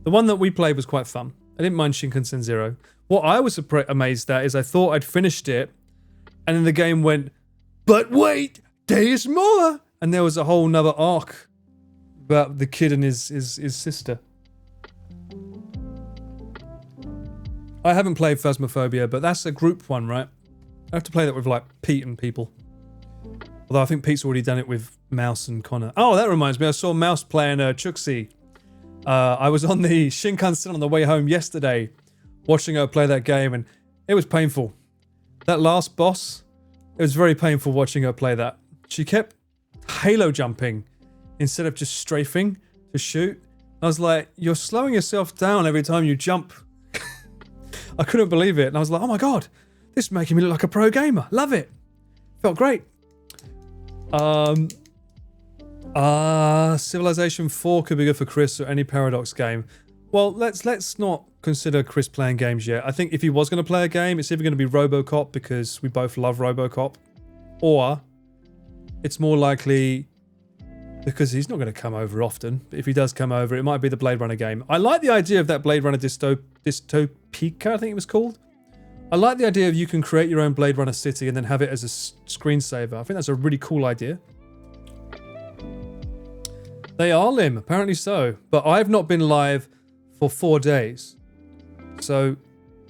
The one that we played was quite fun. I didn't mind Shinkansen Zero. What I was amazed at is I thought I'd finished it, and then the game went, but wait, there's more! And there was a whole nother arc about the kid and his sister. I haven't played Phasmophobia, but that's a group one, right? I have to play that with, like, Pete and people. Although I think Pete's already done it with Mouse and Connor. Oh, that reminds me, I saw Mouse playing Chuxi. I was on the Shinkansen on the way home yesterday, watching her play that game, and it was painful. That last boss, it was very painful watching her play that. She kept halo jumping instead of just strafing to shoot. I was like, you're slowing yourself down every time you jump. I couldn't believe it, and I was like, oh my god, this is making me look like a pro gamer. Love it. Felt great. Civilization 4 could be good for Chris or any Paradox game. Well, let's not consider Chris playing games yet. I think if he was going to play a game, it's either going to be RoboCop because we both love RoboCop, or it's more likely because he's not going to come over often. But if he does come over, it might be the Blade Runner game. I like the idea of that Blade Runner Dystopica, I think it was called. I like the idea of you can create your own Blade Runner city and then have it as a screensaver. I think that's a really cool idea. They are, Lim, apparently so. But I've not been live for 4 days. So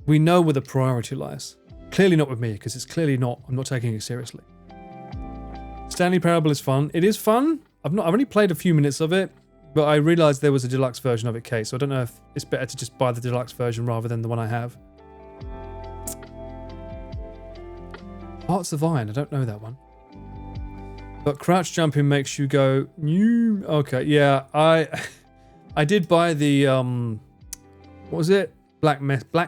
we know where the priority lies. Clearly not with me, because it's clearly not. I'm not taking it seriously. Stanley Parable is fun. It is fun. I've only played a few minutes of it, but I realised there was a deluxe version of it, Kate. So I don't know if it's better to just buy the deluxe version rather than the one I have. Hearts of Iron, I don't know that one. But crouch jumping makes you go, new. Okay, yeah, I did buy the what was it? Black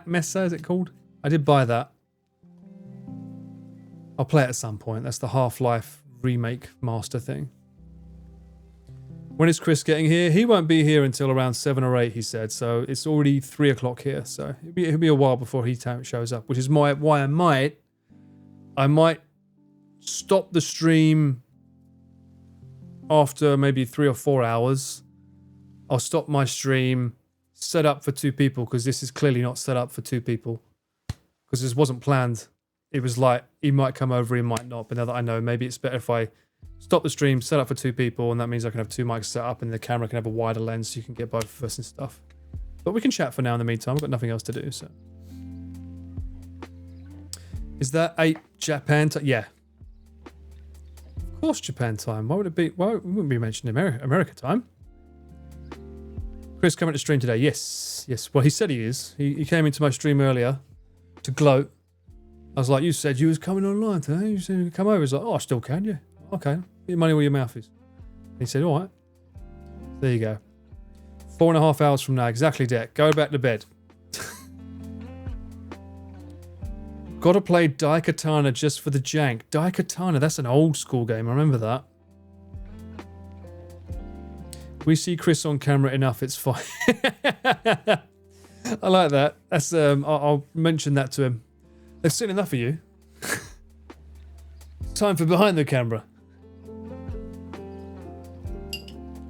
Mesa, is it called? I did buy that. I'll play it at some point. That's the Half-Life remake master thing. When is Chris getting here? He won't be here until around 7 or 8, he said. So it's already 3 o'clock here. So it'll be a while before he shows up, which is why I might stop the stream after maybe 3 or 4 hours. I'll stop my stream, set up for 2 people, because this is clearly not set up for 2 people. Because this wasn't planned. It was like, he might come over, he might not. But now that I know, maybe it's better if I stop the stream, set up for 2 people, and that means I can have 2 mics set up, and the camera can have a wider lens, so you can get both of us and stuff. But we can chat for now in the meantime. I've got nothing else to do, so. Is that 8 Japan time? Yeah. Of course Japan time. Why would it be? Why wouldn't be mentioning America time? Chris coming to stream today. Yes. Yes. Well, he said he is. He came into my stream earlier to gloat. I was like, you said you was coming online today. You said you'd come over. He's like, oh, I still can, yeah. Okay. Get your money where your mouth is. And he said, all right. There you go. 4.5 hours from now. Exactly, Deck. Go back to bed. Gotta play Daikatana just for the jank. Daikatana, that's an old school game. I remember that. We see Chris on camera enough, it's fine. I like that. That's I'll mention that to him. They've seen enough of you. Time for behind the camera.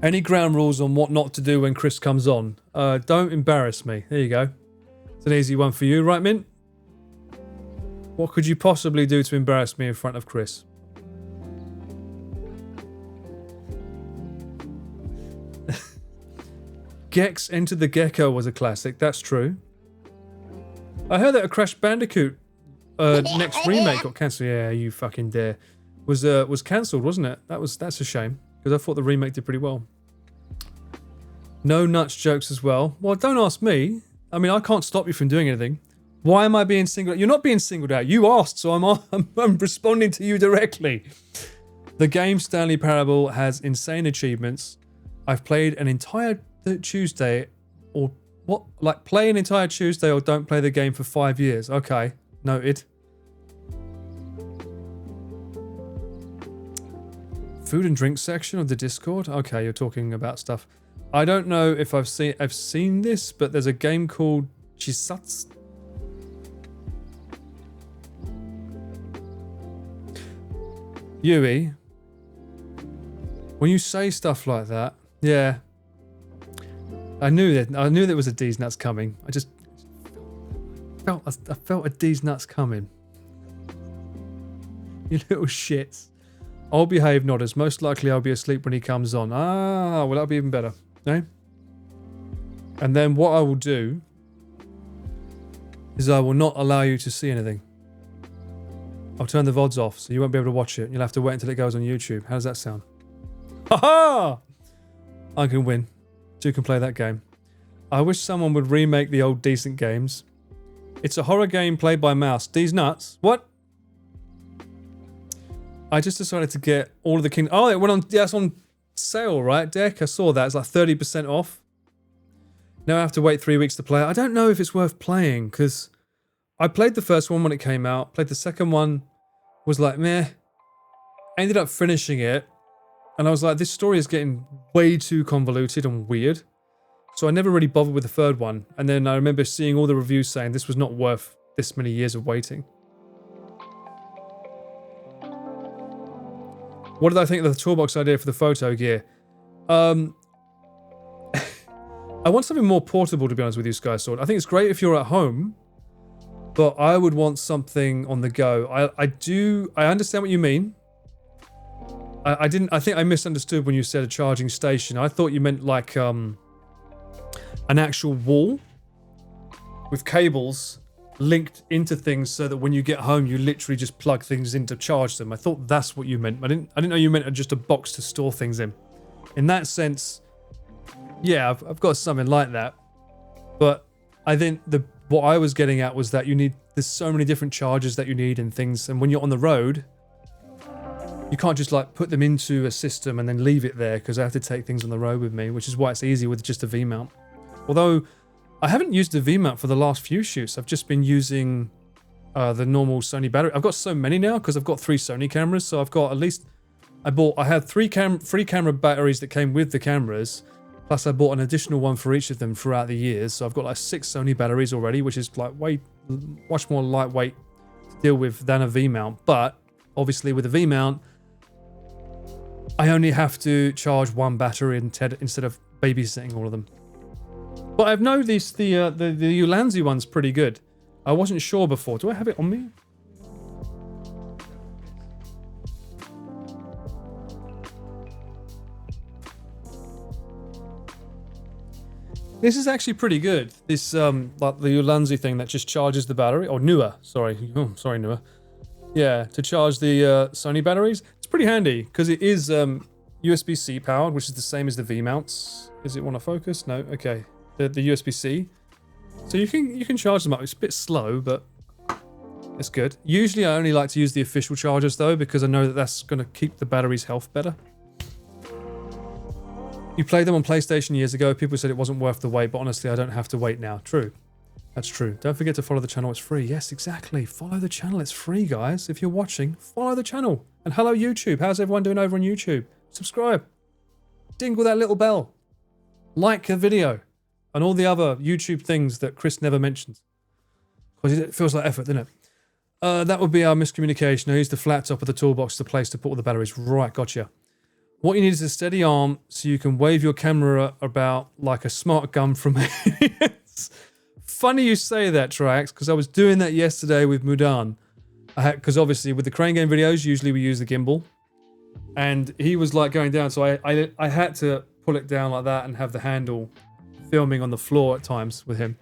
Any ground rules on what not to do when Chris comes on? Don't embarrass me. There you go. It's an easy one for you, right, Mint? What could you possibly do to embarrass me in front of Chris? Gex Enter the Gecko was a classic, that's true. I heard that a Crash Bandicoot next remake got cancelled. Yeah, you fucking dare. Was cancelled, wasn't it? That's a shame, because I thought the remake did pretty well. No nuts jokes as well. Well, don't ask me. I mean, I can't stop you from doing anything. Why am I being singled out? You're not being singled out. You asked, so I'm responding to you directly. The game Stanley Parable has insane achievements. I've played an entire Tuesday, or what? Like, play an entire Tuesday or don't play the game for 5 years. Okay, noted. Food and drink section of the Discord. Okay, you're talking about stuff. I don't know if I've seen this, but there's a game called Chisatsu. Yui, when you say stuff like that, yeah, I knew there was a D's nuts coming. I just felt a D's nuts coming. You little shits. I'll behave, nodders. Most likely I'll be asleep when he comes on. Ah, well, that'll be even better. Eh? And then what I will do is I will not allow you to see anything. I'll turn the VODs off so you won't be able to watch it. You'll have to wait until it goes on YouTube. How does that sound? Ha-ha! I can win. Two can play that game. I wish someone would remake the old decent games. It's a horror game played by mouse. These nuts. What? I just decided to get all of the King. Oh, it went on. Yeah, it's on sale, right, Deck? I saw that. It's like 30% off. Now I have to wait 3 weeks to play it. I don't know if it's worth playing because I played the first one when it came out. Played the second one. Was like meh. Ended up finishing it, and I was like, this story is getting way too convoluted and weird. So I never really bothered with the third one. And then I remember seeing all the reviews saying this was not worth this many years of waiting. What did I think of the toolbox idea for the photo gear? I want something more portable, to be honest with you, Sky Sword. I think it's great if you're at home, but I would want something on the go. I understand what you mean. I think I misunderstood when you said a charging station. I thought you meant like an actual wall with cables linked into things so that when you get home you literally just plug things in to charge them. I thought that's what you meant. I didn't know you meant just a box to store things in. In that sense, yeah, I've got something like that. But I think what I was getting at was that there's so many different chargers that you need and things, and when you're on the road, you can't just like put them into a system and then leave it there because I have to take things on the road with me, which is why it's easy with just a V-mount. Although I haven't used the V-mount for the last few shoots. I've just been using the normal Sony battery. I've got so many now because I've got 3 Sony cameras, so I've got at least I had three camera batteries that came with the cameras, plus I bought an additional one for each of them throughout the years. So I've got like 6 Sony batteries already, which is like much more lightweight to deal with than a V-mount. But obviously with a V-mount, I only have to charge one battery instead of babysitting all of them. But I've noticed the Ulanzi one's pretty good. I wasn't sure before. Do I have it on me? This is actually pretty good. This like the Ulanzi thing that just charges the battery, or Nua, sorry. Oh, sorry, Nua. Yeah, to charge the Sony batteries. It's pretty handy because it is USB-C powered, which is the same as the V-mounts. Does it want to focus? No. Okay. The USB-C. So you can charge them up. It's a bit slow, but it's good. Usually I only like to use the official chargers though, because I know that that's going to keep the battery's health better. You played them on PlayStation years ago. People said it wasn't worth the wait, but honestly, I don't have to wait now. True. That's true. Don't forget to follow the channel. It's free. Yes, exactly. Follow the channel. It's free, guys. If you're watching, follow the channel. And hello, YouTube. How's everyone doing over on YouTube? Subscribe. Dingle that little bell. Like the video. And all the other YouTube things that Chris never mentions. Because it feels like effort, doesn't it? That would be our miscommunication. I used the flat top of the toolbox as the place to put all the batteries. Right, gotcha. What you need is a steady arm so you can wave your camera about like a smart gun from aliens. Funny you say that, Trax, because I was doing that yesterday with Mudan. Because obviously with the crane game videos, usually we use the gimbal. And he was like going down, so I had to pull it down like that and have the handle filming on the floor at times with him.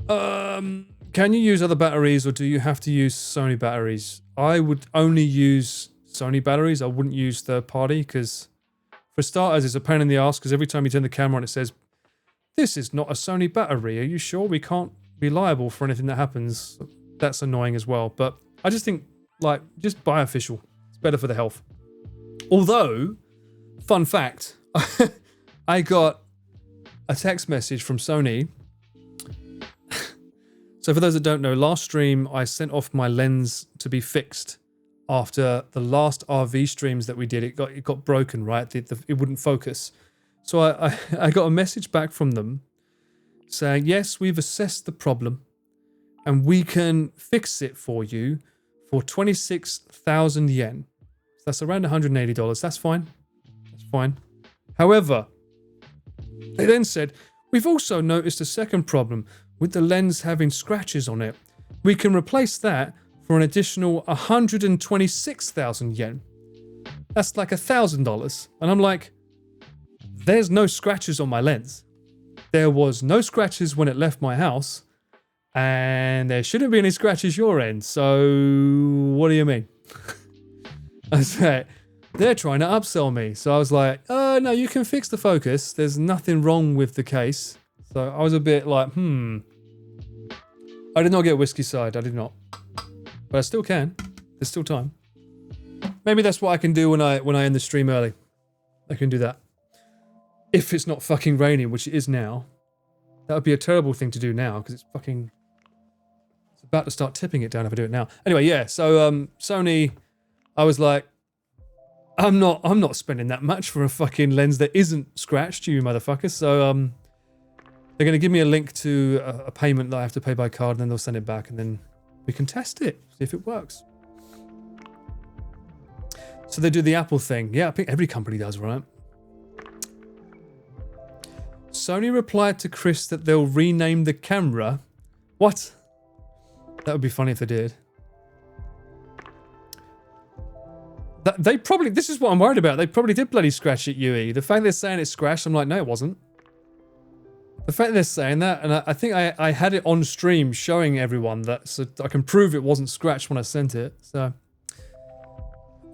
Can you use other batteries or do you have to use Sony batteries? I would only use Sony batteries. I wouldn't use third party because for starters it's a pain in the ass because every time you turn the camera on it says, this is not a Sony battery. Are you sure? We can't be liable for anything that happens. That's annoying as well. But I just think like just buy official. It's better for the health. Although, fun fact, I got a text message from Sony. So for those that don't know, last stream I sent off my lens to be fixed after the last RV streams that we did. It got broken, right? It wouldn't focus. So I got a message back from them saying, yes, we've assessed the problem and we can fix it for you for 26,000 yen. That's around $180. That's fine. That's fine. However, they then said, we've also noticed a second problem with the lens having scratches on it. We can replace that for an additional 126,000 yen. That's like $1,000. And I'm like, there's no scratches on my lens. There was no scratches when it left my house. And there shouldn't be any scratches your end. So what do you mean? I said, they're trying to upsell me. So I was like, oh, no, you can fix the focus. There's nothing wrong with the case. So I was a bit like, I did not get whiskey side. I did not. But I still can. There's still time. Maybe that's what I can do when I end the stream early. I can do that. If it's not fucking raining, which it is now. That would be a terrible thing to do now, because it's fucking... It's about to start tipping it down if I do it now. Anyway, yeah, so Sony, I was like, I'm not spending that much for a fucking lens that isn't scratched, you motherfuckers. So they're going to give me a link to a payment that I have to pay by card, and then they'll send it back, and then we can test it, see if it works. So they do the Apple thing. Yeah, I think every company does, right? Sony replied to Chris that they'll rename the camera. What? That would be funny if they did. They probably, this is what I'm worried about. They probably did bloody scratch it, UE. The fact they're saying it's scratched, I'm like, no, it wasn't. The fact they're saying that, and I think I had it on stream showing everyone that, so I can prove it wasn't scratched when I sent it. So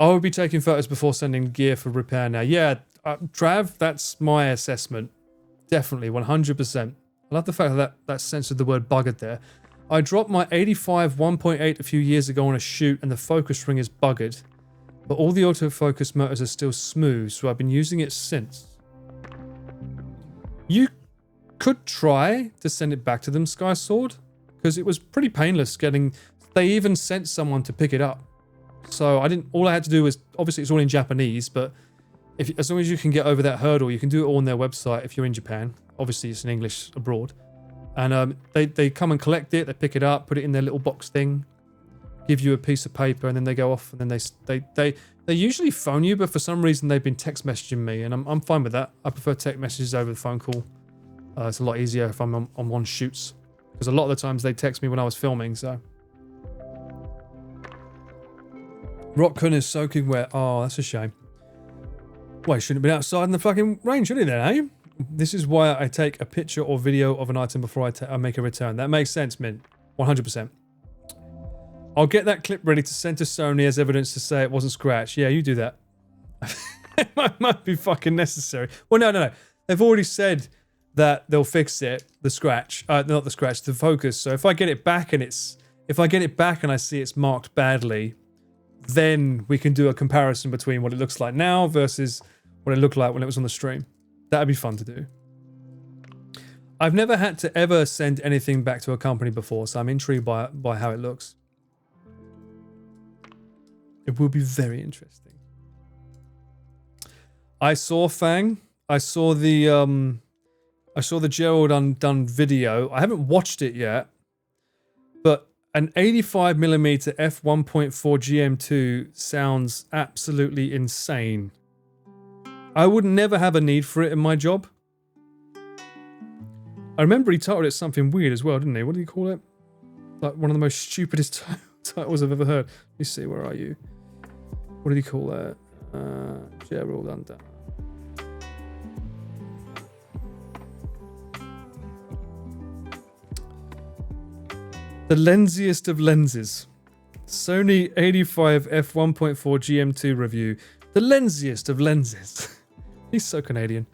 I will be taking photos before sending gear for repair now. Yeah, Trav, that's my assessment. Definitely, 100%. I love the fact that that censored the word buggered there. I dropped my 85 1.8 a few years ago on a shoot, and the focus ring is buggered. But all the autofocus motors are still smooth, so I've been using it since. You could try to send it back to them, Sky Sword, because it was pretty painless getting... They even sent someone to pick it up. So all I had to do was... Obviously, it's all in Japanese, but as long as you can get over that hurdle, you can do it all on their website if you're in Japan. Obviously, it's in English abroad. And they come and collect it, they pick it up, put it in their little box thing, give you a piece of paper, and then they go off, and then they usually phone you, but for some reason they've been text messaging me, and I'm fine with that. I prefer text messages over the phone call. It's a lot easier if I'm on shoots, because a lot of the times they text me when I was filming, so. Rockun is soaking wet. Oh, that's a shame. Well, he shouldn't have been outside in the fucking rain, should he then, eh? This is why I take a picture or video of an item before I make a return. That makes sense, Mint. 100%. I'll get that clip ready to send to Sony as evidence to say it wasn't scratched. Yeah, you do that. It might be fucking necessary. Well, no. They've already said that they'll fix it, the scratch. Not the scratch, the focus. So if I get it back and I see it's marked badly, then we can do a comparison between what it looks like now versus what it looked like when it was on the stream. That'd be fun to do. I've never had to ever send anything back to a company before, so I'm intrigued by how it looks. It will be very interesting. I saw Fang. I saw the Gerald Undone video. I haven't watched it yet, but an 85mm f1.4 GM2 sounds absolutely insane. I would never have a need for it in my job. I remember he titled it something weird as well, didn't he? What did he call it? Like one of the most stupidest titles I've ever heard. Let me see, where are you? What did he call that? Gerald Undone. The lensiest of lenses. Sony 85 f1.4 GM2 review. The lensiest of lenses. He's so Canadian.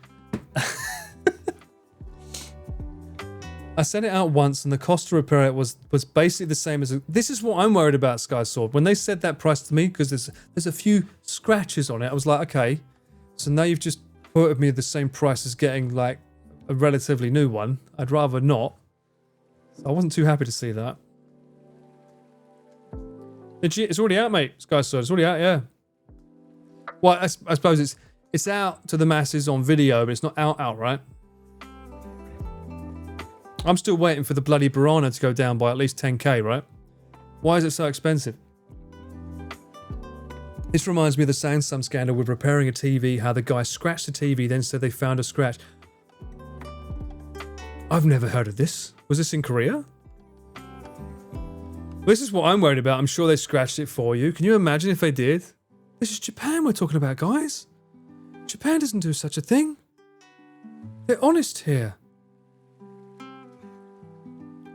I sent it out once and the cost to repair it was basically the same as... This is what I'm worried about, Sky Sword. When they said that price to me, because there's a few scratches on it, I was like, okay, so now you've just quoted me the same price as getting like a relatively new one. I'd rather not. So I wasn't too happy to see that. It's already out, mate, Sky Sword. It's already out, yeah. Well, I suppose it's out to the masses on video, but it's not out, right? I'm still waiting for the bloody Piranha to go down by at least 10k, right? Why is it so expensive? This reminds me of the Samsung scandal with repairing a TV, how the guy scratched the TV, then said they found a scratch. I've never heard of this. Was this in Korea? This is what I'm worried about. I'm sure they scratched it for you. Can you imagine if they did? This is Japan we're talking about, guys. Japan doesn't do such a thing. They're honest here.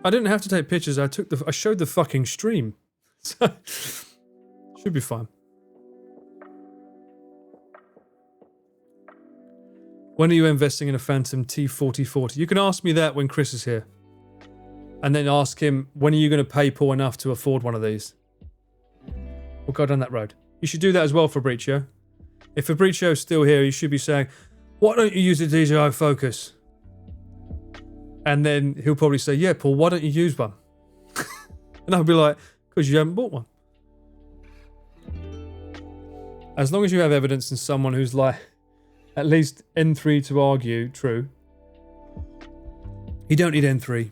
I didn't have to take pictures. I showed the fucking stream. So, should be fine. When are you investing in a Phantom T4040? You can ask me that when Chris is here. And then ask him, when are you going to pay Paul enough to afford one of these? We'll go down that road. You should do that as well, Fabrizio. If Fabrizio's still here, you should be saying, why don't you use the DJI Focus? And then he'll probably say, yeah, Paul, why don't you use one? And I'll be like, because you haven't bought one. As long as you have evidence and someone who's like, at least N3 to argue, true. You don't need N3.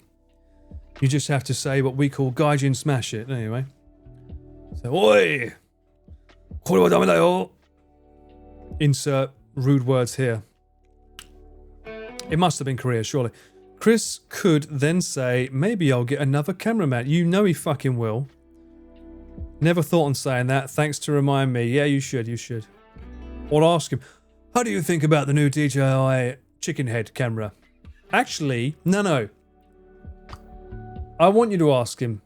You just have to say what we call gaijin smash it, anyway. So, oi! Kore wa dame da yo! Insert rude words here. It must have been Korea, surely. Chris could then say, maybe I'll get another cameraman. You know he fucking will. Never thought on saying that. Thanks to remind me. Yeah, you should, you should. Or ask him, how do you think about the new DJI chicken head camera? Actually, no. I want you to ask him,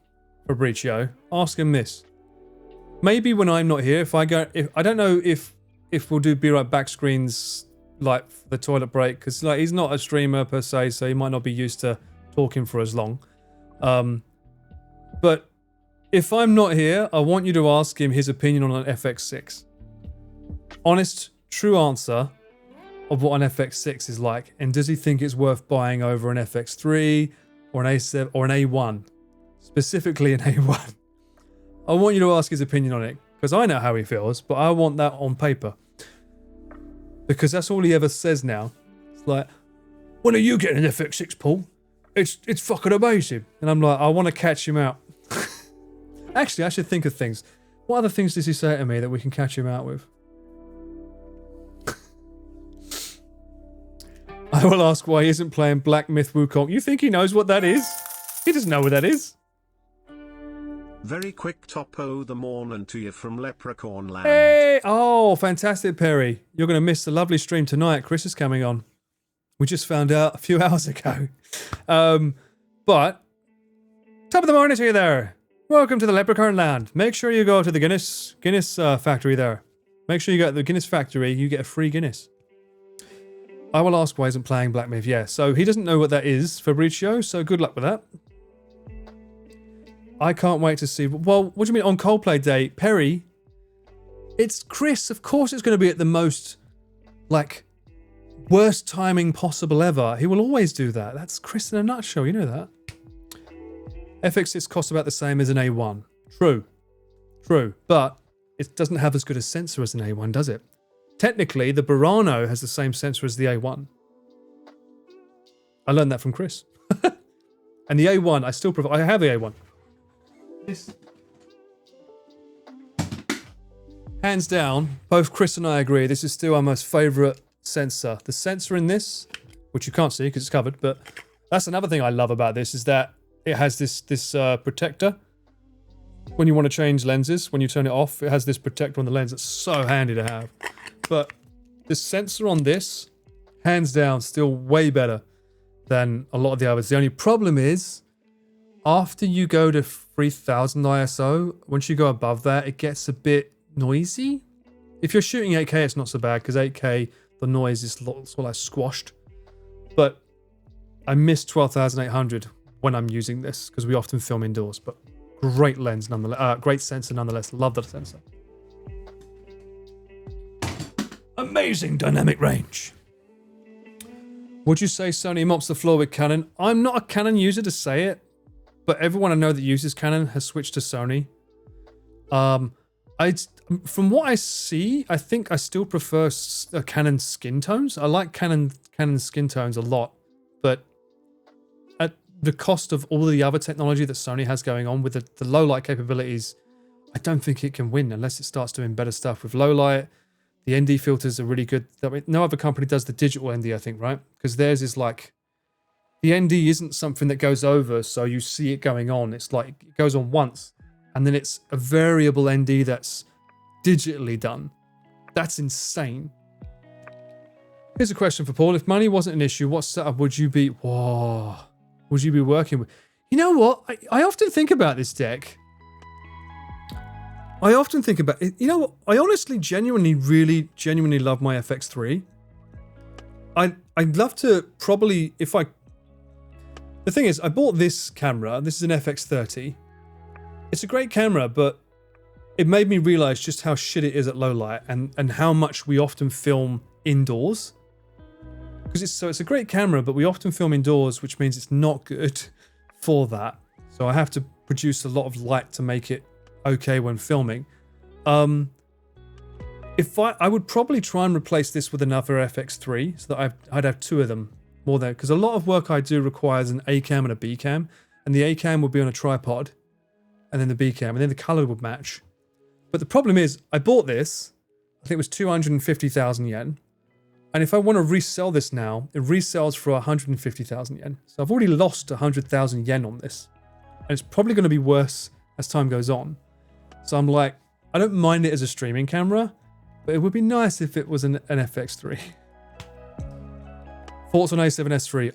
Fabrizio. Ask him this. Maybe when I'm not here, if I don't know if we'll be right back screens like the toilet break, because like he's not a streamer per se, so he might not be used to talking for as long. But if I'm not here, I want you to ask him his opinion on an FX6. Honest, true answer of what an FX6 is like, and does he think it's worth buying over an FX3 or an A7 or an A1? Specifically an A1. I want you to ask his opinion on it, because I know how he feels, but I want that on paper. Because that's all he ever says now. It's like, when are you getting an FX6, Paul? It's fucking amazing. And I'm like, I want to catch him out. Actually, I should think of things. What other things does he say to me that we can catch him out with? I will ask why he isn't playing Black Myth Wukong. You think he knows what that is? He doesn't know what that is. Very quick topo the morning to you from Leprechaun Land. Hey! Oh, fantastic, Perry. You're going to miss the lovely stream tonight. Chris is coming on. We just found out a few hours ago. But, top of the morning to you there. Welcome to the Leprechaun Land. Make sure you go to the Guinness factory there. Make sure you go to the Guinness factory. You get a free Guinness. I will ask why he isn't playing Black Myth. Yeah, so he doesn't know what that is, Fabrizio, so good luck with that. I can't wait to see. Well, what do you mean on Coldplay Day? Perry, it's Chris. Of course it's going to be at the most, like, worst timing possible ever. He will always do that. That's Chris in a nutshell. You know that. FX6 costs about the same as an A1. True. But it doesn't have as good a sensor as an A1, does it? Technically, the Burano has the same sensor as the A1. I learned that from Chris. And the A1, I have the A1. Hands down, both Chris and I agree, this is still our most favourite sensor. The sensor in this, which you can't see because it's covered, but that's another thing I love about this, is that it has this protector. When you want to change lenses, when you turn it off, it has this protector on the lens. It's so handy to have. But the sensor on this, hands down, still way better than a lot of the others. The only problem is, after you go to 3000 ISO, once you go above that, it gets a bit noisy. If you're shooting 8K, it's not so bad, because 8K, the noise is sort of like squashed. But I miss 12800 when I'm using this, because we often film indoors. But great lens nonetheless, great sensor nonetheless. Love that sensor. Amazing dynamic range. Would you say Sony mops the floor with Canon? I'm not a Canon user to say it, but everyone I know that uses Canon has switched to Sony. From what I see, I think I still prefer Canon skin tones. I like Canon skin tones a lot, but at the cost of all the other technology that Sony has going on with the low light capabilities, I don't think it can win unless it starts doing better stuff with low light. The ND filters are really good. I mean, no other company does the digital ND, I think, right? Because theirs is like, the ND isn't something that goes over so you see it going on. It's like it goes on once and then it's a variable ND that's digitally done. That's insane. Here's a question for Paul. If money wasn't an issue, what setup would you be working with? You know what? I often think about this deck. I often think about it. You know what? I honestly, genuinely love my FX3. I'd love to probably, if I... The thing is, I bought this camera. This is an FX30. It's a great camera, but it made me realize just how shit it is at low light and how much we often film indoors. Because it's a great camera, but we often film indoors, which means it's not good for that. So I have to produce a lot of light to make it okay when filming. If I would probably try and replace this with another FX3 so that I'd have two of them more there, because a lot of work I do requires an A cam and a B cam, and the A cam would be on a tripod, and then the B cam, and then the color would match. But the problem is, I bought this, I think it was 250,000 yen, and if I want to resell this now, it resells for 150,000 yen. So I've already lost 100,000 yen on this, and it's probably going to be worse as time goes on. So I'm like, I don't mind it as a streaming camera, but it would be nice if it was an FX3. Thoughts on A7S III?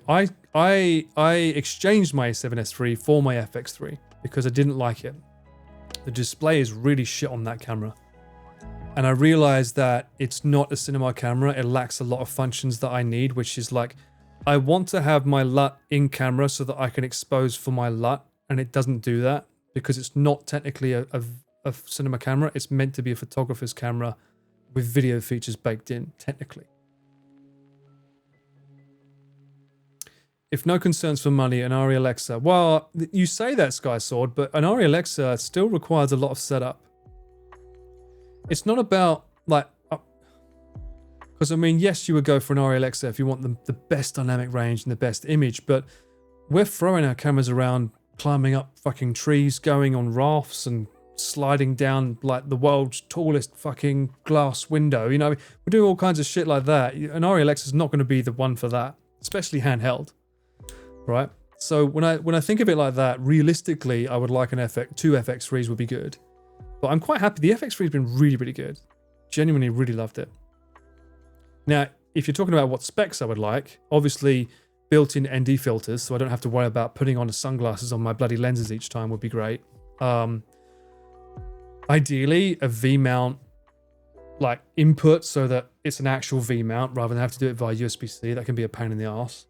I exchanged my A7S III for my FX3 because I didn't like it. The display is really shit on that camera. And I realized that it's not a cinema camera. It lacks a lot of functions that I need, which is like, I want to have my LUT in camera so that I can expose for my LUT, and it doesn't do that because it's not technically a cinema camera. It's meant to be a photographer's camera with video features baked in, technically. If no concerns for money, an ARRI Alexa. Well, you say that, Sky Sword, but an ARRI Alexa still requires a lot of setup. It's not about, like... Because, I mean, yes, you would go for an ARRI Alexa if you want the best dynamic range and the best image, but we're throwing our cameras around, climbing up fucking trees, going on rafts, and sliding down, like, the world's tallest fucking glass window. You know, we're doing all kinds of shit like that. An ARRI Alexa is not going to be the one for that, especially handheld. Right, so when I think of it like that, realistically, I would like two FX3s would be good. But I'm quite happy. The FX3 has been really, really good. Genuinely, really loved it. Now, if you're talking about what specs I would like, obviously built-in ND filters, so I don't have to worry about putting on the sunglasses on my bloody lenses each time would be great. Ideally, a V-mount like input so that it's an actual V-mount rather than have to do it via USB-C. That can be a pain in the arse.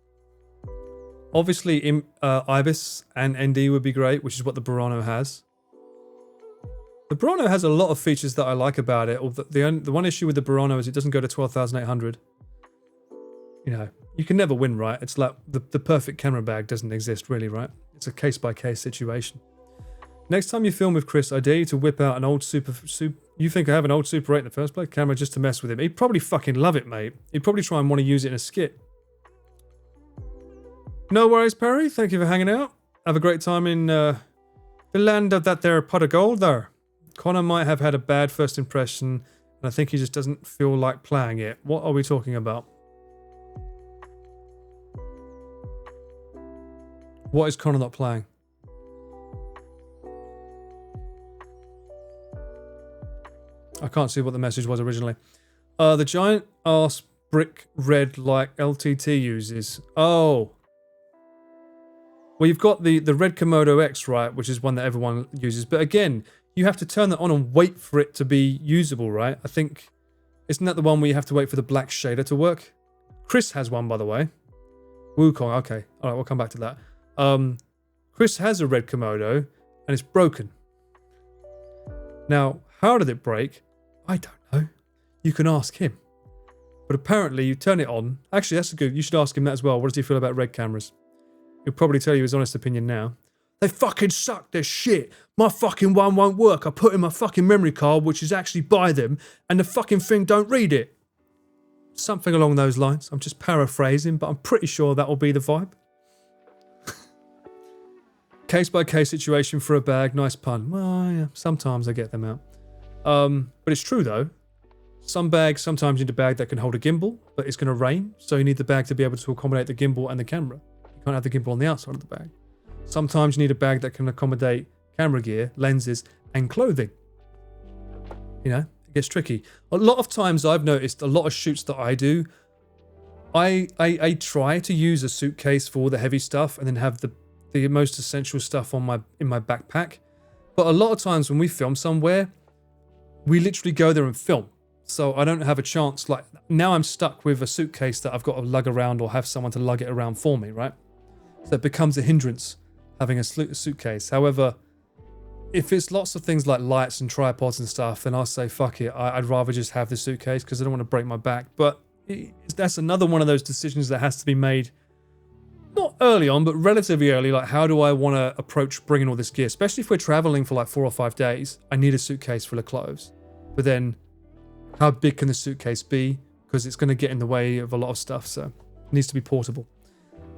Obviously, IBIS and ND would be great, which is what the Burano has. The Burano has a lot of features that I like about it. The one issue with the Burano is it doesn't go to 12,800. You know, you can never win, right? It's like the perfect camera bag doesn't exist, really, right? It's a case-by-case situation. Next time you film with Chris, I dare you to whip out an old Super... You think I have an old Super 8 in the first place? Camera just to mess with him. He'd probably fucking love it, mate. He'd probably try and want to use it in a skit. No worries, Perry. Thank you for hanging out. Have a great time in the land of that there pot of gold there. Connor might have had a bad first impression, and I think he just doesn't feel like playing it. What are we talking about? What is Connor not playing? I can't see what the message was originally. The giant ass brick red like LTT uses. Oh. Well, you've got the Red Komodo X, right, which is one that everyone uses. But again, you have to turn that on and wait for it to be usable, right? I think, isn't that the one where you have to wait for the black shader to work? Chris has one, by the way. Wukong, okay. All right, we'll come back to that. Chris has a Red Komodo, and it's broken. Now, how did it break? I don't know. You can ask him. But apparently, you turn it on. Actually, that's good. You should ask him that as well. What does he feel about red cameras? He'll probably tell you his honest opinion now. They fucking suck, they're shit. My fucking one won't work. I put in my fucking memory card, which is actually by them, and the fucking thing don't read it. Something along those lines. I'm just paraphrasing, but I'm pretty sure that will be the vibe. case-by-case situation for a bag. Nice pun. Well, yeah, sometimes I get them out. But it's true, though. Some bags, sometimes you need a bag that can hold a gimbal, but it's going to rain, so you need the bag to be able to accommodate the gimbal and the camera. You can't have the gimbal on the outside of the bag. Sometimes you need a bag that can accommodate camera gear, lenses, and clothing. You know, it gets tricky. A lot of times I've noticed a lot of shoots that I do, I try to use a suitcase for the heavy stuff and then have the most essential stuff in my backpack. But a lot of times when we film somewhere, we literally go there and film. So I don't have a chance. Like now I'm stuck with a suitcase that I've got to lug around or have someone to lug it around for me, right? So it becomes a hindrance having a suitcase. However, if it's lots of things like lights and tripods and stuff, then I'll say, fuck it. I'd rather just have the suitcase because I don't want to break my back. But that's another one of those decisions that has to be made not early on, but relatively early. Like, how do I want to approach bringing all this gear? Especially if we're traveling for like 4 or 5 days, I need a suitcase full of clothes. But then how big can the suitcase be? Because it's going to get in the way of a lot of stuff. So it needs to be portable.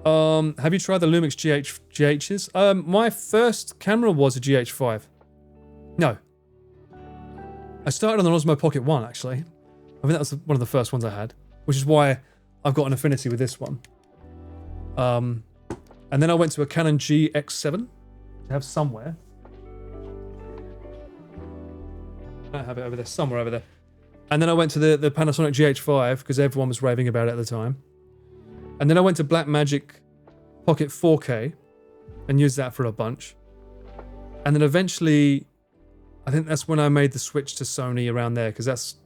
Have you tried the Lumix GHs? My first camera was a GH5. No. I started on the Osmo Pocket 1, actually. I think that was one of the first ones I had, which is why I've got an affinity with this one. And then I went to a Canon GX7 to have somewhere. I have it over there, somewhere over there. And then I went to the Panasonic GH5 because everyone was raving about it at the time. And then I went to Blackmagic Pocket 4K and used that for a bunch. And then eventually, I think that's when I made the switch to Sony around there, because that's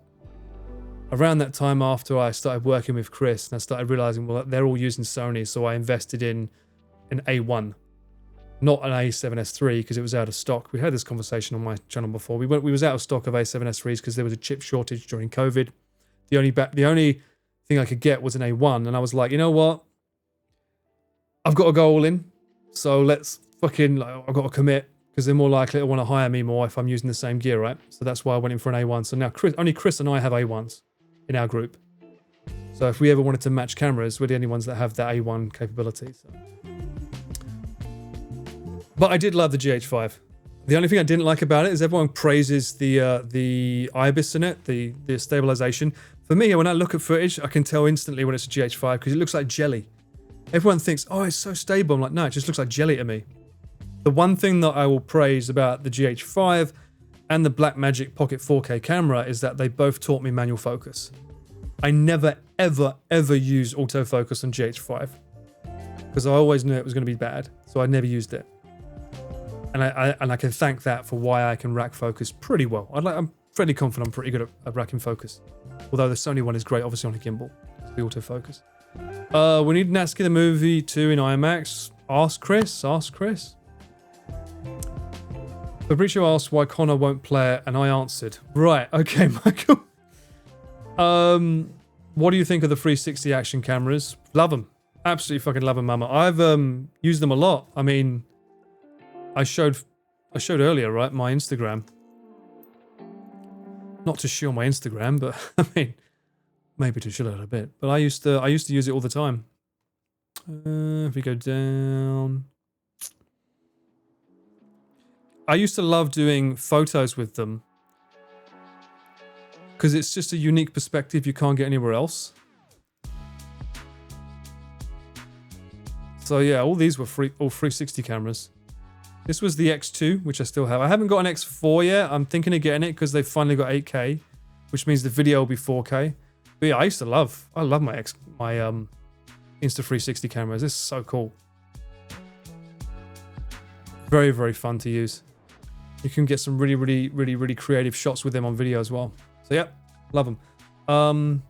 around that time after I started working with Chris and I started realizing, well, they're all using Sony, so I invested in an A1, not an A7S III because it was out of stock. We had this conversation on my channel before. We was out of stock of A7S IIIs because there was a chip shortage during COVID. The only thing I could get was an A1, and I was like, you know what? I've got to go all in, so let's fucking, I've got to commit, because they're more likely to want to hire me more if I'm using the same gear, right? So that's why I went in for an A1. So now only Chris and I have A1s in our group. So if we ever wanted to match cameras, we're the only ones that have that A1 capability. So. But I did love the GH5. The only thing I didn't like about it is everyone praises the IBIS in it, the stabilization. For me, when I look at footage, I can tell instantly when it's a GH5 because it looks like jelly. Everyone thinks, oh, it's so stable. I'm like, no, it just looks like jelly to me. The one thing that I will praise about the GH5 and the Blackmagic Pocket 4K camera is that they both taught me manual focus. I never, ever, ever use autofocus on GH5 because I always knew it was going to be bad, so I never used it. And I can thank that for why I can rack focus pretty well. I'm fairly confident I'm pretty good at racking focus. Although the Sony one is great, obviously on a gimbal, the autofocus. We need Natsuki the Movie 2 in IMAX. Ask Chris. Fabricio asked why Connor won't play it, and I answered. Right, okay, Michael. What do you think of the 360 action cameras? Love them. Absolutely fucking love them, mama. I've used them a lot. I mean, I showed earlier, right, my Instagram. Not to show my Instagram, but I mean, maybe to show it a bit. But I used to use it all the time. If we go down, I used to love doing photos with them because it's just a unique perspective you can't get anywhere else. So yeah, all these were all 360 cameras. This was the X2, which I still have. I haven't got an X4 yet. I'm thinking of getting it because they've finally got 8K, which means the video will be 4K. But yeah, I love my Insta360 cameras. This is so cool. Very, very fun to use. You can get some really, really, really, really creative shots with them on video as well. So yeah, love them.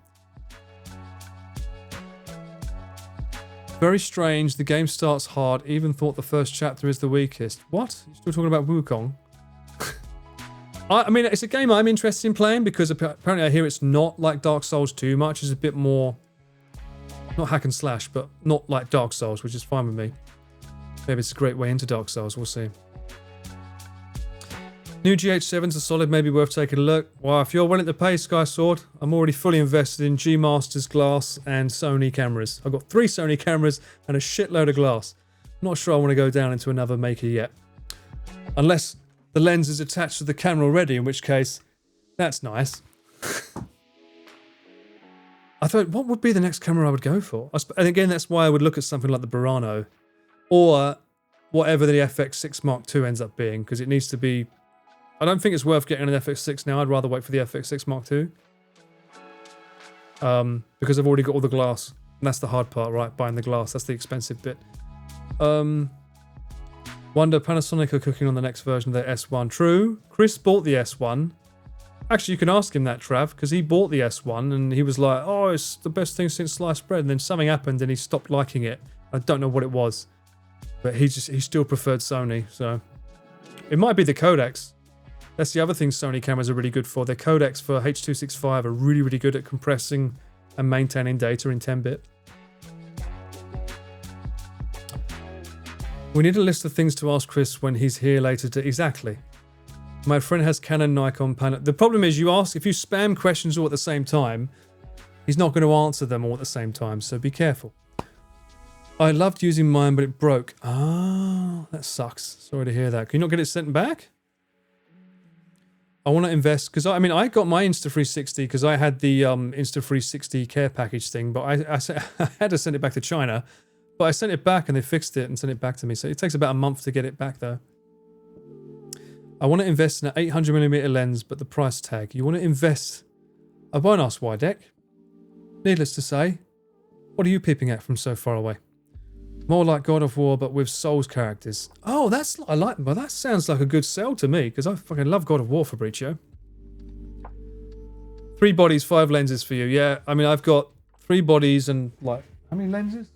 Very strange. The game starts hard. Even thought the first chapter is the weakest. What? You're still talking about Wukong? I mean, it's a game I'm interested in playing because apparently I hear it's not like Dark Souls too much. It's a bit more, not hack and slash, but not like Dark Souls, which is fine with me. Maybe it's a great way into Dark Souls. We'll see. New GH7s are solid, maybe worth taking a look. Well, if you're willing to pay, Sky Sword, I'm already fully invested in G Masters glass and Sony cameras. I've got 3 Sony cameras and a shitload of glass. not sure I want to go down into another maker yet. Unless the lens is attached to the camera already, in which case, that's nice. I thought, what would be the next camera I would go for? And again, that's why I would look at something like the Burano, or whatever the FX6 Mark II ends up being, because it needs to be... I don't think it's worth getting an FX6 now. I'd rather wait for the FX6 Mark II. Because I've already got all the glass. And that's the hard part, right? Buying the glass. That's the expensive bit. Wonder Panasonic are cooking on the next version of their S1. True. Chris bought the S1. Actually, you can ask him that, Trav, because he bought the S1 and he was like, oh, it's the best thing since sliced bread. And then something happened and he stopped liking it. I don't know what it was. But he still preferred Sony, so... It might be the codecs. That's the other thing Sony cameras are really good for. Their codecs for H.265 are really, really good at compressing and maintaining data in 10-bit. We need a list of things to ask Chris when he's here later to... Exactly. My friend has Canon, Nikon, Pan... The problem is you ask... If you spam questions all at the same time, he's not going to answer them all at the same time, so be careful. I loved using mine, but it broke. Ah, that sucks. Sorry to hear that. Can you not get it sent back? I want to invest, because I mean, I got my Insta360 because I had the Insta360 care package thing, but I had to send it back to China. But I sent it back and they fixed it and sent it back to me. So it takes about a month to get it back though. I want to invest in an 800mm lens, but the price tag. You want to invest... I won't ask why, Deck. Needless to say, what are you peeping at from so far away? More like God of War, but with Souls characters. Oh, I like... Well, that sounds like a good sell to me, because I fucking love God of War, Fabricio. 3 bodies, 5 lenses for you. Yeah, I mean, I've got 3 bodies and, like... How many lenses?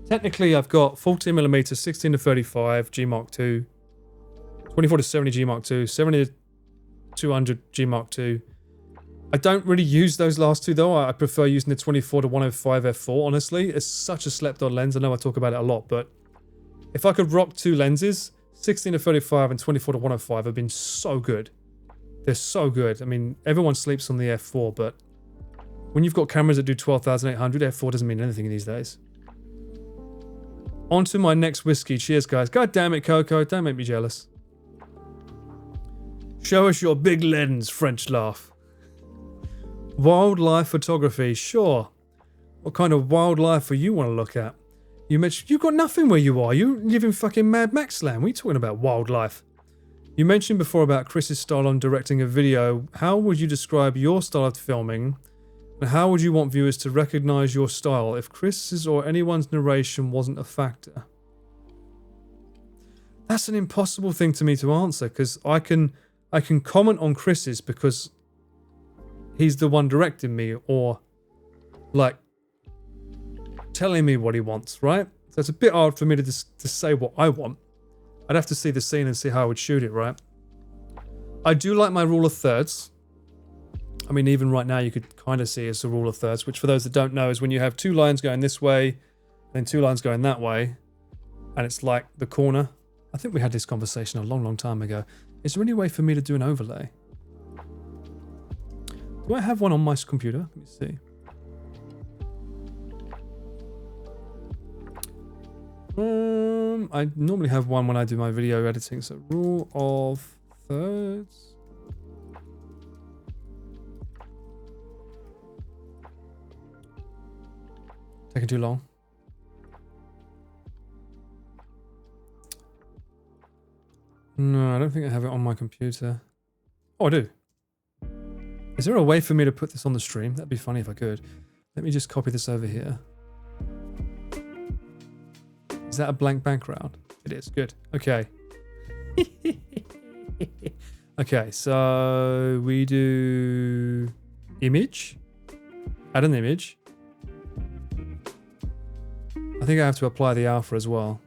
Technically, I've got 14mm, 16-35 G Mark II, 24-70 G Mark II, 70-200 G Mark II. I don't really use those last two though. I prefer using the 24-105 f4, honestly. It's such a slept-on lens. I know I talk about it a lot, but if I could rock 2 lenses, 16-35 and 24-105 have been so good. They're so good. I mean, everyone sleeps on the f4, but when you've got cameras that do 12,800, f4 doesn't mean anything these days. On to my next whiskey. Cheers, guys. God damn it, Coco. Don't make me jealous. Show us your big lens, French laugh. Wildlife photography, sure. What kind of wildlife do you want to look at? You mentioned you've got nothing where you are. You live in fucking Mad Max land. What are you talking about, wildlife? You mentioned before about Chris's style on directing a video. How would you describe your style of filming? And how would you want viewers to recognize your style if Chris's or anyone's narration wasn't a factor? That's an impossible thing to me to answer, because I can comment on Chris's because he's the one directing me, or like telling me what he wants, right? So it's a bit hard for me to say what I want. I'd have to see the scene and see how I would shoot it, right? I do like my rule of thirds. I mean, even right now you could kind of see it's a rule of thirds, which for those that don't know is when you have 2 lines going this way and 2 lines going that way, and it's like the corner. I think we had this conversation a long, long time ago. Is there any way for me to do an overlay? Do I have one on my computer? Let me see. I normally have one when I do my video editing. So rule of thirds. Taking too long. No, I don't think I have it on my computer. Oh, I do. Is there a way for me to put this on the stream? That'd be funny if I could. Let me just copy this over here. Is that a blank background? It is. Good. Okay. Okay, so we do image. Add an image. I think I have to apply the alpha as well.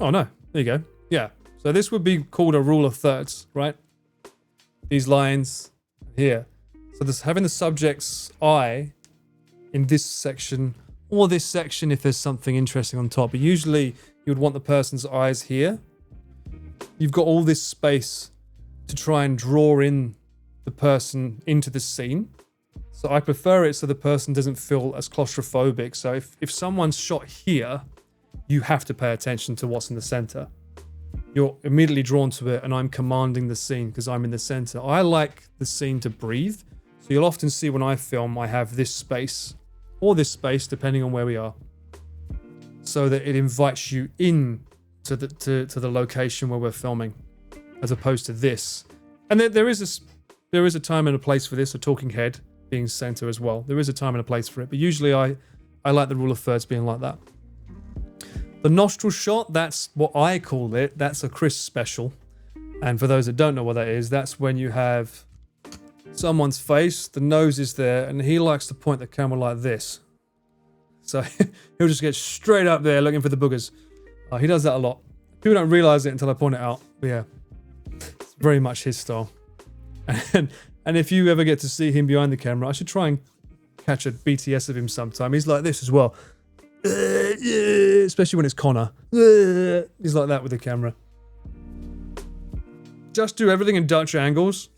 Oh no, there you go. Yeah, so this would be called a rule of thirds, right? These lines here. So this having the subject's eye in this section, or this section if there's something interesting on top. But usually you would want the person's eyes here. You've got all this space to try and draw in the person into the scene. So I prefer it so the person doesn't feel as claustrophobic. So if someone's shot here, you have to pay attention to what's in the center. You're immediately drawn to it, and I'm commanding the scene because I'm in the center. I like the scene to breathe. So you'll often see when I film, I have this space or this space, depending on where we are, so that it invites you in to the location where we're filming, as opposed to this. And there is a time and a place for this, a talking head being center as well. There is a time and a place for it, but usually I like the rule of thirds being like that. The nostril shot, that's what I call it. That's a Chris special. And for those that don't know what that is, that's when you have someone's face, the nose is there, and he likes to point the camera like this. So he'll just get straight up there looking for the boogers. He does that a lot. People don't realize it until I point it out. But yeah, it's very much his style. And if you ever get to see him behind the camera, I should try and catch a BTS of him sometime. He's like this as well. Especially when it's Connor. He's like that with the camera. Just do everything in Dutch angles.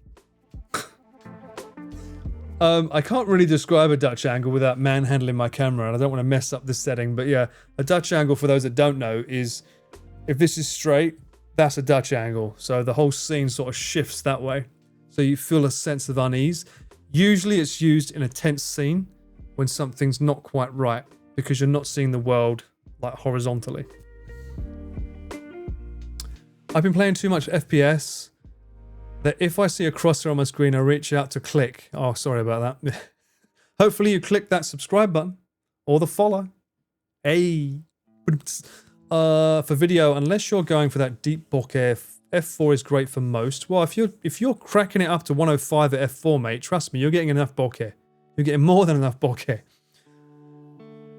I can't really describe a Dutch angle without manhandling my camera, and I don't want to mess up the setting, but yeah, a Dutch angle, for those that don't know, is if this is straight, that's a Dutch angle. So the whole scene sort of shifts that way. So you feel a sense of unease. Usually it's used in a tense scene when something's not quite right, because you're not seeing the world like horizontally. I've been playing too much FPS that if I see a crosshair on my screen, I reach out to click. Oh, sorry about that. Hopefully you click that subscribe button or the follow. Hey. For video, unless you're going for that deep bokeh, F4 is great for most. Well, if you're cracking it up to 105 at F4, mate, trust me, you're getting enough bokeh. You're getting more than enough bokeh.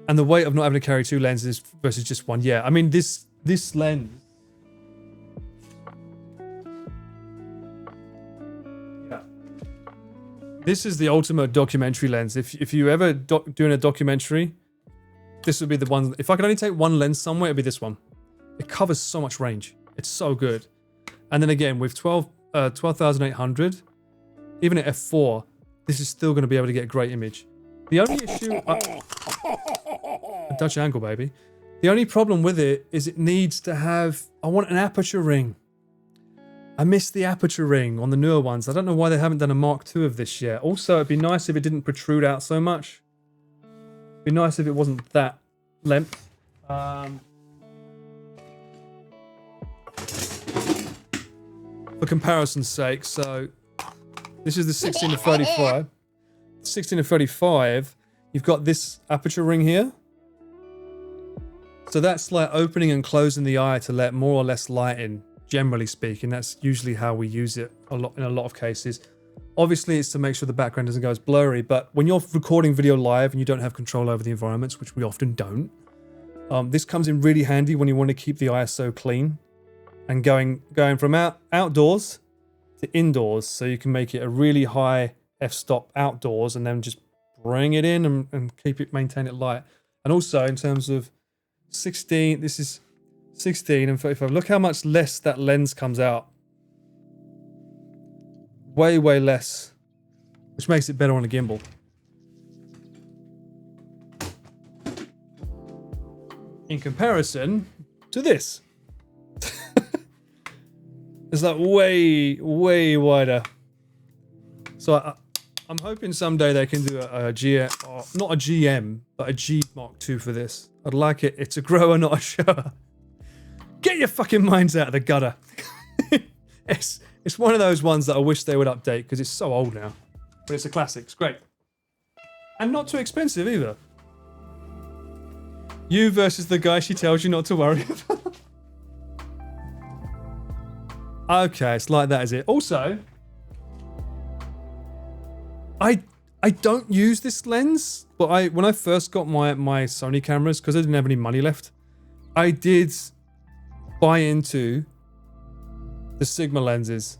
And the weight of not having to carry two lenses versus just one. Yeah, I mean, this lens. Yeah. This is the ultimate documentary lens. If you ever doing a documentary, this would be the one. If I could only take one lens somewhere, it'd be this one. It covers so much range. It's so good. And then again, with 12,800, even at F4, this is still going to be able to get a great image. The only issue... a Dutch angle, baby. The only problem with it is it needs to have... I want an aperture ring. I miss the aperture ring on the newer ones. I don't know why they haven't done a Mark II of this yet. Also, it'd be nice if it didn't protrude out so much. It'd be nice if it wasn't that length. For comparison's sake, so this is the 16 to 35. 16 to 35, you've got this aperture ring here. So that's like opening and closing the eye to let more or less light in, generally speaking. That's usually how we use it in a lot of cases. Obviously, it's to make sure the background doesn't go as blurry, but when you're recording video live and you don't have control over the environments, which we often don't, this comes in really handy when you want to keep the ISO clean and going from outdoors to indoors, so you can make it a really high f-stop outdoors and then just bring it in and maintain it light. And also in terms of 16, this is 16 and 35. Look how much less that lens comes out. Way less, which makes it better on a gimbal. In comparison to this. It's like way wider. So I'm hoping someday they can do a GM, or not a GM, but a G Mark II for this. I'd like it. It's a grower, not a shower. Get your fucking minds out of the gutter. It's one of those ones that I wish they would update because it's so old now. But it's a classic. It's great. And not too expensive either. You versus the guy she tells you not to worry about. Okay, it's like that, is it? Also, I don't use this lens, but when I first got my Sony cameras, because I didn't have any money left, I did buy into the Sigma lenses.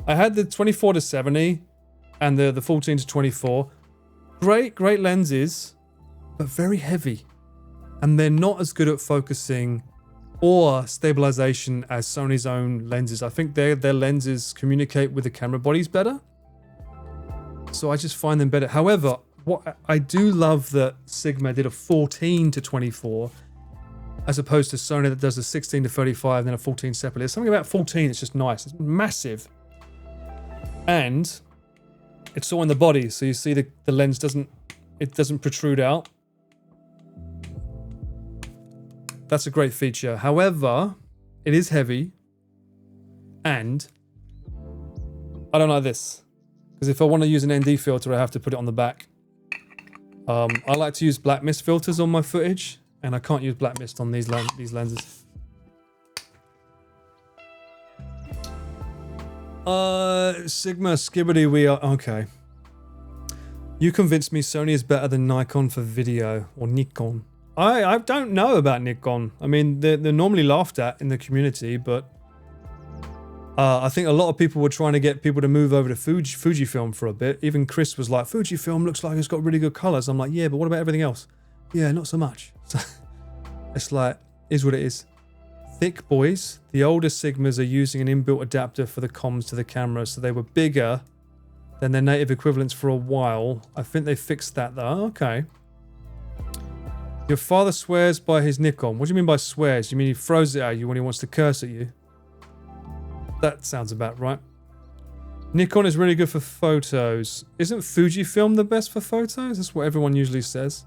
I had the 24 to 70 and the 14 to 24. Great lenses, but very heavy. And they're not as good at focusing or stabilization as Sony's own lenses. I think their lenses communicate with the camera bodies better. So I just find them better. However, what I do love that Sigma did a 14 to 24 as opposed to Sony that does a 16 to 35 and then a 14 separately. There's something about 14 that's just nice. It's massive. And it's all in the body, so you see the lens doesn't protrude out. That's a great feature. However, it is heavy, and I don't like this. Because if I want to use an ND filter, I have to put it on the back. I like to use black mist filters on my footage, and I can't use black mist on these lenses. Sigma Skibbity, we are okay. You convinced me Sony is better than Nikon for video, or Nikon. I don't know about Nikon. I mean, they're normally laughed at in the community, but I think a lot of people were trying to get people to move over to Fujifilm for a bit. Even Chris was like, Fujifilm looks like it's got really good colors. I'm like, yeah, but what about everything else? Yeah, not so much. So it's like, is what it is. Thick boys. The older Sigmas are using an inbuilt adapter for the comms to the camera, so they were bigger than their native equivalents for a while. I think they fixed that though. Okay. Your father swears by his Nikon. What do you mean by swears? You mean he throws it at you when he wants to curse at you? That sounds about right. Nikon is really good for photos. Isn't Fujifilm the best for photos? That's what everyone usually says.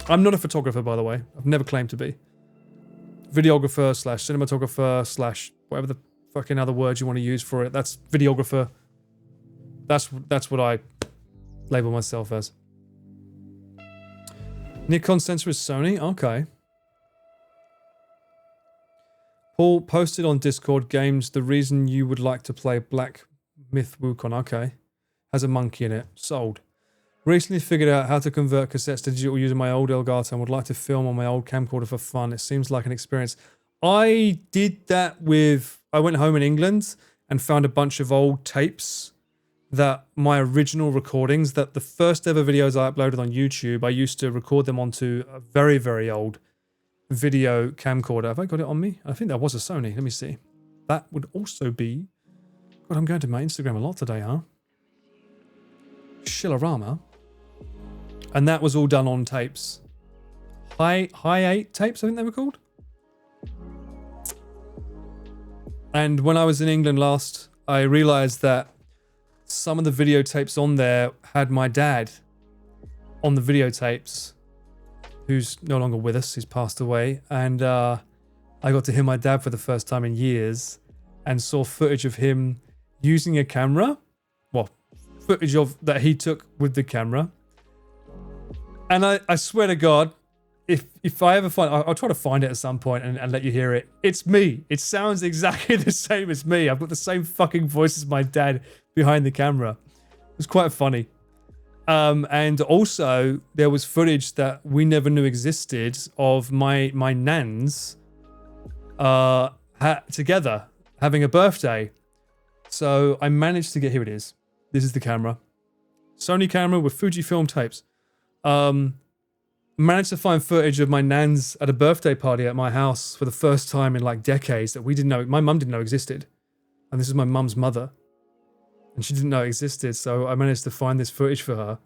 I'm not a photographer, by the way. I've never claimed to be. Videographer / cinematographer / whatever the fucking other words you want to use for it. That's videographer. That's what I label myself as. Nikon sensor is Sony? Okay. Paul posted on Discord games the reason you would like to play Black Myth Wukong. Okay. Has a monkey in it. Sold. Recently figured out how to convert cassettes to digital using my old Elgato and would like to film on my old camcorder for fun. It seems like an experience. I did that with... I went home in England and found a bunch of old tapes that my original recordings, that the first ever videos I uploaded on YouTube, I used to record them onto a very, very old video camcorder. Have I got it on me? I think that was a Sony. Let me see. That would also be... God, I'm going to my Instagram a lot today, huh? Shilorama. And that was all done on tapes. High 8 tapes, I think they were called. And when I was in England last, I realized that some of the videotapes on there had my dad on the videotapes, who's no longer with us, he's passed away. And I got to hear my dad for the first time in years and saw footage of him using a camera. Well, footage of that he took with the camera. And I swear to God, if I ever find... I'll try to find it at some point and let you hear it. It's me. It sounds exactly the same as me. I've got the same fucking voice as my dad behind the camera. It was quite funny. And also, there was footage that we never knew existed of my nans together having a birthday. So I managed to get... Here it is. This is the camera. Sony camera with Fujifilm tapes. Managed to find footage of my nans at a birthday party at my house for the first time in like decades that we didn't know, my mum didn't know existed. And this is my mum's mother. And she didn't know it existed, so I managed to find this footage for her.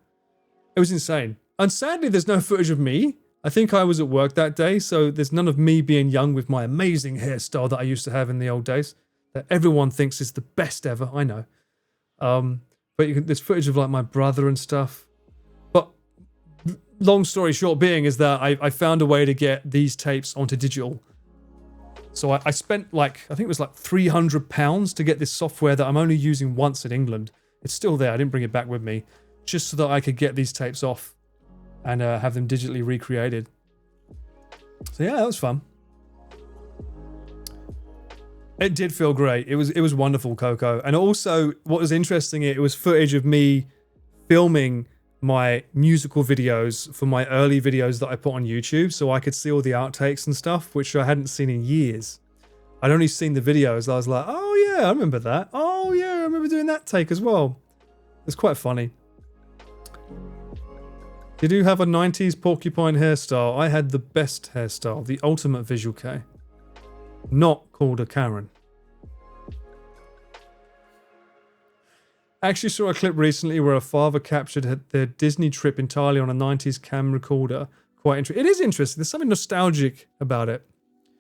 It was insane. And sadly, there's no footage of me. I think I was at work that day, so there's none of me being young with my amazing hairstyle that I used to have in the old days. That everyone thinks is the best ever, I know. But there's footage of like my brother and stuff. But long story short being is that I found a way to get these tapes onto digital. So I spent like, I think it was like £300 to get this software that I'm only using once in England. It's still there, I didn't bring it back with me. Just so that I could get these tapes off and have them digitally recreated. So yeah, that was fun. It did feel great. It was wonderful, Coco. And also, what was interesting, it was footage of me filming my musical videos for my early videos that I put on YouTube, so I could see all the outtakes and stuff, which I hadn't seen in years. I'd only seen the videos. I was like, oh yeah, I remember that. Oh yeah, I remember doing that take as well. It's quite funny. Did you have a 90s porcupine hairstyle? I had the best hairstyle, the ultimate visual K. Not called a Karen. I actually saw a clip recently where a father captured their Disney trip entirely on a 90s cam recorder. Quite interesting. It is interesting. There's something nostalgic about it.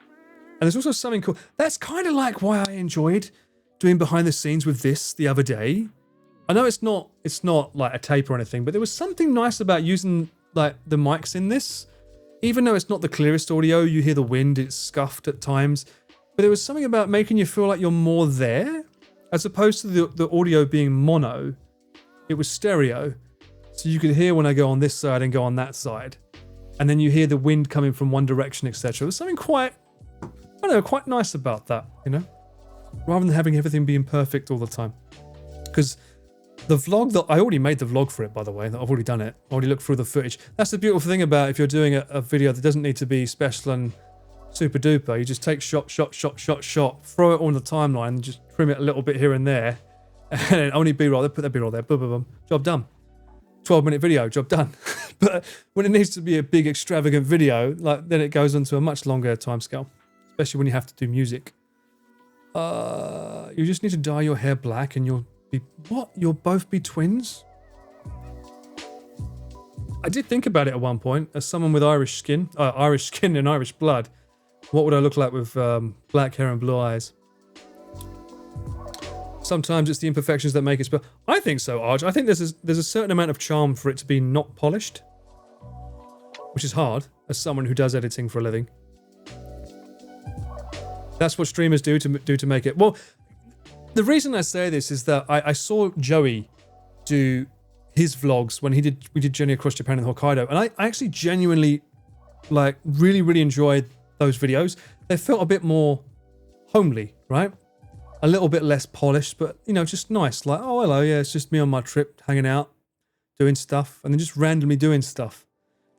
And there's also something cool. That's kind of like why I enjoyed doing behind the scenes with this the other day. I know it's not like a tape or anything, but there was something nice about using like the mics in this. Even though it's not the clearest audio, you hear the wind, it's scuffed at times. But there was something about making you feel like you're more there. As opposed to the audio being mono, it was stereo. So you could hear when I go on this side and go on that side. And then you hear the wind coming from one direction, etc. There's something quite, I don't know, quite nice about that, you know? Rather than having everything being perfect all the time. Because the vlog that I already made the vlog for it, by the way. I've already done it. I already looked through the footage. That's the beautiful thing about if you're doing a video that doesn't need to be special and super duper. You just take shot, throw it on the timeline, and just trim it a little bit here and there. And then only B-roll, put that B-roll there, boom, boom, boom. Job done. 12-minute video, job done. But when it needs to be a big extravagant video, like then it goes onto a much longer timescale. Especially when you have to do music. You just need to dye your hair black and you'll be... What? You'll both be twins? I did think about it at one point. As someone with Irish skin and Irish blood, what would I look like with black hair and blue eyes? Sometimes it's the imperfections that make it special. I think so, Arj. I think there's a certain amount of charm for it to be not polished. Which is hard, as someone who does editing for a living. That's what streamers do to make it. Well, the reason I say this is that I saw Joey do his vlogs when we did Journey Across Japan and Hokkaido, and I actually genuinely like really enjoyed those videos. They felt a bit more homely, right? A little bit less polished, but you know, just nice. Like, oh hello, yeah, it's just me on my trip, hanging out, doing stuff, and then just randomly doing stuff.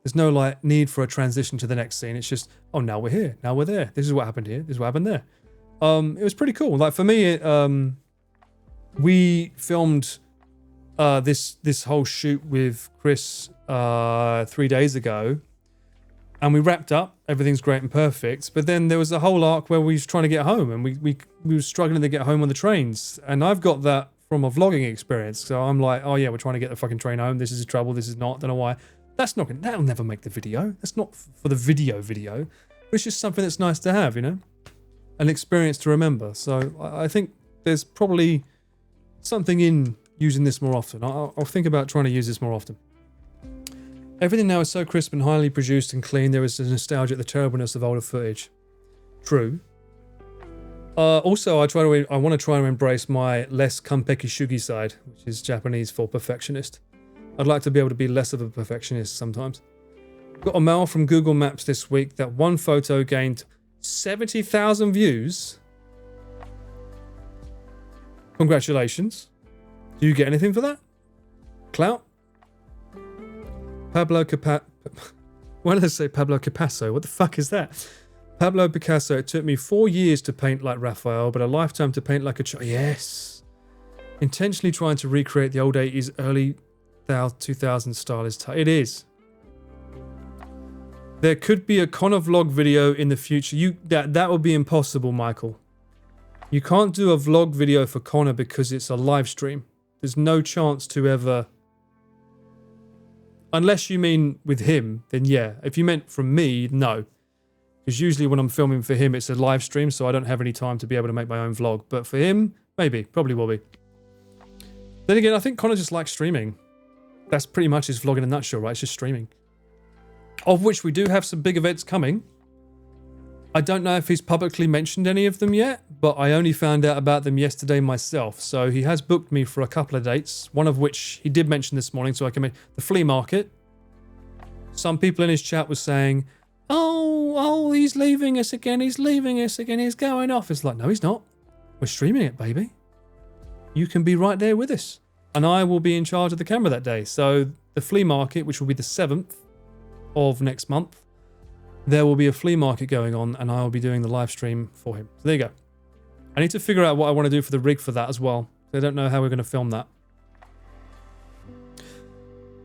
There's no like need for a transition to the next scene. It's just, oh, now we're here, now we're there. This is what happened here. This is what happened there. It was pretty cool. Like for me, we filmed this whole shoot with Chris 3 days ago, and we wrapped up. Everything's great and perfect. But then there was a whole arc where we was trying to get home, and we were struggling to get home on the trains. And I've got that from a vlogging experience. So I'm like, oh yeah, we're trying to get the fucking train home. This is trouble. This is not. Don't know why. That'll never make the video. That's not for the video. But it's just something that's nice to have, you know? An experience to remember. So I think there's probably something in using this more often. I'll think about trying to use this more often. Everything now is so crisp and highly produced and clean. There is a nostalgia at the terribleness of older footage. True. Also, I want to try to embrace my less kampeki shugi side, which is Japanese for perfectionist. I'd like to be able to be less of a perfectionist sometimes. Got a mail from Google Maps this week that one photo gained 70,000 views. Congratulations. Do you get anything for that? Clout? Pablo Picasso. Why did I say Pablo Picasso? What the fuck is that? Pablo Picasso. It took me 4 years to paint like Raphael, but a lifetime to paint like a child. Yes. Intentionally trying to recreate the old 80s, early 2000 style is tight. It is. There could be a Connor vlog video in the future. That would be impossible, Michael. You can't do a vlog video for Connor because it's a live stream. There's no chance to ever... Unless you mean with him, then yeah. If you meant from me, no. Because usually when I'm filming for him, it's a live stream, so I don't have any time to be able to make my own vlog. But for him, maybe. Probably will be. Then again, I think Connor just likes streaming. That's pretty much his vlog in a nutshell, right? It's just streaming. Of which we do have some big events coming. I don't know if he's publicly mentioned any of them yet, but I only found out about them yesterday myself. So he has booked me for a couple of dates, one of which he did mention this morning, so I can make the flea market. Some people in his chat were saying, oh, he's leaving us again, he's going off. It's like, no, he's not. We're streaming it, baby. You can be right there with us. And I will be in charge of the camera that day. So the flea market, which will be the 7th of next month, there will be a flea market going on and I will be doing the live stream for him. So there you go. I need to figure out what I want to do for the rig for that as well. I don't know how we're going to film that.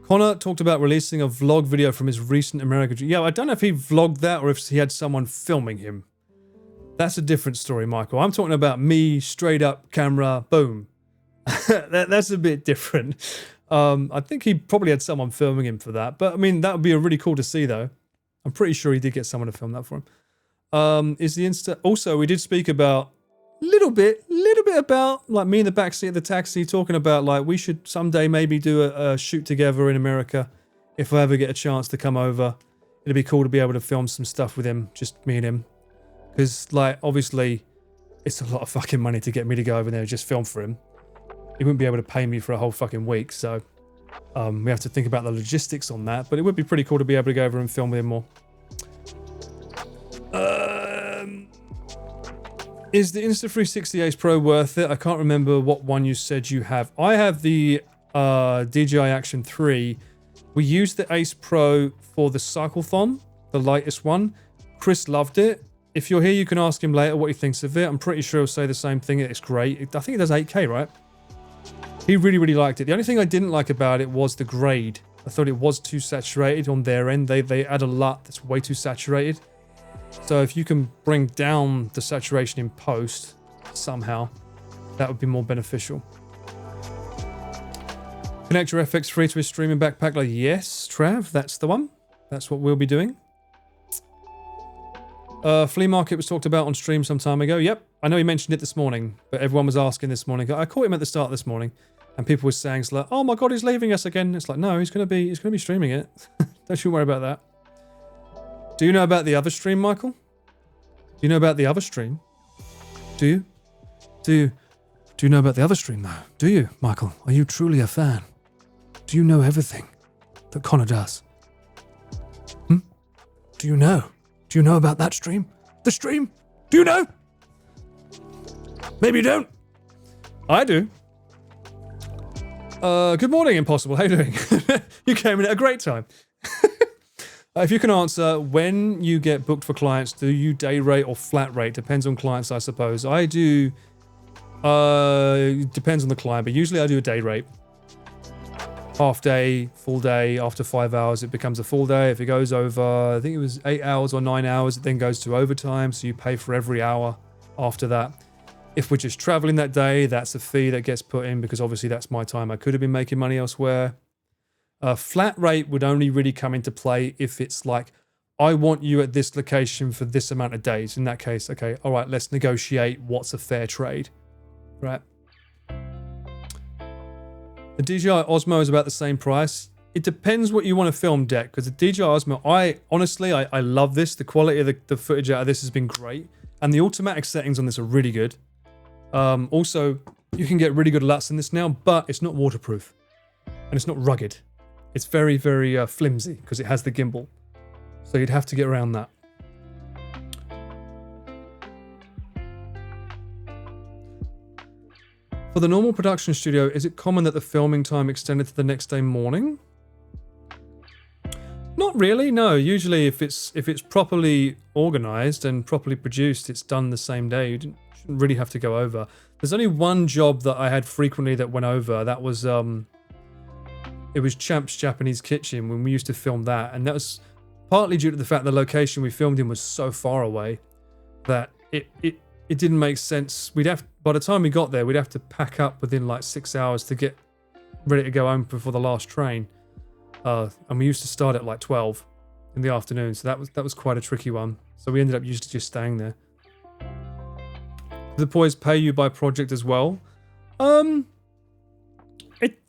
Connor talked about releasing a vlog video from his recent American trip. Yeah, I don't know if he vlogged that or if he had someone filming him. That's a different story, Michael. I'm talking about me, straight up camera, boom. That's a bit different. I think he probably had someone filming him for that. But I mean, that would be really cool to see, though. I'm pretty sure he did get someone to film that for him. Is the Insta... Also, we did speak about little bit about like me in the backseat of the taxi talking about like we should someday maybe do a shoot together in America if I ever get a chance to come over. It'd be cool to be able to film some stuff with him, just me and him. Because like obviously it's a lot of fucking money to get me to go over there and just film for him. He wouldn't be able to pay me for a whole fucking week, so we have to think about the logistics on that, but it would be pretty cool to be able to go over and film with him more. Is the Insta360 Ace Pro worth it? I can't remember what one you said you have. I have the DJI Action 3. We used the Ace Pro for the Cyclethon, the latest one. Chris loved it. If you're here, you can ask him later what he thinks of it. I'm pretty sure he'll say the same thing. It's great. I think it does 8K, right? He really, really liked it. The only thing I didn't like about it was the grade. I thought it was too saturated on their end. They add a lot that's way too saturated. So if you can bring down the saturation in post somehow, that would be more beneficial. Connect your FX3 to a streaming backpack. Like, yes, Trav, that's the one. That's what we'll be doing. Flea market was talked about on stream some time ago. Yep, I know he mentioned it this morning, but everyone was asking this morning. I caught him at the start this morning, and people were saying, it's like, "Oh my god, he's leaving us again." It's like, no, he's gonna be streaming it. Don't you worry about that. Do you know about the other stream, Michael? Do you know about the other stream? Do you? Do you know about the other stream, though? Do you, Michael? Are you truly a fan? Do you know everything that Connor does? Do you know? Do you know about that stream? The stream? Do you know? Maybe you don't. I do. Good morning, Impossible. How you doing? You came in at a great time. If you can answer, when you get booked for clients, do you day rate or flat rate? Depends on clients, I suppose. I do... depends on the client, but usually I do a day rate. Half day, full day, after 5 hours it becomes a full day. If it goes over, I think it was 8 hours or 9 hours, it then goes to overtime, so you pay for every hour after that. If we're just traveling that day, that's a fee that gets put in because obviously that's my time. I could have been making money elsewhere. Flat rate would only really come into play if it's like, I want you at this location for this amount of days. In that case, okay, all right, let's negotiate what's a fair trade, right? The DJI Osmo is about the same price. It depends what you want to film, Deck, because the DJI Osmo, I love this. The quality of the footage out of this has been great. And the automatic settings on this are really good. Also, you can get really good LUTs in this now, but it's not waterproof. And it's not rugged. It's very, very flimsy because it has the gimbal. So you'd have to get around that. For the normal production studio, is it common that the filming time extended to the next day morning? Not really, no. Usually if it's properly organized and properly produced, it's done the same day. You shouldn't really have to go over. There's only one job that I had frequently that went over. That was it was Champ's Japanese Kitchen when we used to film that, and that was partly due to the fact the location we filmed in was so far away that it didn't make sense. By the time we got there, we'd have to pack up within like 6 hours to get ready to go home before the last train. And we used to start at like 12 in the afternoon, so that was quite a tricky one. So we ended up usually just staying there. Do the boys pay you by project as well?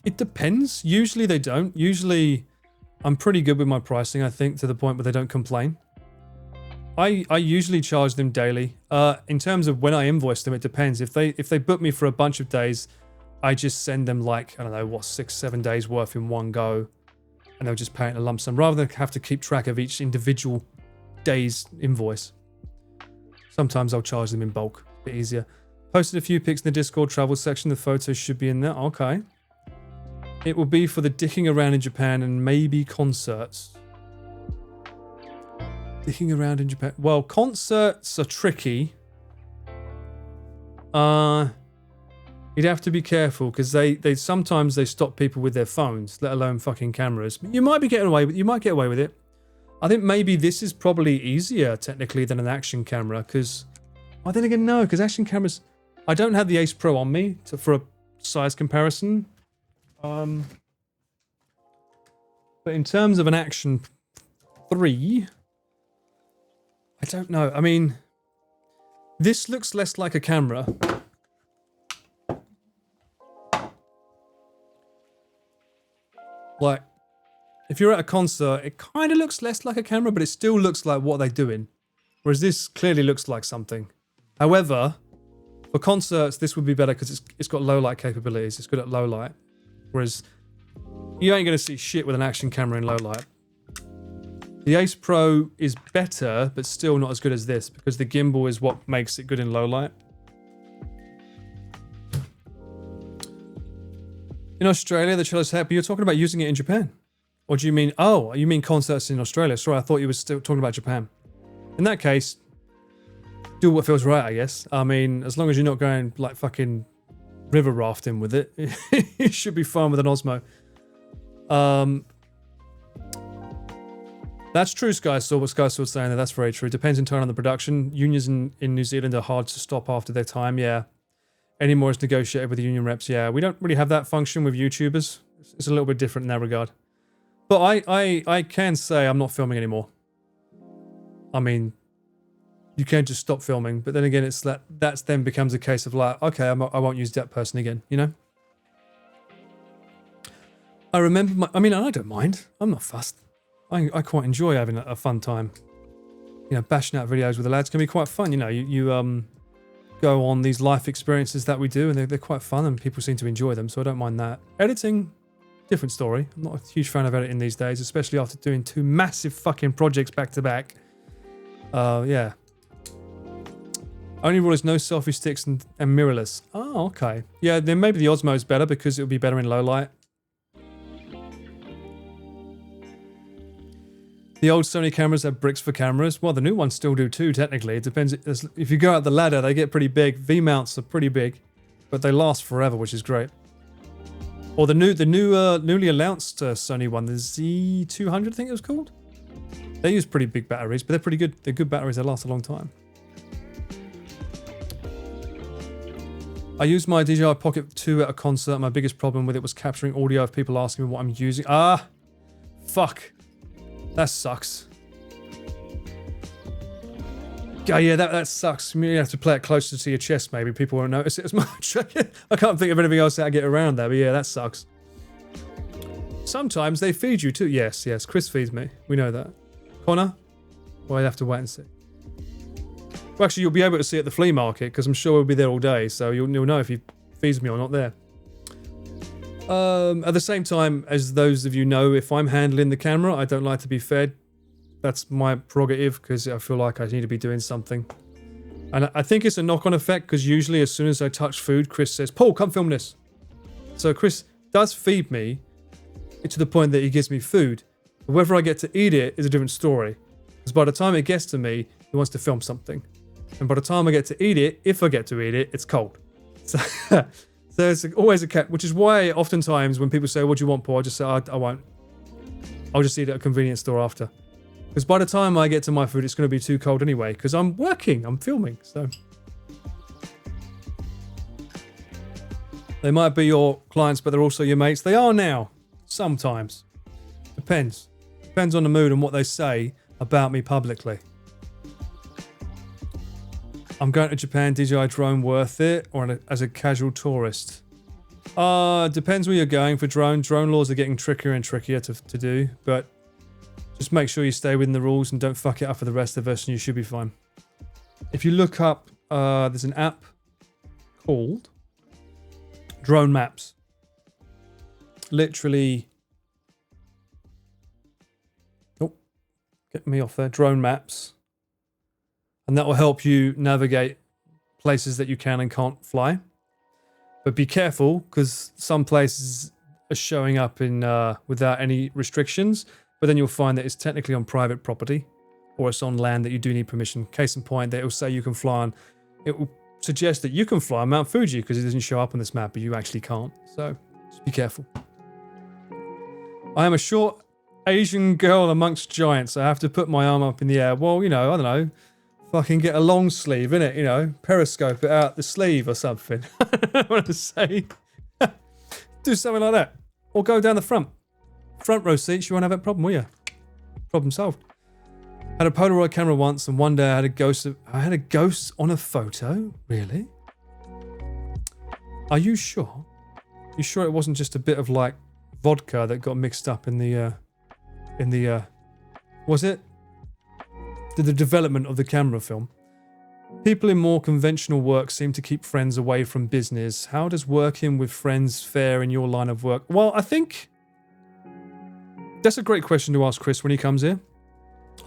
It depends. Usually they don't. Usually I'm pretty good with my pricing, I think, to the point where they don't complain. I usually charge them daily. In terms of when I invoice them, it depends. If they book me for a bunch of days, I just send them like, I don't know, 6-7 days worth in one go. And they'll just pay it in a lump sum, rather than have to keep track of each individual day's invoice. Sometimes I'll charge them in bulk, a bit easier. Posted a few pics in the Discord travel section. The photos should be in there. Okay. It will be for the dicking around in Japan and maybe concerts. Dicking around in Japan. Well, concerts are tricky. You'd have to be careful because they sometimes stop people with their phones, let alone fucking cameras. You might be getting away with. You might get away with it. I think maybe this is probably easier technically than an action camera because. Well, then again, no, because action cameras. I don't have the Ace Pro on me for size comparison. But in terms of an Action 3, I don't know. I mean, this looks less like a camera. Like, if you're at a concert, it kind of looks less like a camera, but it still looks like what they're doing. Whereas this clearly looks like something. However, for concerts, this would be better because it's got low light capabilities. It's good at low light. Whereas you ain't going to see shit with an action camera in low light. The Ace Pro is better, but still not as good as this because the gimbal is what makes it good in low light. In Australia, the cello's happy. You're talking about using it in Japan. Or do you mean, oh, you mean concerts in Australia? Sorry, I thought you were still talking about Japan. In that case, do what feels right, I guess. I mean, as long as you're not going like fucking river rafting with it, you should be fine with an Osmo. That's true, Sky Sword. What Sky Sword's saying there, that's very true. Depends entirely on the production. Unions in New Zealand are hard to stop after their time, yeah. Any more is negotiated with the union reps, yeah. We don't really have that function with YouTubers. It's a little bit different in that regard. But I can say I'm not filming anymore. I mean, you can't just stop filming, but then again, it's that's then becomes a case of like, okay, I won't use that person again, you know? I remember I mean, I don't mind. I'm not fussed. I quite enjoy having a fun time. You know, bashing out videos with the lads can be quite fun, you know. You go on these life experiences that we do, and they're quite fun, and people seem to enjoy them, so I don't mind that. Editing, different story. I'm not a huge fan of editing these days, especially after doing 2 massive fucking projects back to back. Yeah. Only rule is no selfie sticks and mirrorless. Oh, okay. Yeah, then maybe the Osmo is better because it would be better in low light. The old Sony cameras have bricks for cameras. Well, the new ones still do too, technically. It depends. If you go out the ladder, they get pretty big. V-mounts are pretty big, but they last forever, which is great. Or the newly announced Sony one, the Z200, I think it was called. They use pretty big batteries, but they're pretty good. They're good batteries. They last a long time. I used my DJI Pocket 2 at a concert. My biggest problem with it was capturing audio of people asking me what I'm using. Ah, fuck. That sucks. Yeah, that sucks. You have to play it closer to your chest, maybe. People won't notice it as much. I can't think of anything else how to get around that, but yeah, that sucks. Sometimes they feed you too. Yes, Chris feeds me. We know that. Connor? Well, I'd have to wait and see. Well, actually, you'll be able to see at the flea market, because I'm sure we'll be there all day, so you'll know if he feeds me or not there. At the same time, as those of you know, if I'm handling the camera, I don't like to be fed. That's my prerogative, because I feel like I need to be doing something. And I think it's a knock-on effect, because usually as soon as I touch food, Chris says, Paul, come film this. So Chris does feed me to the point that he gives me food. But whether I get to eat it is a different story. Because by the time it gets to me, he wants to film something. And by the time I get to eat it, if I get to eat it, it's cold. So, so it's always a cat, which is why oftentimes when people say, what do you want, Paul? I just say, I won't. I'll just eat at a convenience store after. Because by the time I get to my food, it's going to be too cold anyway. Because I'm working, I'm filming, so. They might be your clients, but they're also your mates. They are now. Sometimes. Depends. Depends on the mood and what they say about me publicly. I'm going to Japan. DJI drone worth it? Or as a casual tourist? Depends where you're going for drone. Drone laws are getting trickier and trickier to do. But just make sure you stay within the rules and don't fuck it up for the rest of us and you should be fine. If you look up, there's an app called Drone Maps. Literally... Oh, get me off there. Drone Maps. And that will help you navigate places that you can and can't fly. But be careful, because some places are showing up in without any restrictions, but then you'll find that it's technically on private property, or it's on land that you do need permission. Case in point, that it will say you can fly on, it will suggest that you can fly on Mount Fuji, because it doesn't show up on this map, but you actually can't. So, just be careful. I am a short Asian girl amongst giants. I have to put my arm up in the air. Well, you know, I don't know. Fucking get a long sleeve, innit? You know, periscope it out the sleeve or something. I want to say. Do something like that. Or go down the front. Front row seats, you won't have that problem, will you? Problem solved. Had a Polaroid camera once, and one day I had a ghost on a photo? Really? Are you sure? You sure it wasn't just a bit of like vodka that got mixed up in the was it? The development of the camera film. People in more conventional work seem to keep friends away from business. How does working with friends fare in your line of work? Well, I think that's a great question to ask Chris when he comes here.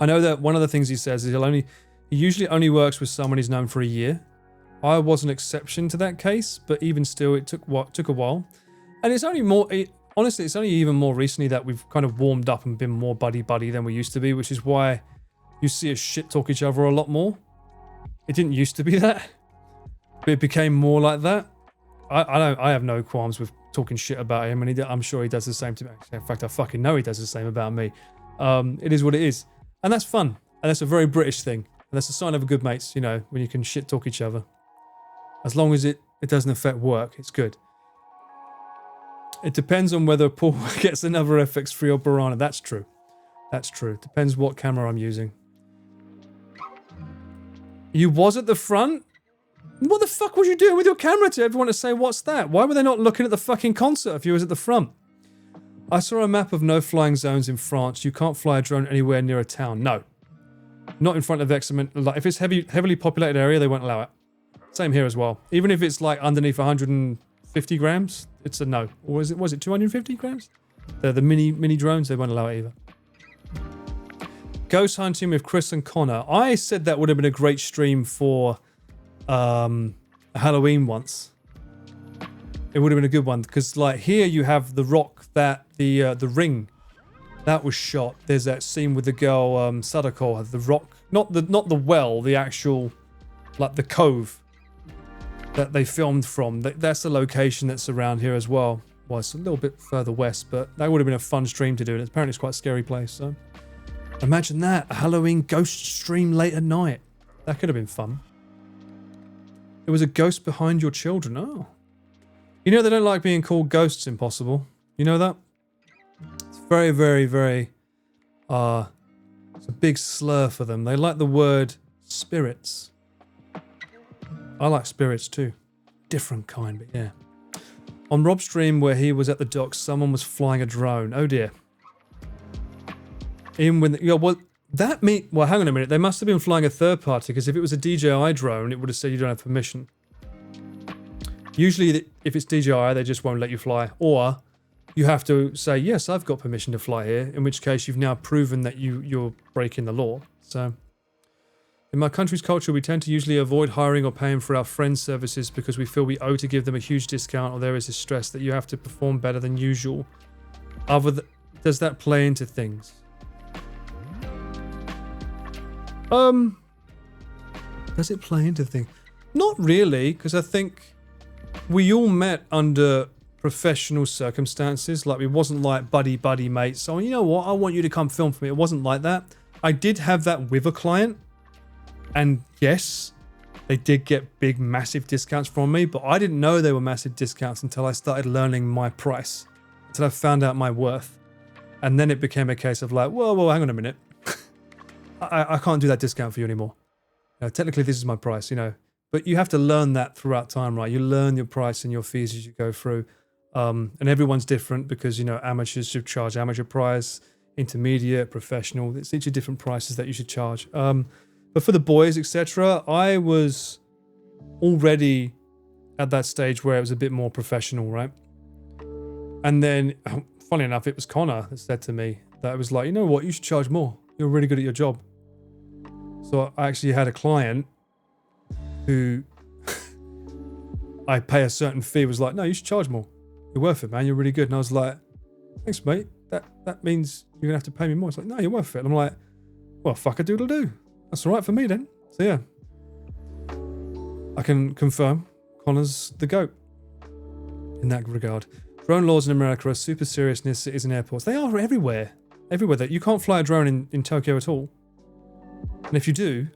I know that one of the things he says is he usually only works with someone he's known for a year. I was an exception to that case, but even still, it took a while. And it's only honestly, it's only even more recently that we've kind of warmed up and been more buddy-buddy than we used to be, which is why you see us shit-talk each other a lot more. It didn't used to be that, but it became more like that. I have no qualms with talking shit about him, and I'm sure he does the same to me. In fact, I fucking know he does the same about me. It is what it is. And that's fun. And that's a very British thing. And that's a sign of a good mates, you know, when you can shit talk each other. As long as it doesn't affect work, it's good. It depends on whether Paul gets another FX3 or Piranha. That's true. That's true. Depends what camera I'm using. You was at the front? What the fuck was you doing with your camera to everyone to say, what's that? Why were they not looking at the fucking concert if you was at the front? I saw a map of no flying zones in France. You can't fly a drone anywhere near a town. No. Not in front of excellent. Like, if it's heavily populated area, they won't allow it. Same here as well. Even if it's like underneath 150 grams, it's a no. Or was it 250 grams? The mini drones, they won't allow it either. Ghost hunting with Chris and Connor. I said that would have been a great stream for Halloween once. It would have been a good one because, like, here you have the rock that the ring that was shot. There's that scene with the girl Sadako, the rock, not the well, the actual, like, the cove that they filmed from. That's the location that's around here as well. Well, it's a little bit further west, but that would have been a fun stream to do. And apparently it's quite a scary place, so imagine that, a Halloween ghost stream late at night. That could have been fun. It was a ghost behind your children. Oh. You know they don't like being called ghosts, Impossible. You know that? It's very, very, very... it's a big slur for them. They like the word spirits. I like spirits too. Different kind, but yeah. On Rob's stream where he was at the docks, someone was flying a drone. Oh dear. Even when... well, hang on a minute. They must have been flying a third party, because if it was a DJI drone, it would have said you don't have permission. Usually, if it's DJI, they just won't let you fly. Or you have to say, yes, I've got permission to fly here, in which case you've now proven that you're breaking the law. So, in my country's culture, we tend to usually avoid hiring or paying for our friends' services because we feel we owe to give them a huge discount, or there is this stress that you have to perform better than usual. Does that play into things? Does it play into things? Not really, because I think we all met under professional circumstances. Like, it wasn't like buddy mates. So, you know what? I want you to come film for me. It wasn't like that. I did have that with a client. And yes, they did get big, massive discounts from me. But I didn't know they were massive discounts until I started learning my price. Until I found out my worth. And then it became a case of like, whoa, hang on a minute. I can't do that discount for you anymore. Technically, this is my price, you know. But you have to learn that throughout time, right? You learn your price and your fees as you go through. And everyone's different because, you know, amateurs should charge amateur price, intermediate, professional. It's each of different prices that you should charge. But for the boys, etc., I was already at that stage where it was a bit more professional, right? And then, funny enough, it was Connor that said to me that it was like, you know what, you should charge more. You're really good at your job. So I actually had a client who I pay a certain fee, was like, no, you should charge more. You're worth it, man. You're really good. And I was like, thanks, mate. That means you're going to have to pay me more. It's like, no, you're worth it. And I'm like, well, fuck a doodle do. That's all right for me then. So yeah. I can confirm Connor's the GOAT in that regard. Drone laws in America are super serious in cities and airports. They are everywhere. Everywhere. That you can't fly a drone in Tokyo at all. And if you do,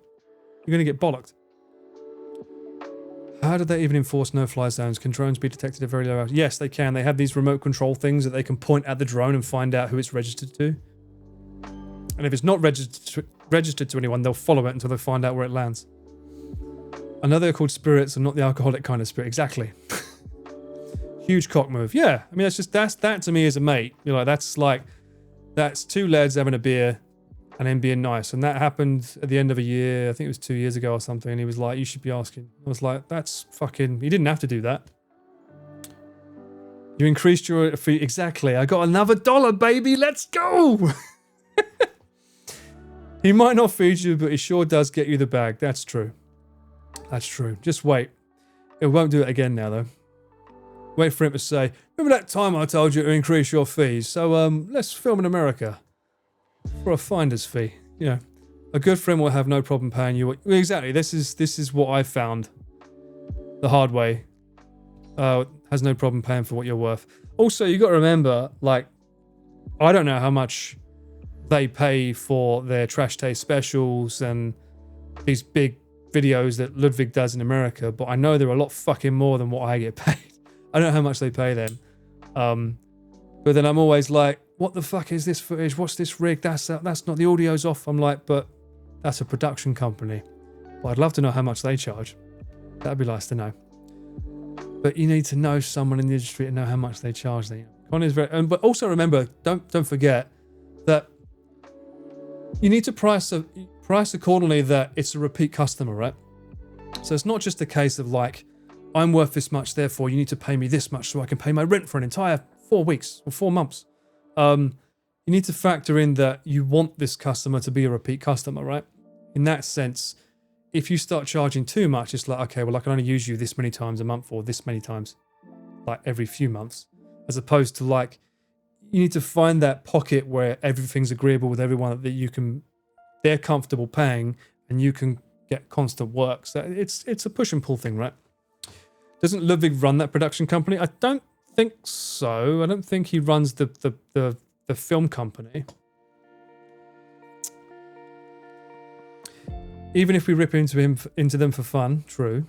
you're going to get bollocked. How do they even enforce no-fly zones? Can drones be detected at very low altitude? Yes, they can. They have these remote control things that they can point at the drone and find out who it's registered to. And if it's not registered to anyone, they'll follow it until they find out where it lands. I know they're called spirits and not the alcoholic kind of spirit. Exactly. Huge cock move. Yeah, I mean, that to me is a mate. You know, that's two lads having a beer and then being nice. And that happened at the end of a year. I think it was 2 years ago or something. And he was like, you should be asking. I was like, that's fucking... You didn't have to do that. You increased your fee. Exactly. I got another $1, baby. Let's go. He might not feed you, but he sure does get you the bag. That's true. That's true. Just wait. It won't do it again now, though. Wait for him to say, remember that time I told you to increase your fees? So, let's film in America. For a finder's fee. You know, a good friend will have no problem paying you. Exactly. This is what I found the hard way. Has no problem paying for what you're worth. Also, you got to remember, like, I don't know how much they pay for their trash taste specials and these big videos that Ludwig does in America, but I know they're a lot fucking more than what I get paid. I don't know how much they pay them. But then I'm always like, what the fuck is this footage? What's this rig? That's not, the audio's off. I'm like, but that's a production company. Well, I'd love to know how much they charge. That'd be nice to know. But you need to know someone in the industry to know how much they charge. Connor's very, but also remember, don't forget that you need to price accordingly that it's a repeat customer, right? So it's not just a case of like, I'm worth this much, therefore you need to pay me this much so I can pay my rent for an entire 4 weeks or 4 months. You need to factor in that you want this customer to be a repeat customer, right? In that sense, if you start charging too much, it's like, okay, well, I can only use you this many times a month or this many times, like every few months, as opposed to like, you need to find that pocket where everything's agreeable with everyone that they're comfortable paying and you can get constant work. So it's a push and pull thing, right? Doesn't Ludwig run that production company? I don't think so. I don't think he runs the film company. Even if we rip into them for fun, true.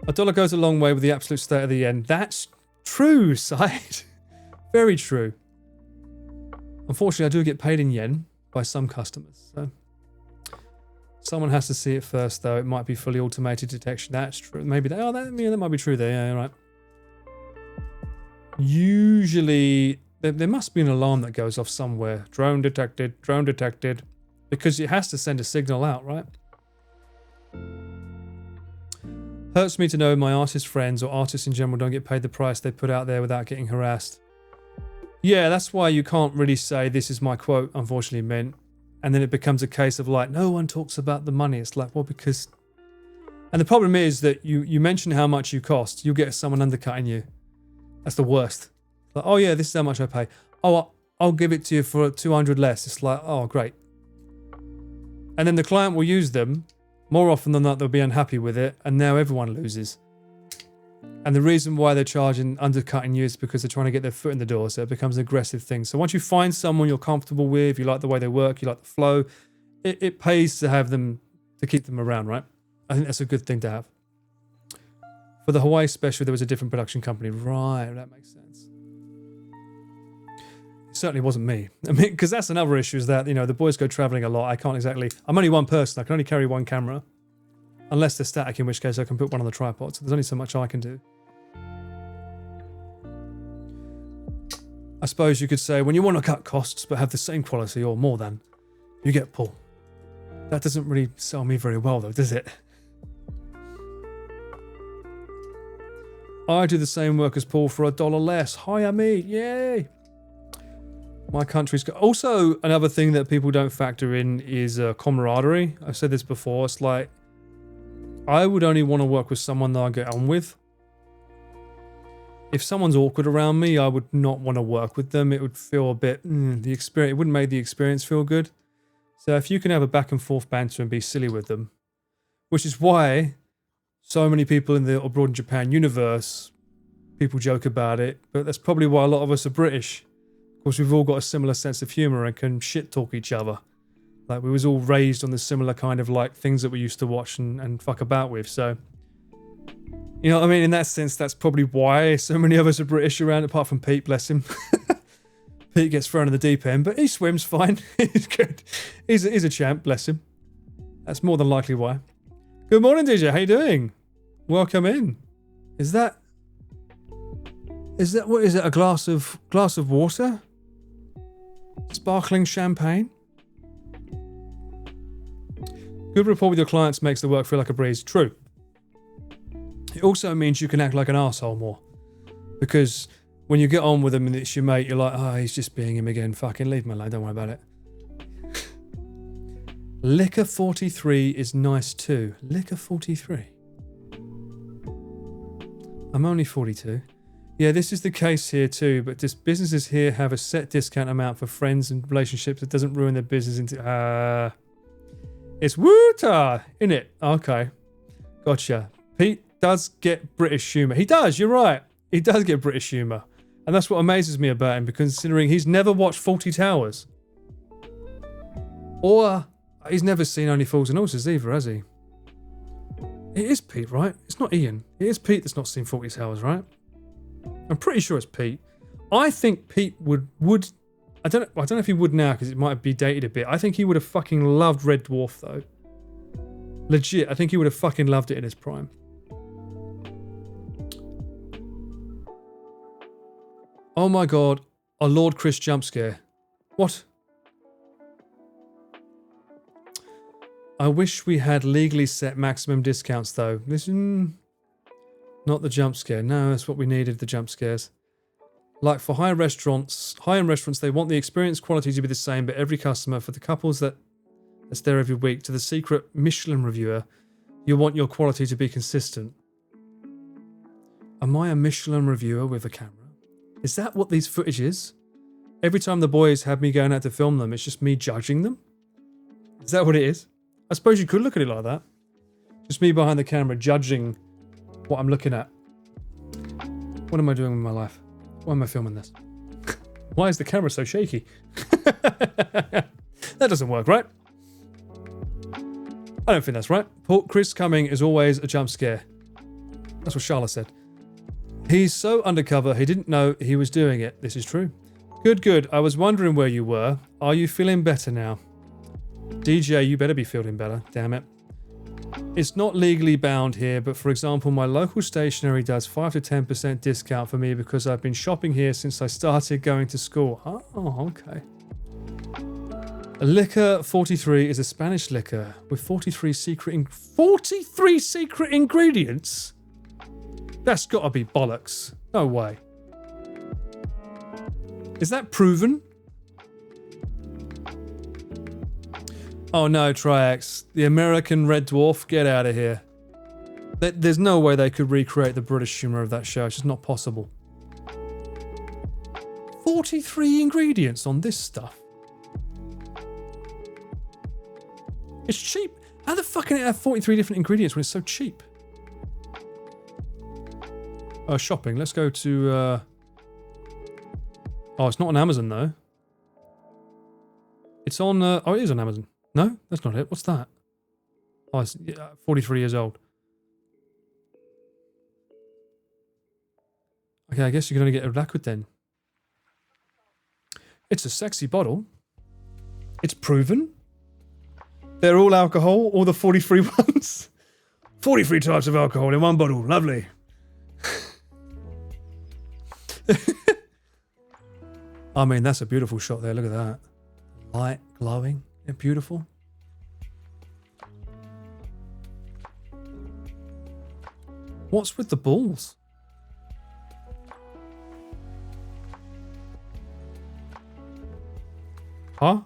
$1 goes a long way with the absolute state of the end. That's true, Side. Very true. Unfortunately, I do get paid in yen by some customers. So someone has to see it first, though. It might be fully automated detection. That's true. Maybe that might be true there. Yeah, right. Usually, there must be an alarm that goes off somewhere. Drone detected. Drone detected. Because it has to send a signal out, right? Hurts me to know my artist friends or artists in general don't get paid the price they put out there without getting harassed. Yeah, that's why you can't really say this is my quote, unfortunately, meant. And then it becomes a case of like, no one talks about the money. It's like, well, because... And the problem is that you mention how much you cost, you'll get someone undercutting you. That's the worst. Like, oh yeah, this is how much I pay. Oh, I'll give it to you for 200 less. It's like, oh, great. And then the client will use them. More often than not, they'll be unhappy with it. And now everyone loses. And the reason why they're undercutting you is because they're trying to get their foot in the door. So it becomes an aggressive thing. So once you find someone you're comfortable with, you like the way they work, you like the flow, it pays to have them, to keep them around, right? I think that's a good thing to have. For the Hawaii special, there was a different production company. Right, that makes sense. It certainly wasn't me. I mean, because that's another issue is that, you know, the boys go traveling a lot. I can't exactly... I'm only one person. I can only carry one camera. Unless they're static, in which case I can put one on the tripod. So there's only so much I can do. I suppose you could say, when you want to cut costs but have the same quality or more than, you get pull. That doesn't really sell me very well, though, does it? I do the same work as Paul for $1 less. Hire me, yay! My country's got... Also, another thing that people don't factor in is camaraderie. I've said this before. It's like, I would only want to work with someone that I get on with. If someone's awkward around me, I would not want to work with them. It would feel a bit... the experience. It wouldn't make the experience feel good. So if you can have a back and forth banter and be silly with them, which is why so many people in the Abroad in Japan universe, people joke about it, but that's probably why a lot of us are British. Of course, we've all got a similar sense of humour and can shit talk each other. Like, we was all raised on the similar kind of like things that we used to watch and fuck about with. So You know what I mean? In that sense, that's probably why so many of us are British around, apart from Pete, bless him. Pete gets thrown in the deep end, but he swims fine. He's good. He's a champ, bless him. That's more than likely why. Good morning, DJ. How you doing? Welcome in. Is that what is it? A glass of water? Sparkling champagne? Good rapport with your clients makes the work feel like a breeze. True. It also means you can act like an arsehole more. Because when you get on with him and it's your mate, you're like, oh, he's just being him again. Fucking leave him alone. Don't worry about it. Liquor 43 is nice too. Liquor 43. I'm only 42. Yeah, this is the case here too, but businesses here have a set discount amount for friends and relationships that doesn't ruin their business into... It's Woota, innit? Okay. Gotcha. Pete does get British humour. He does, you're right. He does get British humour. And that's what amazes me about him, considering he's never watched Fawlty Towers. Or he's never seen Only Fools and Horses either, has he? It is Pete, right? It's not Ian. It is Pete that's not seen Fawlty Towers, right? I'm pretty sure it's Pete. I think Pete would I don't know if he would now because it might be dated a bit. I think he would have fucking loved Red Dwarf though. Legit, I think he would have fucking loved it in his prime. Oh my god, a Lord Chris jump scare. What? I wish we had legally set maximum discounts though. This not the jump scare. No, that's what we needed, the jump scares. Like for high-end restaurants, they want the experience quality to be the same, but every customer, for the couples that's there every week, to the secret Michelin reviewer, you want your quality to be consistent. Am I a Michelin reviewer with a camera? Is that what these footage is? Every time the boys have me going out to film them, it's just me judging them? Is that what it is? I suppose you could look at it like that. Just me behind the camera judging what I'm looking at. What am I doing with my life? Why am I filming this? Why is the camera so shaky? That doesn't work, right? I don't think that's right. Chris coming is always a jump scare. That's what Charlotte said. He's so undercover, he didn't know he was doing it. This is true. Good. I was wondering where you were. Are you feeling better now? DJ, you better be feeling better. Damn it. It's not legally bound here, but for example, my local stationery does 5 to 10% discount for me because I've been shopping here since I started going to school. Oh, okay. Liquor 43 is a Spanish liquor with 43 secret ingredients? That's gotta be bollocks. No way. Is that proven? Oh no, Triax. The American Red Dwarf, get out of here. There's no way they could recreate the British humour of that show. It's just not possible. 43 ingredients on this stuff. It's cheap. How the fuck can it have 43 different ingredients when it's so cheap? Shopping. Let's go to... Oh, it's not on Amazon though. It's on... Oh, it is on Amazon. No, that's not it. What's that? Oh, it's 43 years old. Okay, I guess you're going to get a Rakuten. It's a sexy bottle. It's proven. They're all alcohol, all the 43 ones. 43 types of alcohol in one bottle. Lovely. I mean, that's a beautiful shot there. Look at that. Light, glowing. They're beautiful. What's with the balls? Huh?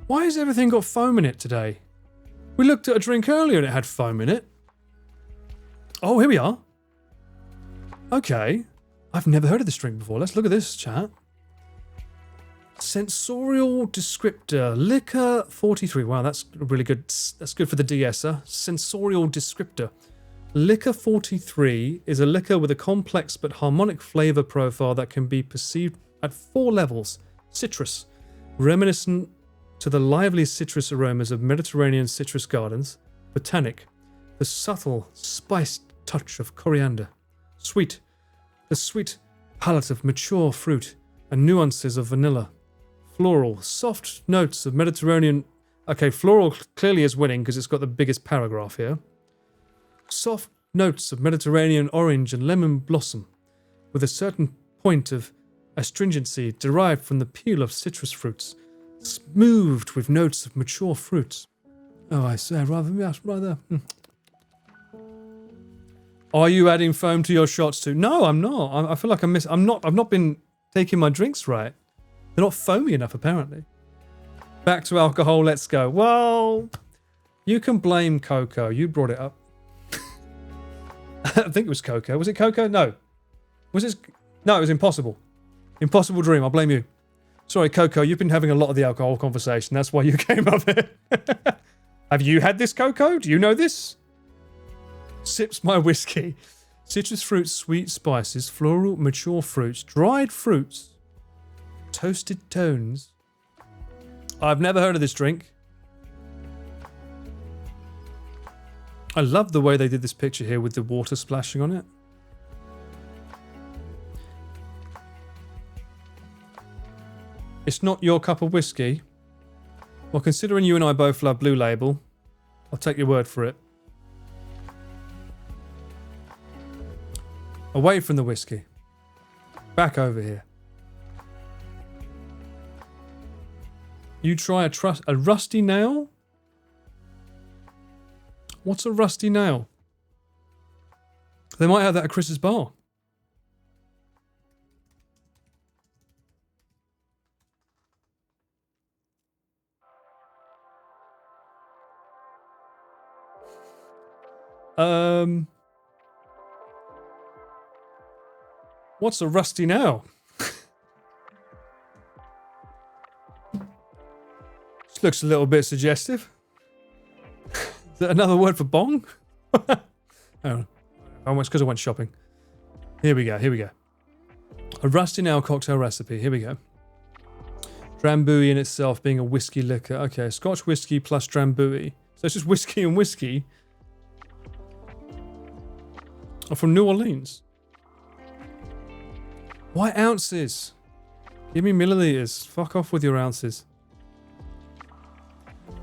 Why has everything got foam in it today? We looked at a drink earlier and it had foam in it. Oh, here we are. Okay. I've never heard of this drink before. Let's look at this, chat. Sensorial descriptor. Liquor 43. Wow, that's really good. That's good for the DSer. Sensorial descriptor. Liquor 43 is a liquor with a complex but harmonic flavour profile that can be perceived at 4 levels. Citrus. Reminiscent to the lively citrus aromas of Mediterranean citrus gardens. Botanic. The subtle, spiced touch of coriander. Sweet. The sweet palate of mature fruit and nuances of vanilla. Floral. Soft notes of Mediterranean... Okay, floral clearly is winning because it's got the biggest paragraph here. Soft notes of Mediterranean orange and lemon blossom, with a certain point of astringency derived from the peel of citrus fruits, smoothed with notes of mature fruits. Oh, I say, rather. Are you adding foam to your shots too? No, I'm not. I feel like I've not been taking my drinks right. They're not foamy enough, apparently. Back to alcohol, let's go. Well, you can blame Coco. You brought it up. I think it was Coco. Was it Coco? No. Was it? No, it was Impossible. Impossible Dream. I'll blame you. Sorry, Coco. You've been having a lot of the alcohol conversation. That's why you came up here. Have you had this, Coco? Do you know this? Sips my whiskey. Citrus fruits, sweet spices, floral, mature fruits, dried fruits, toasted tones. I've never heard of this drink. I love the way they did this picture here with the water splashing on it. It's not your cup of whiskey. Well, considering you and I both love Blue Label, I'll take your word for it. Away from the whiskey. Back over here. You try a rusty nail? What's a rusty nail? They might have that at Chris's bar. What's a rusty nail? This looks a little bit suggestive. Is that another word for bong? Oh, it's because I went shopping. Here we go. A rusty nail cocktail recipe. Here we go. Drambuie in itself being a whiskey liquor. Okay, Scotch whiskey plus Drambuie. So it's just whiskey and whiskey. Oh, from New Orleans. Why ounces? Give me milliliters. Fuck off with your ounces.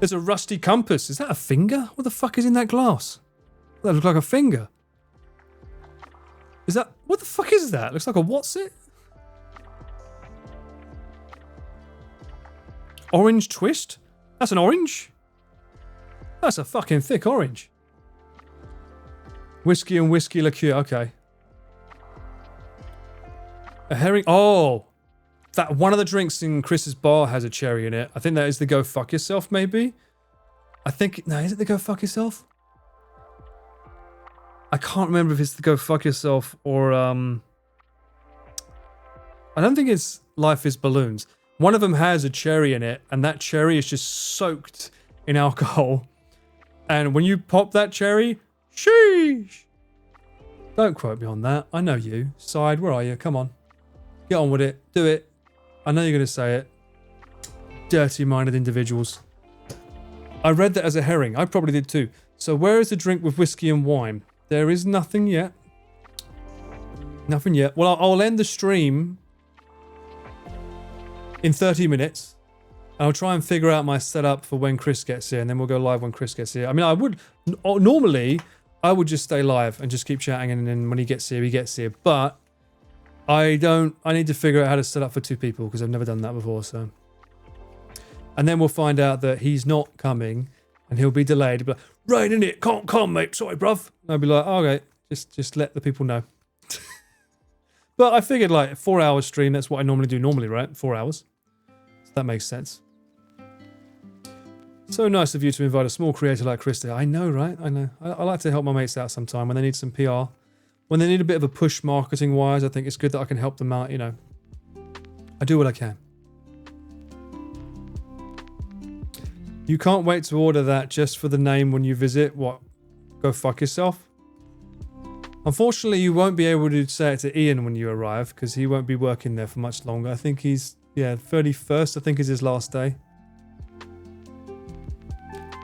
There's a rusty compass. Is that a finger? What the fuck is in that glass? That looks like a finger. Is that... What the fuck is that? Looks like a what's it? Orange twist? That's an orange? That's a fucking thick orange. Whiskey and whiskey liqueur. Okay. A herring... Oh! That one of the drinks in Chris's bar has a cherry in it. I think that is the Go Fuck Yourself, maybe? I think... No, is it the Go Fuck Yourself? I can't remember if it's the Go Fuck Yourself or... I don't think it's Life is Balloons. One of them has a cherry in it, and that cherry is just soaked in alcohol. And when you pop that cherry... Sheesh! Don't quote me on that. I know you. Side, where are you? Come on. Get on with it. Do it. I know you're going to say it. Dirty-minded individuals. I read that as a herring. I probably did too. So where is the drink with whiskey and wine? There is nothing yet. Nothing yet. Well, I'll end the stream in 30 minutes. I'll try and figure out my setup for when Chris gets here, and then we'll go live when Chris gets here. I mean, I would... Normally, I would just stay live and just keep chatting, and then when he gets here, he gets here. But... I need to figure out how to set up for two people because I've never done that before, so. And then we'll find out that he's not coming and he'll be delayed. He'll be like, rain in it, can't come, mate. Sorry, bruv. And I'll be like, oh, okay, just let the people know. But I figured like 4 hours stream, that's what I normally do right? 4 hours. So that makes sense. So nice of you to invite a small creator like Chris there. I know, right? I know. I like to help my mates out sometime when they need some PR. When they need a bit of a push marketing-wise, I think it's good that I can help them out, you know. I do what I can. You can't wait to order that just for the name when you visit. What? Go fuck yourself? Unfortunately, you won't be able to say it to Ian when you arrive, because he won't be working there for much longer. I think he's, 31st, I think is his last day.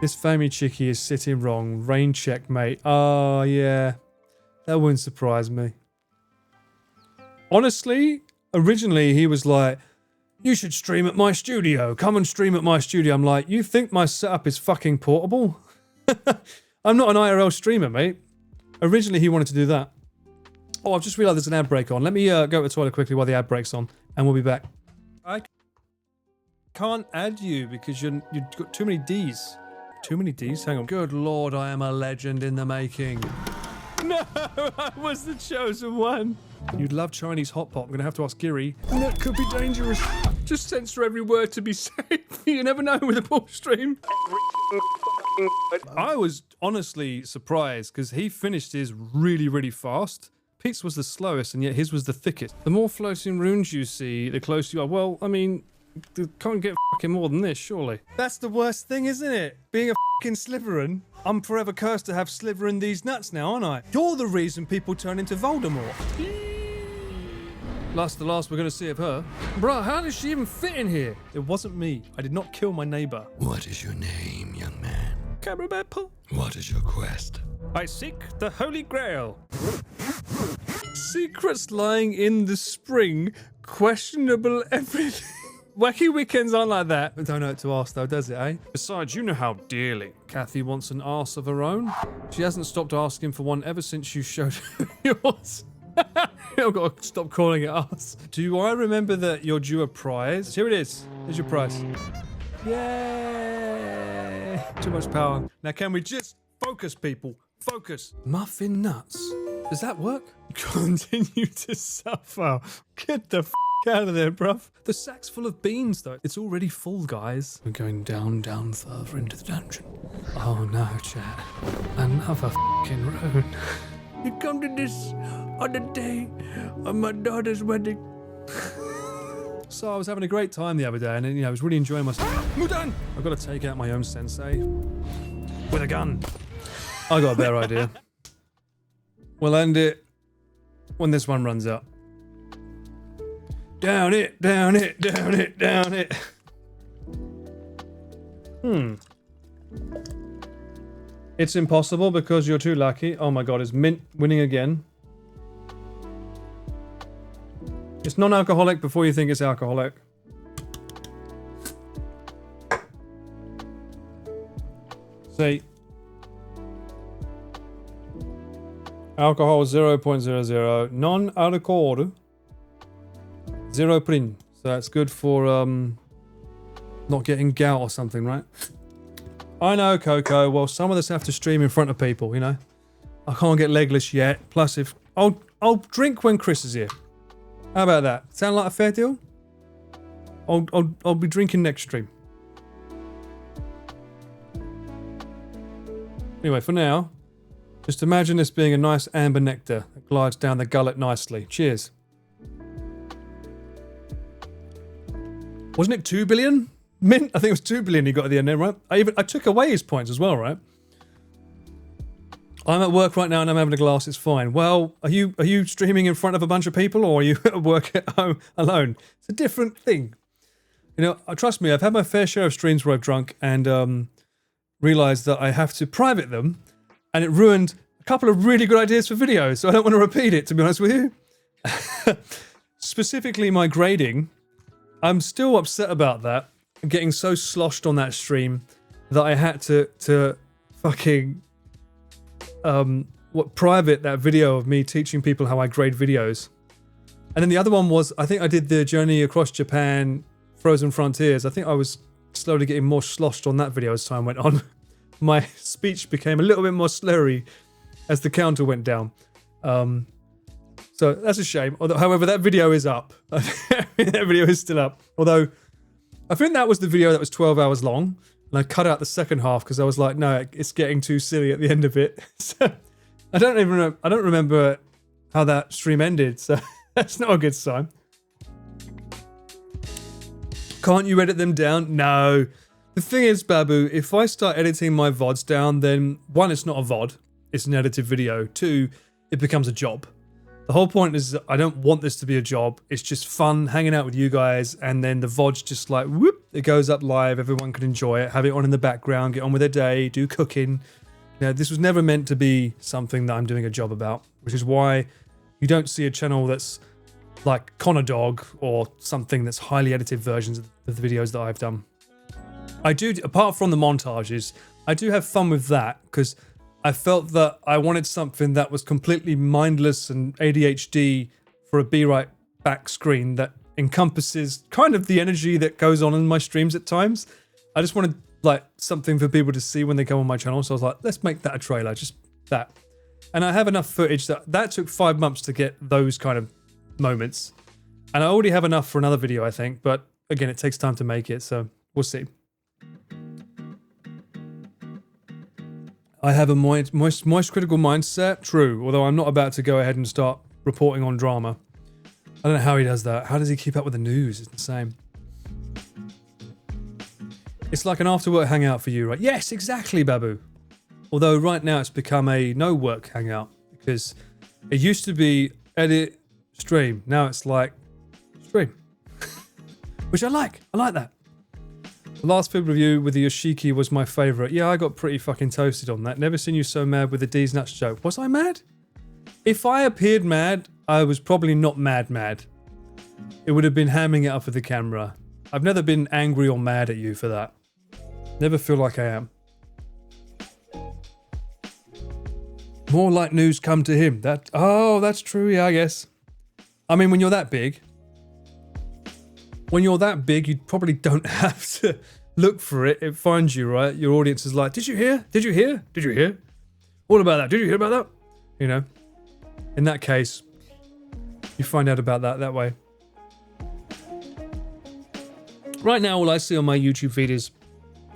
This family chickie is sitting wrong. Rain check, mate. Oh, yeah. That wouldn't surprise me. Honestly, originally he was like, you should stream at my studio. Come and stream at my studio. I'm like, you think my setup is fucking portable? I'm not an IRL streamer, mate. Originally he wanted to do that. Oh, I've just realised there's an ad break on. Let me go to the toilet quickly while the ad break's on, and we'll be back. I can't add you because you've got too many Ds. Too many Ds? Hang on. Good lord, I am a legend in the making. No, I was the chosen one. You'd love Chinese hot pot. I'm going to have to ask Giri. And that could be dangerous. Just censor every word to be safe. You never know with a poor stream. I was honestly surprised because he finished his really, really fast. Pete's was the slowest, and yet his was the thickest. The more floating runes you see, the closer you are. Well, I mean, you can't get fucking more than this, surely. That's the worst thing, isn't it? Being a fucking Slytherin. I'm forever cursed to have Slytherin these nuts now, aren't I? You're the reason people turn into Voldemort. Last we're going to see of her. Bruh, how does she even fit in here? It wasn't me. I did not kill my neighbor. What is your name, young man? Cameraman Paul. What is your quest? I seek the Holy Grail. Secrets lying in the spring. Questionable everything. Wacky weekends aren't like that. I don't know what to ask though, does it, eh? Besides, you know how dearly Kathy wants an arse of her own. She hasn't stopped asking for one ever since you showed her yours. I've got to stop calling it arse. Do I remember that you're due a prize? Here it is. Here's your prize. Yay! Too much power. Now can we just focus, people? Focus. Muffin nuts. Does that work? Continue to suffer. Get the f out of there, bruv. The sack's full of beans, though. It's already full, guys. We're going down further into the dungeon. Oh no, chat. Another f***ing rune. You come to this on the day of my daughter's wedding. So I was having a great time the other day, and I was really enjoying myself. Mudan! I've got to take out my own sensei with a gun. I got a better idea. We'll end it when this one runs out. Down it, down it, down it, down it. It's impossible because you're too lucky. Oh my god, is Mint winning again? It's non-alcoholic before you think it's alcoholic. See. Alcohol 0.00. Non-alcohol 0 prin. So that's good for not getting gout or something, right? I know, Coco. Well, some of us have to stream in front of people, you know. I can't get legless yet. Plus, if I'll drink when Chris is here. How about that? Sound like a fair deal? I'll be drinking next stream. Anyway, for now, just imagine this being a nice amber nectar that glides down the gullet nicely. Cheers. Wasn't it 2 billion? Mint? I think it was 2 billion he got at the end there, right? I took away his points as well, right? I'm at work right now and I'm having a glass, it's fine. Well, are you streaming in front of a bunch of people, or are you at work at home alone? It's a different thing. You know, trust me, I've had my fair share of streams where I've drunk and realised that I have to private them, and it ruined a couple of really good ideas for videos, so I don't want to repeat it, to be honest with you. Specifically my grading, I'm still upset about that. I'm getting so sloshed on that stream that I had to fucking private that video of me teaching people how I grade videos. And then the other one was, I think I did the Journey Across Japan Frozen Frontiers. I think I was slowly getting more sloshed on that video as time went on. My speech became a little bit more slurry as the counter went down. So that's a shame. However, that video is up. That video is still up. Although, I think that was the video that was 12 hours long. And I cut out the second half because I was like, no, it's getting too silly at the end of it. So I don't remember how that stream ended. So that's not a good sign. Can't you edit them down? No. The thing is, Babu, if I start editing my VODs down, then one, it's not a VOD. It's an edited video. Two, it becomes a job. The whole point is I don't want this to be a job. It's just fun hanging out with you guys, and then the VOD's just like, whoop, it goes up live. Everyone can enjoy it, have it on in the background, get on with their day, do cooking. You know, this was never meant to be something that I'm doing a job about. which is why you don't see a channel that's like Connor Dog or something that's highly edited versions of the videos that I've done. I do, apart from the montages, I do have fun with that because I felt that I wanted something that was completely mindless and ADHD for a be right back screen that encompasses kind of the energy that goes on in my streams at times. I just wanted like something for people to see when they go on my channel, so I was like, let's make that a trailer, just that. And I have enough footage that took 5 months to get those kind of moments. And I already have enough for another video, I think, but again, it takes time to make it, so we'll see. I have a moist critical mindset, true, although I'm not about to go ahead and start reporting on drama. I don't know how he does that. How does he keep up with the news? It's the same. It's like an after-work hangout for you, right? Yes, exactly, Babu. Although right now it's become a no-work hangout because it used to be edit, stream. Now it's like stream, which I like. I like that. The last food review with the Yoshiki was my favourite. Yeah, I got pretty fucking toasted on that. Never seen you so mad with the D's nuts joke. Was I mad? If I appeared mad, I was probably not mad. It would have been hamming it up with the camera. I've never been angry or mad at you for that. Never feel like I am. More like news come to him. Oh, that's true, yeah, I guess. I mean, when you're that big, you probably don't have to look for it. It finds you, right? Your audience is like, did you hear? Did you hear? Did you hear? What about that? Did you hear about that? You know, in that case, you find out about that way. Right now, all I see on my YouTube feed is,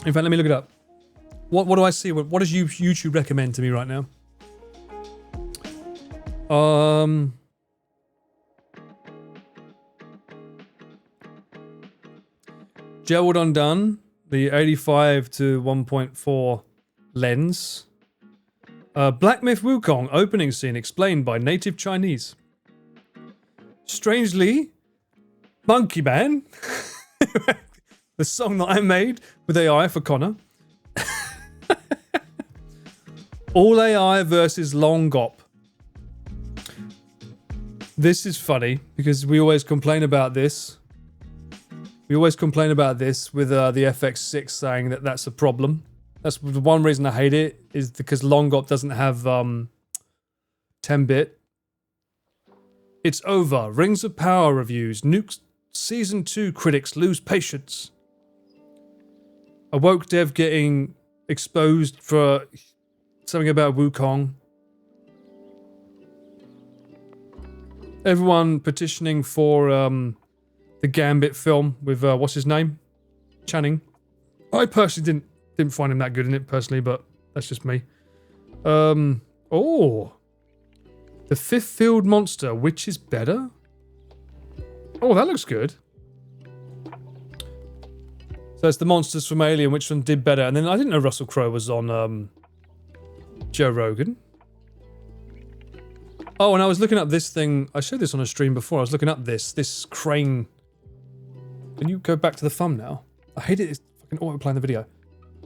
in fact, let me look it up. What do I see? What does YouTube recommend to me right now? Gerald Undone, the 85 to 1.4 lens. Black Myth Wukong opening scene explained by native Chinese. Strangely, Monkey Man, the song that I made with AI for Connor. All AI versus Longop. This is funny because we always complain about this. We always complain about this with the FX6 saying that that's a problem. That's the one reason I hate it, is because Longop doesn't have 10-bit. It's over. Rings of Power reviews. Nukes Season 2 critics lose patience. Awoke dev getting exposed for something about Wukong. Everyone petitioning for the Gambit film with what's his name? Channing. I personally didn't find him that good in it personally, but that's just me. Oh. The Fifth Field Monster, which is better? Oh, that looks good. So it's the monsters from Alien, which one did better? And then I didn't know Russell Crowe was on Joe Rogan. Oh, and I was looking up this thing. I showed this on a stream before. I was looking up this crane. Can you go back to the thumb now? I hate it. It's fucking auto-playing the video.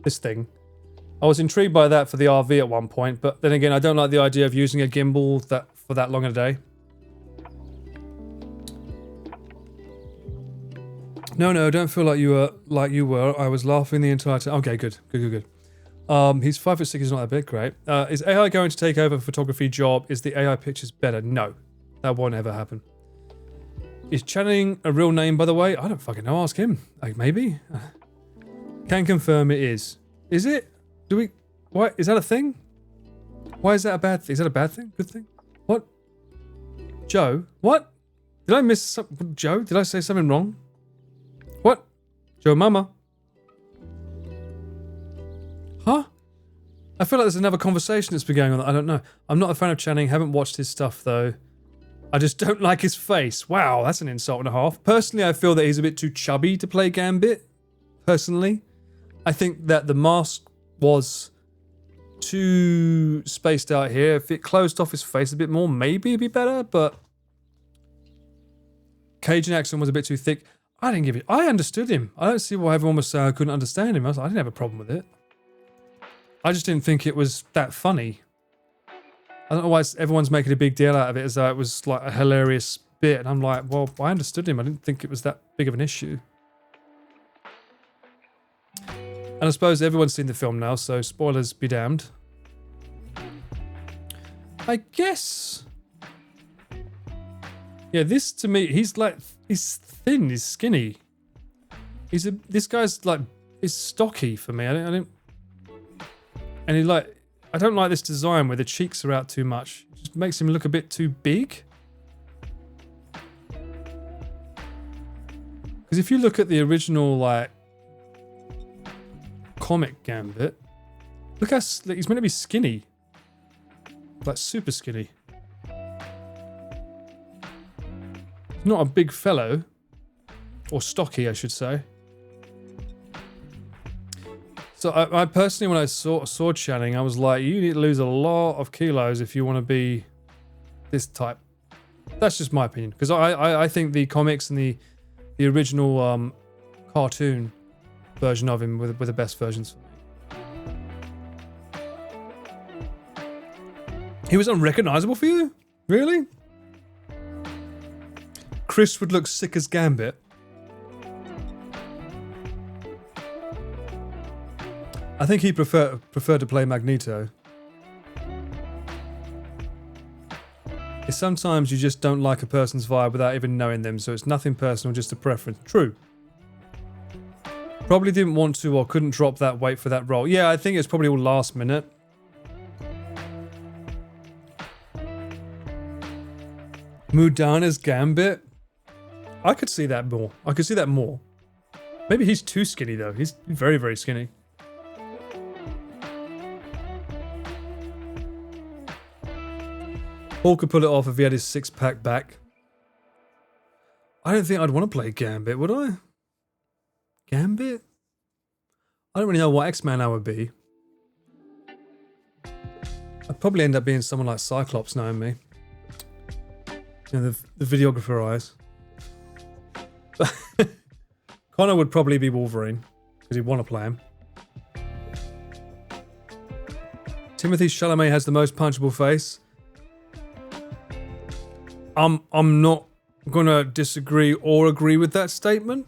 This thing. I was intrigued by that for the RV at one point, but then again, I don't like the idea of using a gimbal for that long in a day. No, don't feel like you were. I was laughing the entire time. Okay, good. He's 5'6", he's not that big, great. Is AI going to take over the photography job? Is the AI pictures better? No, that won't ever happen. Is Channing a real name, by the way? I don't fucking know, ask him. Like, maybe? Can confirm it is. Is it? Why, is that a thing? Why is that a bad thing? Is that a bad thing? Good thing? What? Joe? What? Did I miss something? Joe? Did I say something wrong? What? Joe Mama? Huh? I feel like there's another conversation that's been going on. I don't know. I'm not a fan of Channing. Haven't watched his stuff, though. I just don't like his face. Wow, that's an insult and a half. Personally, I feel that he's a bit too chubby to play Gambit. Personally. I think that the mask was too spaced out here. If it closed off his face a bit more, maybe it'd be better, but Cajun accent was a bit too thick. I didn't give it. I understood him. I don't see why everyone was saying I couldn't understand him. I didn't have a problem with it. I just didn't think it was that funny. I don't know why everyone's making a big deal out of it as though it was like a hilarious bit. And I'm like, well, I understood him. I didn't think it was that big of an issue. And I suppose everyone's seen the film now, so spoilers be damned. I guess... Yeah, this to me, he's thin, he's skinny. This guy's like, he's stocky for me. I don't and he like, I don't like this design where the cheeks are out too much. It just makes him look a bit too big. Because if you look at the original like comic Gambit, look how he's meant to be skinny, like super skinny. He's not a big fellow, or stocky, I should say. So I personally, when I saw Channing, I was like, you need to lose a lot of kilos if you want to be this type. That's just my opinion, because I think the comics and the original cartoon version of him were the best versions for me. He was unrecognizable for you? Really? Chris would look sick as Gambit. I think he preferred to play Magneto. Sometimes you just don't like a person's vibe without even knowing them, so it's nothing personal, just a preference. True. Probably didn't want to or couldn't drop that weight for that role. Yeah, I think it's probably all last minute. Mudana's Gambit? I could see that more. I could see that more. Maybe he's too skinny though. He's very, very skinny. Paul could pull it off if he had his six-pack back. I don't think I'd want to play Gambit, would I? Gambit? I don't really know what X-Man I would be. I'd probably end up being someone like Cyclops, knowing me. You know, the videographer eyes. Connor would probably be Wolverine, because he'd want to play him. Timothée Chalamet has the most punchable face. I'm not gonna disagree or agree with that statement.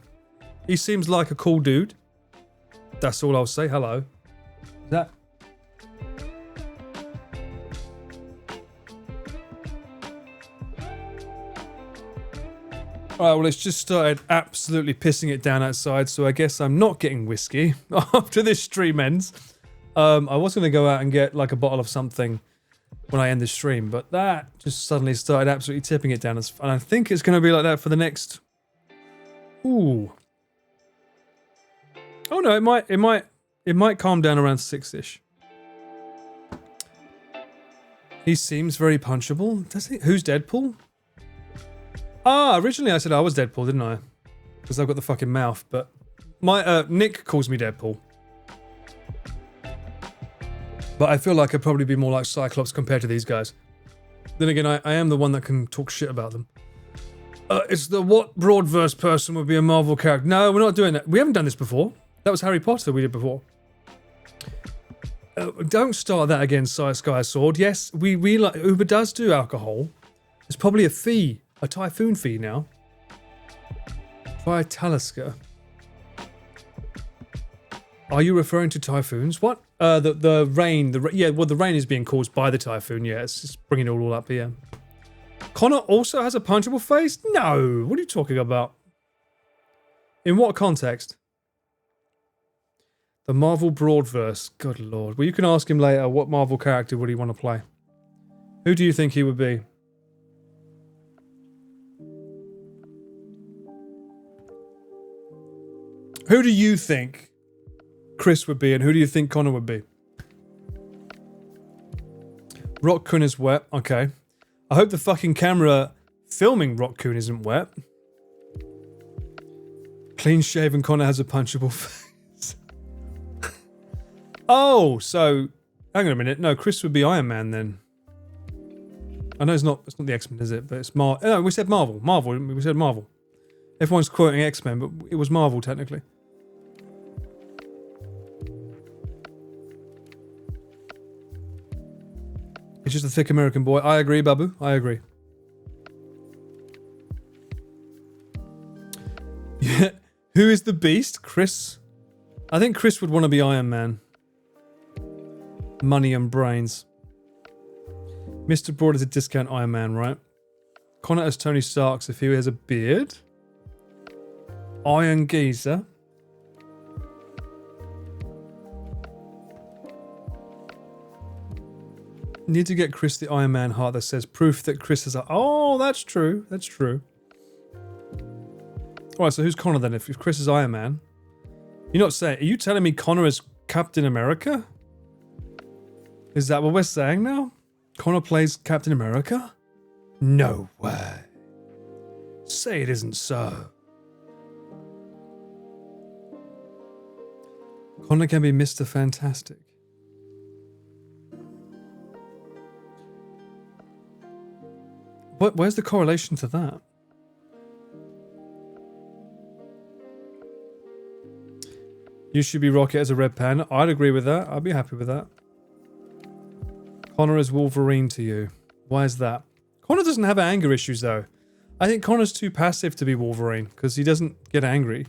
He seems like a cool dude. That's all I'll say. Hello. Is that? Alright, well, it's just started absolutely pissing it down outside, so I guess I'm not getting whiskey after this stream ends. I was going to go out and get like a bottle of something when I end the stream, but that just suddenly started absolutely tipping it down. And I think it's going to be like that for the next... Ooh. Oh no, it might calm down around 6-ish. He seems very punchable. Does he? Who's Deadpool? Ah, originally I said I was Deadpool, didn't I? Because I've got the fucking mouth, but my Nick calls me Deadpool. But I feel like I'd probably be more like Cyclops compared to these guys. Then again, I am the one that can talk shit about them. It's the what Broadverse person would be a Marvel character. No, we're not doing that. We haven't done this before. That was Harry Potter we did before. Don't start that again, Sky Sword. Yes, we like Uber does do alcohol. There's probably a fee, a Typhoon fee now. Try Talisker. Are you referring to typhoons? What? The rain. Yeah, well, the rain is being caused by the typhoon. Yeah, it's just bringing it all up here. Connor also has a punchable face? No. What are you talking about? In what context? The Marvel Broadverse. Good lord. Well, you can ask him later what Marvel character would he want to play. Who do you think he would be? Who do you think Chris would be, and who do you think Connor would be? Rock-kun is wet. Okay. I hope the fucking camera filming Rock-kun isn't wet. Clean-shaven Connor has a punchable face. Oh, so... Hang on a minute. No, Chris would be Iron Man then. I know it's not the X-Men, is it? But it's Marvel. No, we said Marvel. We said Marvel. Everyone's quoting X-Men, but it was Marvel, technically. He's just a thick American boy. I agree, Babu. I agree. Yeah. Who is the Beast? Chris? I think Chris would want to be Iron Man. Money and brains. Mr. Broad is a discount Iron Man, right? Connor as Tony Starks if he has a beard. Iron Geezer. Need to get Chris the Iron Man heart that says proof that Chris is a... Oh, that's true. That's true. Alright, so who's Connor then? If Chris is Iron Man. You're not saying... Are you telling me Connor is Captain America? Is that what we're saying now? Connor plays Captain America? No way. Say it isn't so. Connor can be Mr. Fantastic. Where's the correlation to that? You should be Rocket as a Red Panda. I'd agree with that. I'd be happy with that. Connor is Wolverine to you. Why is that? Connor doesn't have anger issues though. I think Connor's too passive to be Wolverine because he doesn't get angry.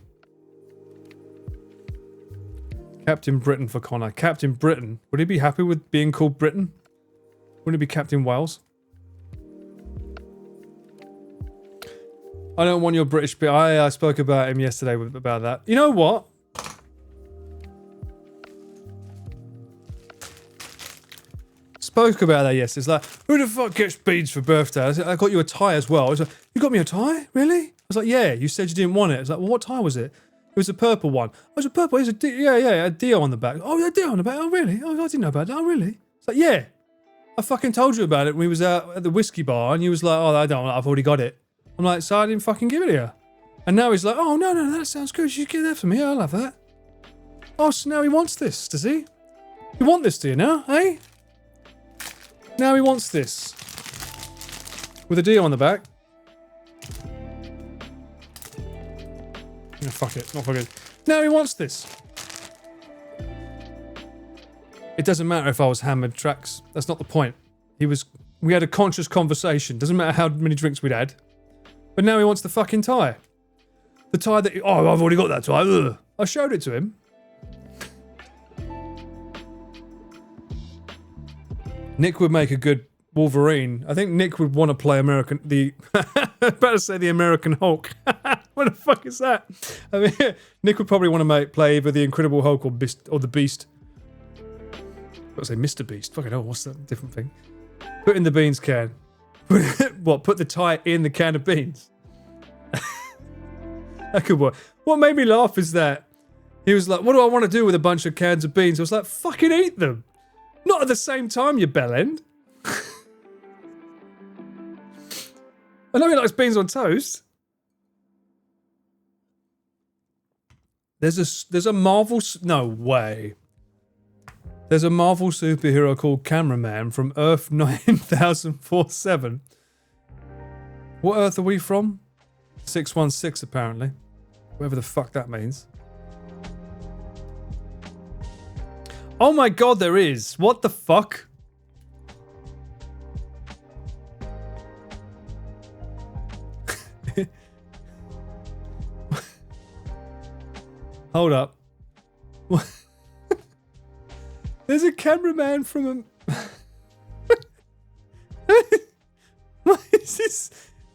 Captain Britain for Connor. Captain Britain. Would he be happy with being called Britain? Wouldn't it be Captain Wales? I don't want your British... I spoke about him yesterday about that. You know what? Spoke about that yesterday. It's like, who the fuck gets beads for birthday? I got you a tie as well. I was like, you got me a tie? Really? I was like, yeah, you said you didn't want it. I was like, well, what tie was it? It was a purple one. Oh, it was a purple. It was a Dio on the back. Oh, yeah, Dio on the back. Oh, really? Oh, I didn't know about that. Oh, really? It's like, yeah. I fucking told you about it when we was out at the whiskey bar and you was like, oh, I don't, I've already got it. I'm like, so I didn't fucking give it to you. And now he's like, oh, no, that sounds good. You should get that for me. I love that. Oh, so now he wants this, does he? You want this, do you now, eh? Now he wants this. With a Dio on the back. No, fuck it. Not fucking. Now he wants this. It doesn't matter if I was hammered, Tracks. That's not the point. We had a conscious conversation. Doesn't matter how many drinks we'd had. But now he wants the fucking tie. The tie that... Oh, I've already got that tie. Ugh. I showed it to him. Nick would make a good Wolverine. I think Nick would want to play American... about to say the American Hulk. What the fuck is that? I mean, Nick would probably want to play either the Incredible Hulk or the Beast. I've got to say Mr. Beast. Fucking hell, what's that different thing? Put in the beans can. What, put the tie in the can of beans? That could work. What made me laugh is that he was like, what do I want to do with a bunch of cans of beans? I was like, fucking eat them. Not at the same time, you bellend. I know he likes beans on toast. There's a Marvel... No way. There's a Marvel superhero called Cameraman from Earth 9047. What Earth are we from? 616, apparently. Whatever the fuck that means. Oh my god, there is. What the fuck? Hold up. There's a cameraman from a... What is this?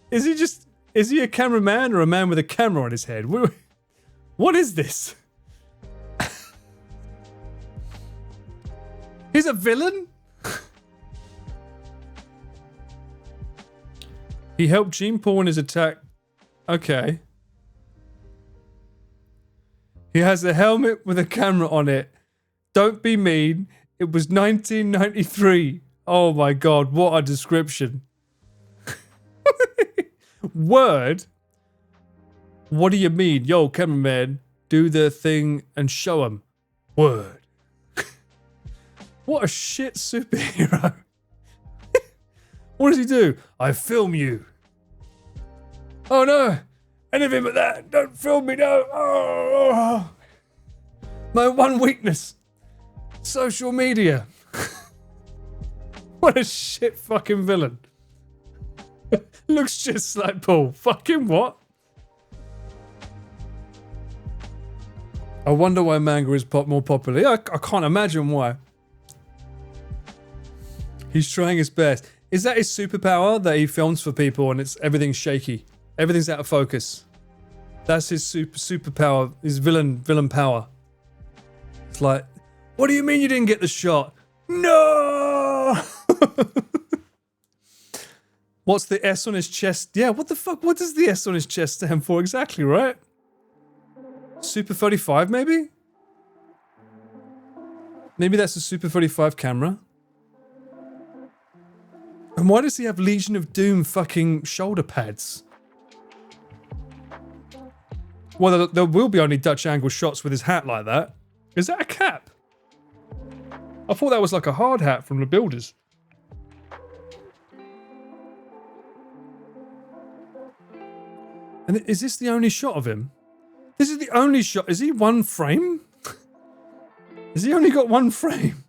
Is he a cameraman or a man with a camera on his head? What is this? He's a villain? He helped Gene Paul in his attack. Okay. He has a helmet with a camera on it. Don't be mean. It was 1993. Oh my god, what a description. Word? What do you mean? Yo, cameraman, do the thing and show him. Word. What a shit superhero. What does he do? I film you. Oh no. Anything but that. Don't film me, no. Oh. My one weakness. Social media. What a shit fucking villain. Looks just like Paul. Fucking what? I wonder why manga is more popular. Yeah, I can't imagine why. He's trying his best. Is that his superpower, that he films for people and everything's shaky? Everything's out of focus. That's his superpower, his villain power. It's like, what do you mean you didn't get the shot? No! What's the S on his chest? Yeah, what the fuck? What does the S on his chest stand for exactly, right? Super 35, maybe? Maybe that's a Super 35 camera. And why does he have Legion of Doom fucking shoulder pads? Well, there will be only Dutch angle shots with his hat like that. Is that a cap? I thought that was like a hard hat from the builders. And is this the only shot of him? This is the only shot. Is he one frame? Has he only got one frame?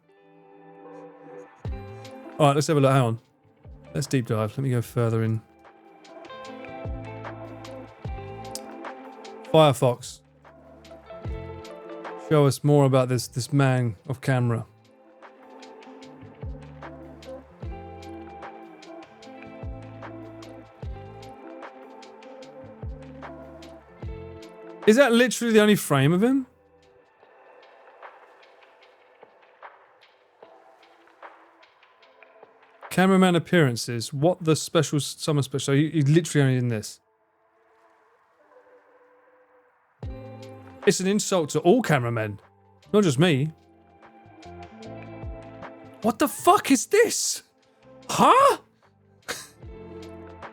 Alright, let's have a look. Hang on. Let's deep dive. Let me go further in. Firefox. Show us more about this man of camera. Is that literally the only frame of him? Cameraman appearances. What the special summer special? He's literally only in this. It's an insult to all cameramen, not just me. What the fuck is this? Huh?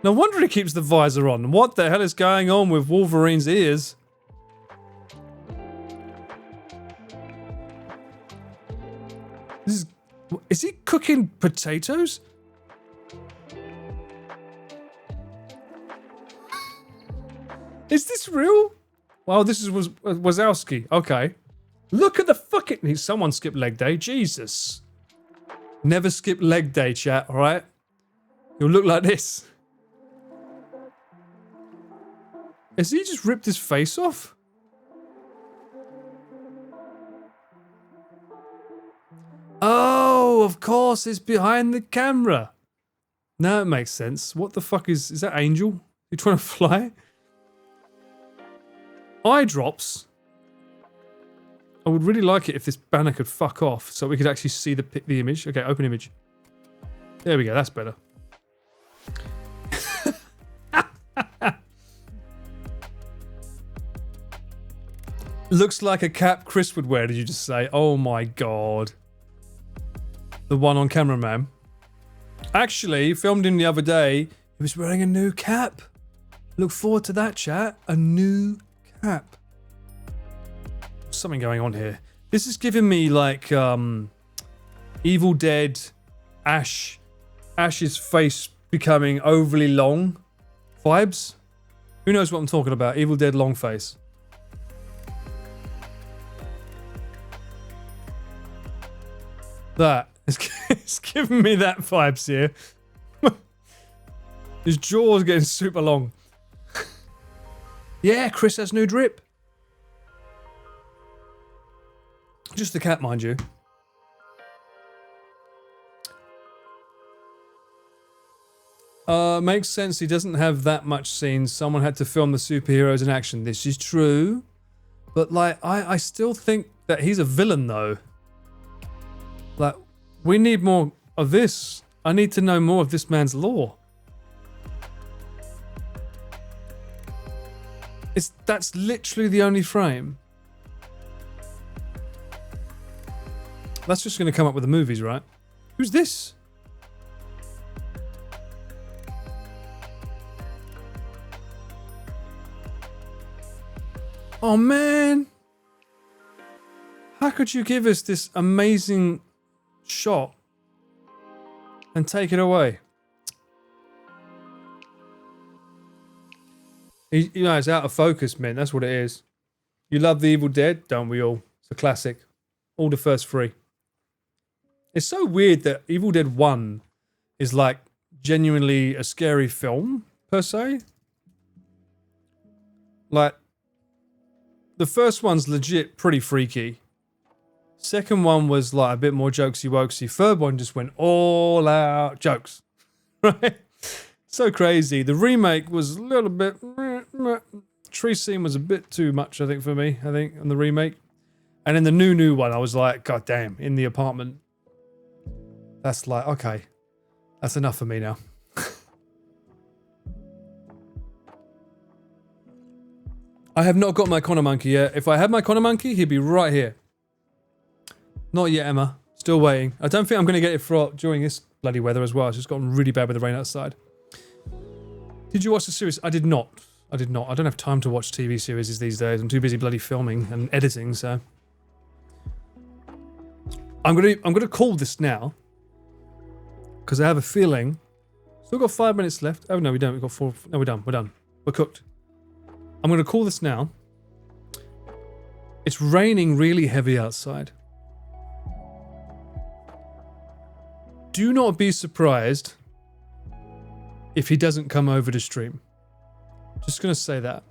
No wonder he keeps the visor on. What the hell is going on with Wolverine's ears? Is he cooking potatoes? Is this real? Wow, this is Wazowski. Okay. Look at the fucking... Someone skipped leg day. Jesus. Never skip leg day, chat, alright? You'll look like this. Has he just ripped his face off? Oh, of course, it's behind the camera. Now it makes sense. What the fuck is that Angel? You trying to fly? Eye drops. I would really like it if this banner could fuck off so we could actually see the image. Okay, open image. There we go, that's better. Looks like a cap Chris would wear, did you just say? Oh my god. The one on cameraman. Actually, filmed him the other day. He was wearing a new cap. Look forward to that, chat. A new cap. Something going on here. This is giving me like Evil Dead, Ash's face becoming overly long vibes. Who knows what I'm talking about? Evil Dead long face. That it's giving me that vibes here. His jaw's getting super long. Yeah, Chris has new drip. Just the cat, mind you. Makes sense. He doesn't have that much scenes. Someone had to film the superheroes in action. This is true. But, like, I still think that he's a villain, though. Like, we need more of this. I need to know more of this man's lore. That's literally the only frame. That's just going to come up with the movies, right? Who's this? Oh, man. How could you give us this amazing shot and take it away? You know, it's out of focus, man. That's what it is. You love The Evil Dead, don't we all? It's a classic. All the first three. It's so weird that Evil Dead 1 is like genuinely a scary film per se. Like the first one's legit pretty freaky. Second one was like a bit more jokesy wokesy. Third one just went all out jokes. Right? So crazy. The remake was a little bit... Tree scene was a bit too much, I think, for me. I think, on the remake. And in the new one, I was like, God damn, in the apartment. That's like, okay. That's enough for me now. I have not got my Connor Monkey yet. If I had my Connor Monkey, he'd be right here. Not yet, Emma. Still waiting. I don't think I'm going to get it for during this bloody weather as well. It's just gotten really bad with the rain outside. Did you watch the series? I did not. I did not. I don't have time to watch TV series these days. I'm too busy bloody filming and editing, so... I'm gonna call this now. Because I have a feeling... Still got 5 minutes left. Oh, no, we don't. We've got 4... No, we're done. We're done. We're cooked. I'm going to call this now. It's raining really heavy outside. Do not be surprised if he doesn't come over to stream. Just going to say that.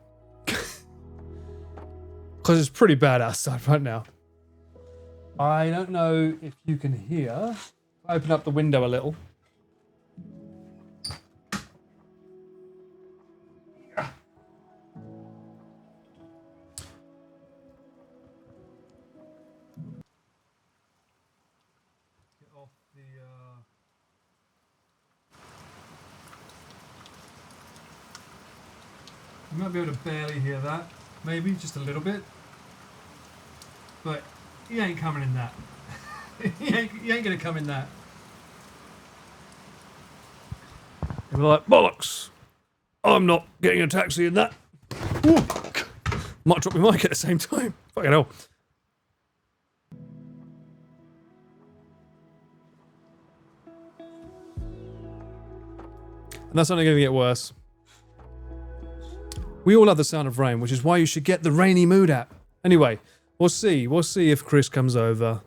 Because it's pretty bad outside right now. I don't know if you can hear. I open up the window a little. You might be able to barely hear that. Maybe, just a little bit. But he ain't coming in that. he ain't gonna come in that. You'll be like, bollocks! I'm not getting a taxi in that. Ooh. Might drop my mic at the same time. Fucking hell. And that's only gonna get worse. We all love the sound of rain, which is why you should get the Rainy Mood app. Anyway, we'll see. We'll see if Chris comes over.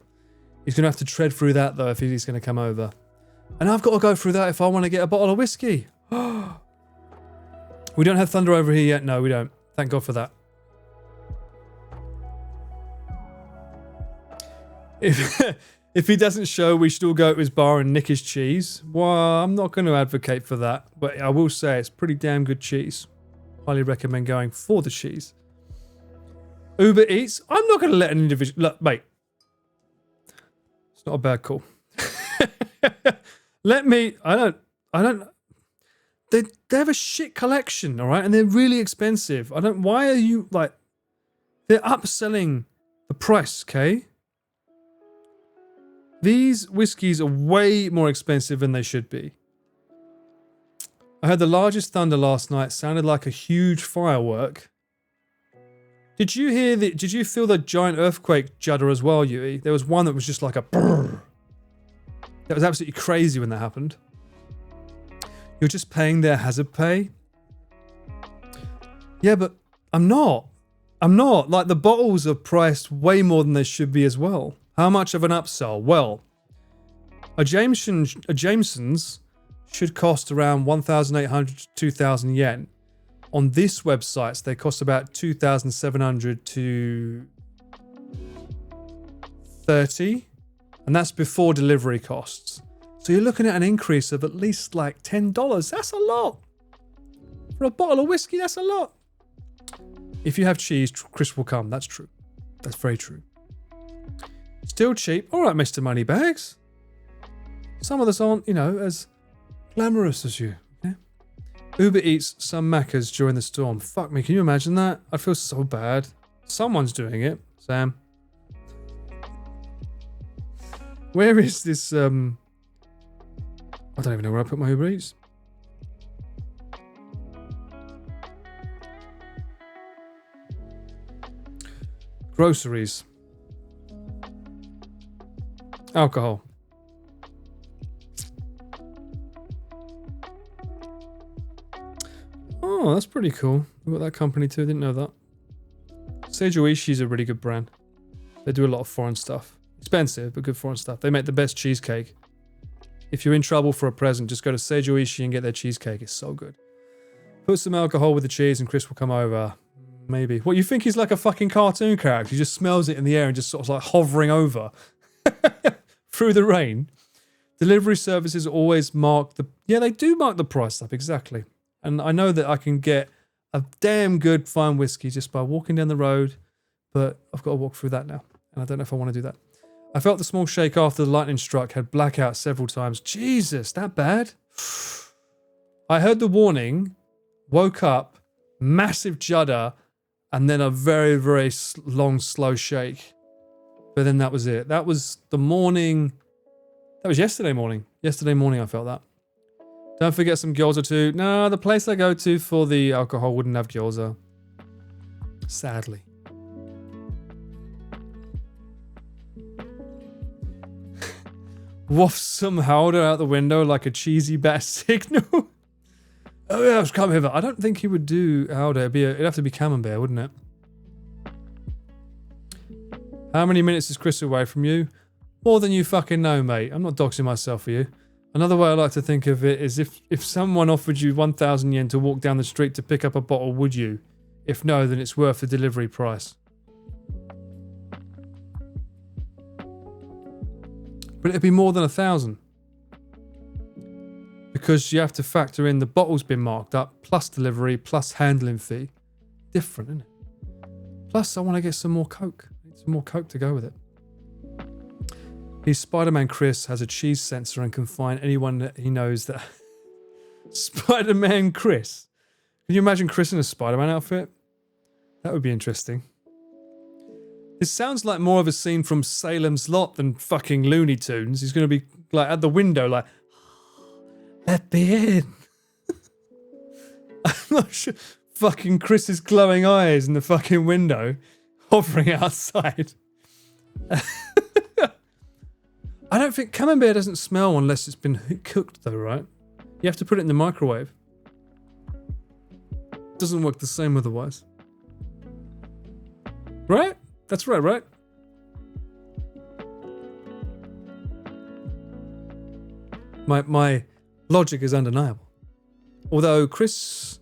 He's going to have to tread through that, though, if he's going to come over. And I've got to go through that if I want to get a bottle of whiskey. We don't have thunder over here yet. No, we don't. Thank God for that. If he doesn't show, we should all go to his bar and nick his cheese. Well, I'm not going to advocate for that. But I will say it's pretty damn good cheese. Highly recommend going for the cheese. Uber Eats. I'm not going to let an individual... Look, mate. It's not a bad call. Let me... I don't... They have a shit collection, all right? And they're really expensive. Why are you, like... They're upselling the price, okay? These whiskies are way more expensive than they should be. I heard the largest thunder last night. Sounded like a huge firework. Did you hear the? Did you feel the giant earthquake judder as well, Yui? There was one that was just like a brrr. That was absolutely crazy when that happened. You're just paying their hazard pay? Yeah, but I'm not. Like, the bottles are priced way more than they should be as well. How much of an upsell? Well, a Jameson's should cost around 1,800 to 2,000 yen. On this website, they cost about 2,700 to 30, and that's before delivery costs. So you're looking at an increase of at least like $10. That's a lot. For a bottle of whiskey, that's a lot. If you have cheese, Chris will come. That's true. That's very true. Still cheap. All right, Mr. Moneybags. Some of us aren't, as glamorous as you. Okay? Uber Eats some Maccas during the storm. Fuck me, can you imagine that? I feel so bad. Someone's doing it. Sam. Where is this, I don't even know where I put my Uber Eats. Groceries. Alcohol. Oh, that's pretty cool. We've got that company too, didn't know that. Seijuishi is a really good brand. They do a lot of foreign stuff. Expensive, but good foreign stuff. They make the best cheesecake. If you're in trouble for a present, just go to Seijo Ishii and get their cheesecake. It's so good. Put some alcohol with the cheese and Chris will come over. Maybe. What, you think he's like a fucking cartoon character? He just smells it in the air and just sort of like hovering over through the rain. Delivery services always mark the... Yeah, they do mark the price up, exactly. And I know that I can get a damn good fine whiskey just by walking down the road, but I've got to walk through that now. And I don't know if I want to do that. I felt the small shake after the lightning struck, had blackout several times. Jesus, that bad? I heard the warning, woke up, massive judder, and then a very, very long, slow shake. But then that was it. That was the morning... That was yesterday morning. Yesterday morning I felt that. Don't forget some gyoza too. No, the place I go to for the alcohol wouldn't have gyoza. Sadly. Waft some Howder out the window like a cheesy bat signal. Oh yeah, come here. I don't think he would do Howder. It'd have to be Camembert, wouldn't it? How many minutes is Chris away from you? More than you fucking know, mate. I'm not doxing myself for you. Another way I like to think of it is if someone offered you 1,000 yen to walk down the street to pick up a bottle, would you? If no, then it's worth the delivery price. But it'd be more than 1,000. Because you have to factor in the bottle's been marked up, plus delivery, plus handling fee. Different, isn't it? Plus, I want to get some more Coke. I need some more Coke to go with it. His Spider-Man Chris has a cheese sensor and can find anyone that he knows that... Spider-Man Chris? Can you imagine Chris in a Spider-Man outfit? That would be interesting. This sounds like more of a scene from Salem's Lot than fucking Looney Tunes. He's going to be like at the window like... Let me in. I'm not sure. Fucking Chris's glowing eyes in the fucking window. Hovering outside. I don't think... Camembert doesn't smell unless it's been cooked though, right? You have to put it in the microwave. Doesn't work the same otherwise. Right? That's right, right? My logic is undeniable. Although Chris...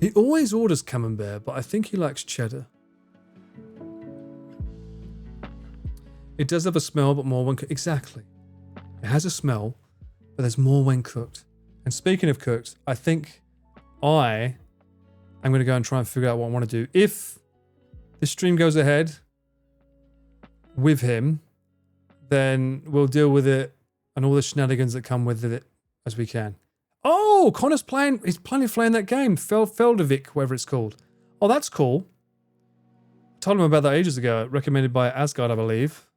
He always orders Camembert, but I think he likes cheddar. It does have a smell, but more when cooked. Exactly. It has a smell, but there's more when cooked. And speaking of cooked, I think I'm going to go and try and figure out what I want to do. If the stream goes ahead with him, then we'll deal with it and all the shenanigans that come with it as we can. Oh, Connor's playing. He's playing that game, Feldovik, whatever it's called. Oh, that's cool. I told him about that ages ago. Recommended by Asgard, I believe.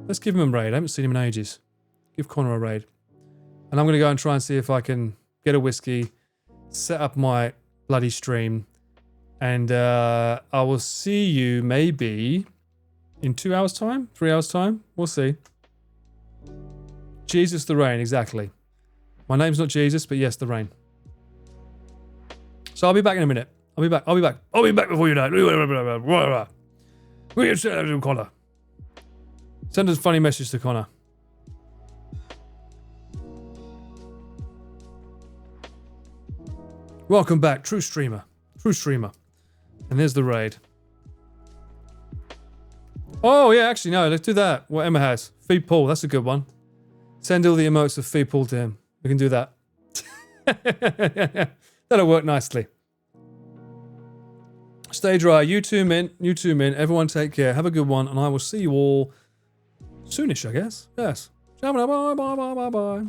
Let's give him a raid. I haven't seen him in ages. Give Connor a raid. And I'm going to go and try and see if I can get a whiskey, set up my bloody stream, and I will see you maybe in 2 hours' time? 3 hours' time? We'll see. Jesus the Rain, exactly. My name's not Jesus, but yes, the Rain. So I'll be back in a minute. I'll be back before you know. We should send to Connor. Send us a funny message to Connor. Welcome back, true streamer. True streamer. And there's the raid. Oh, yeah, actually, no, let's do that. What Emma has. Feed Paul, that's a good one. Send all the emotes of Feed Paul to him. We can do that. That'll work nicely. Stay dry. You two men. Everyone take care. Have a good one. And I will see you all soonish, I guess. Yes. Bye, bye, bye, bye, bye, bye.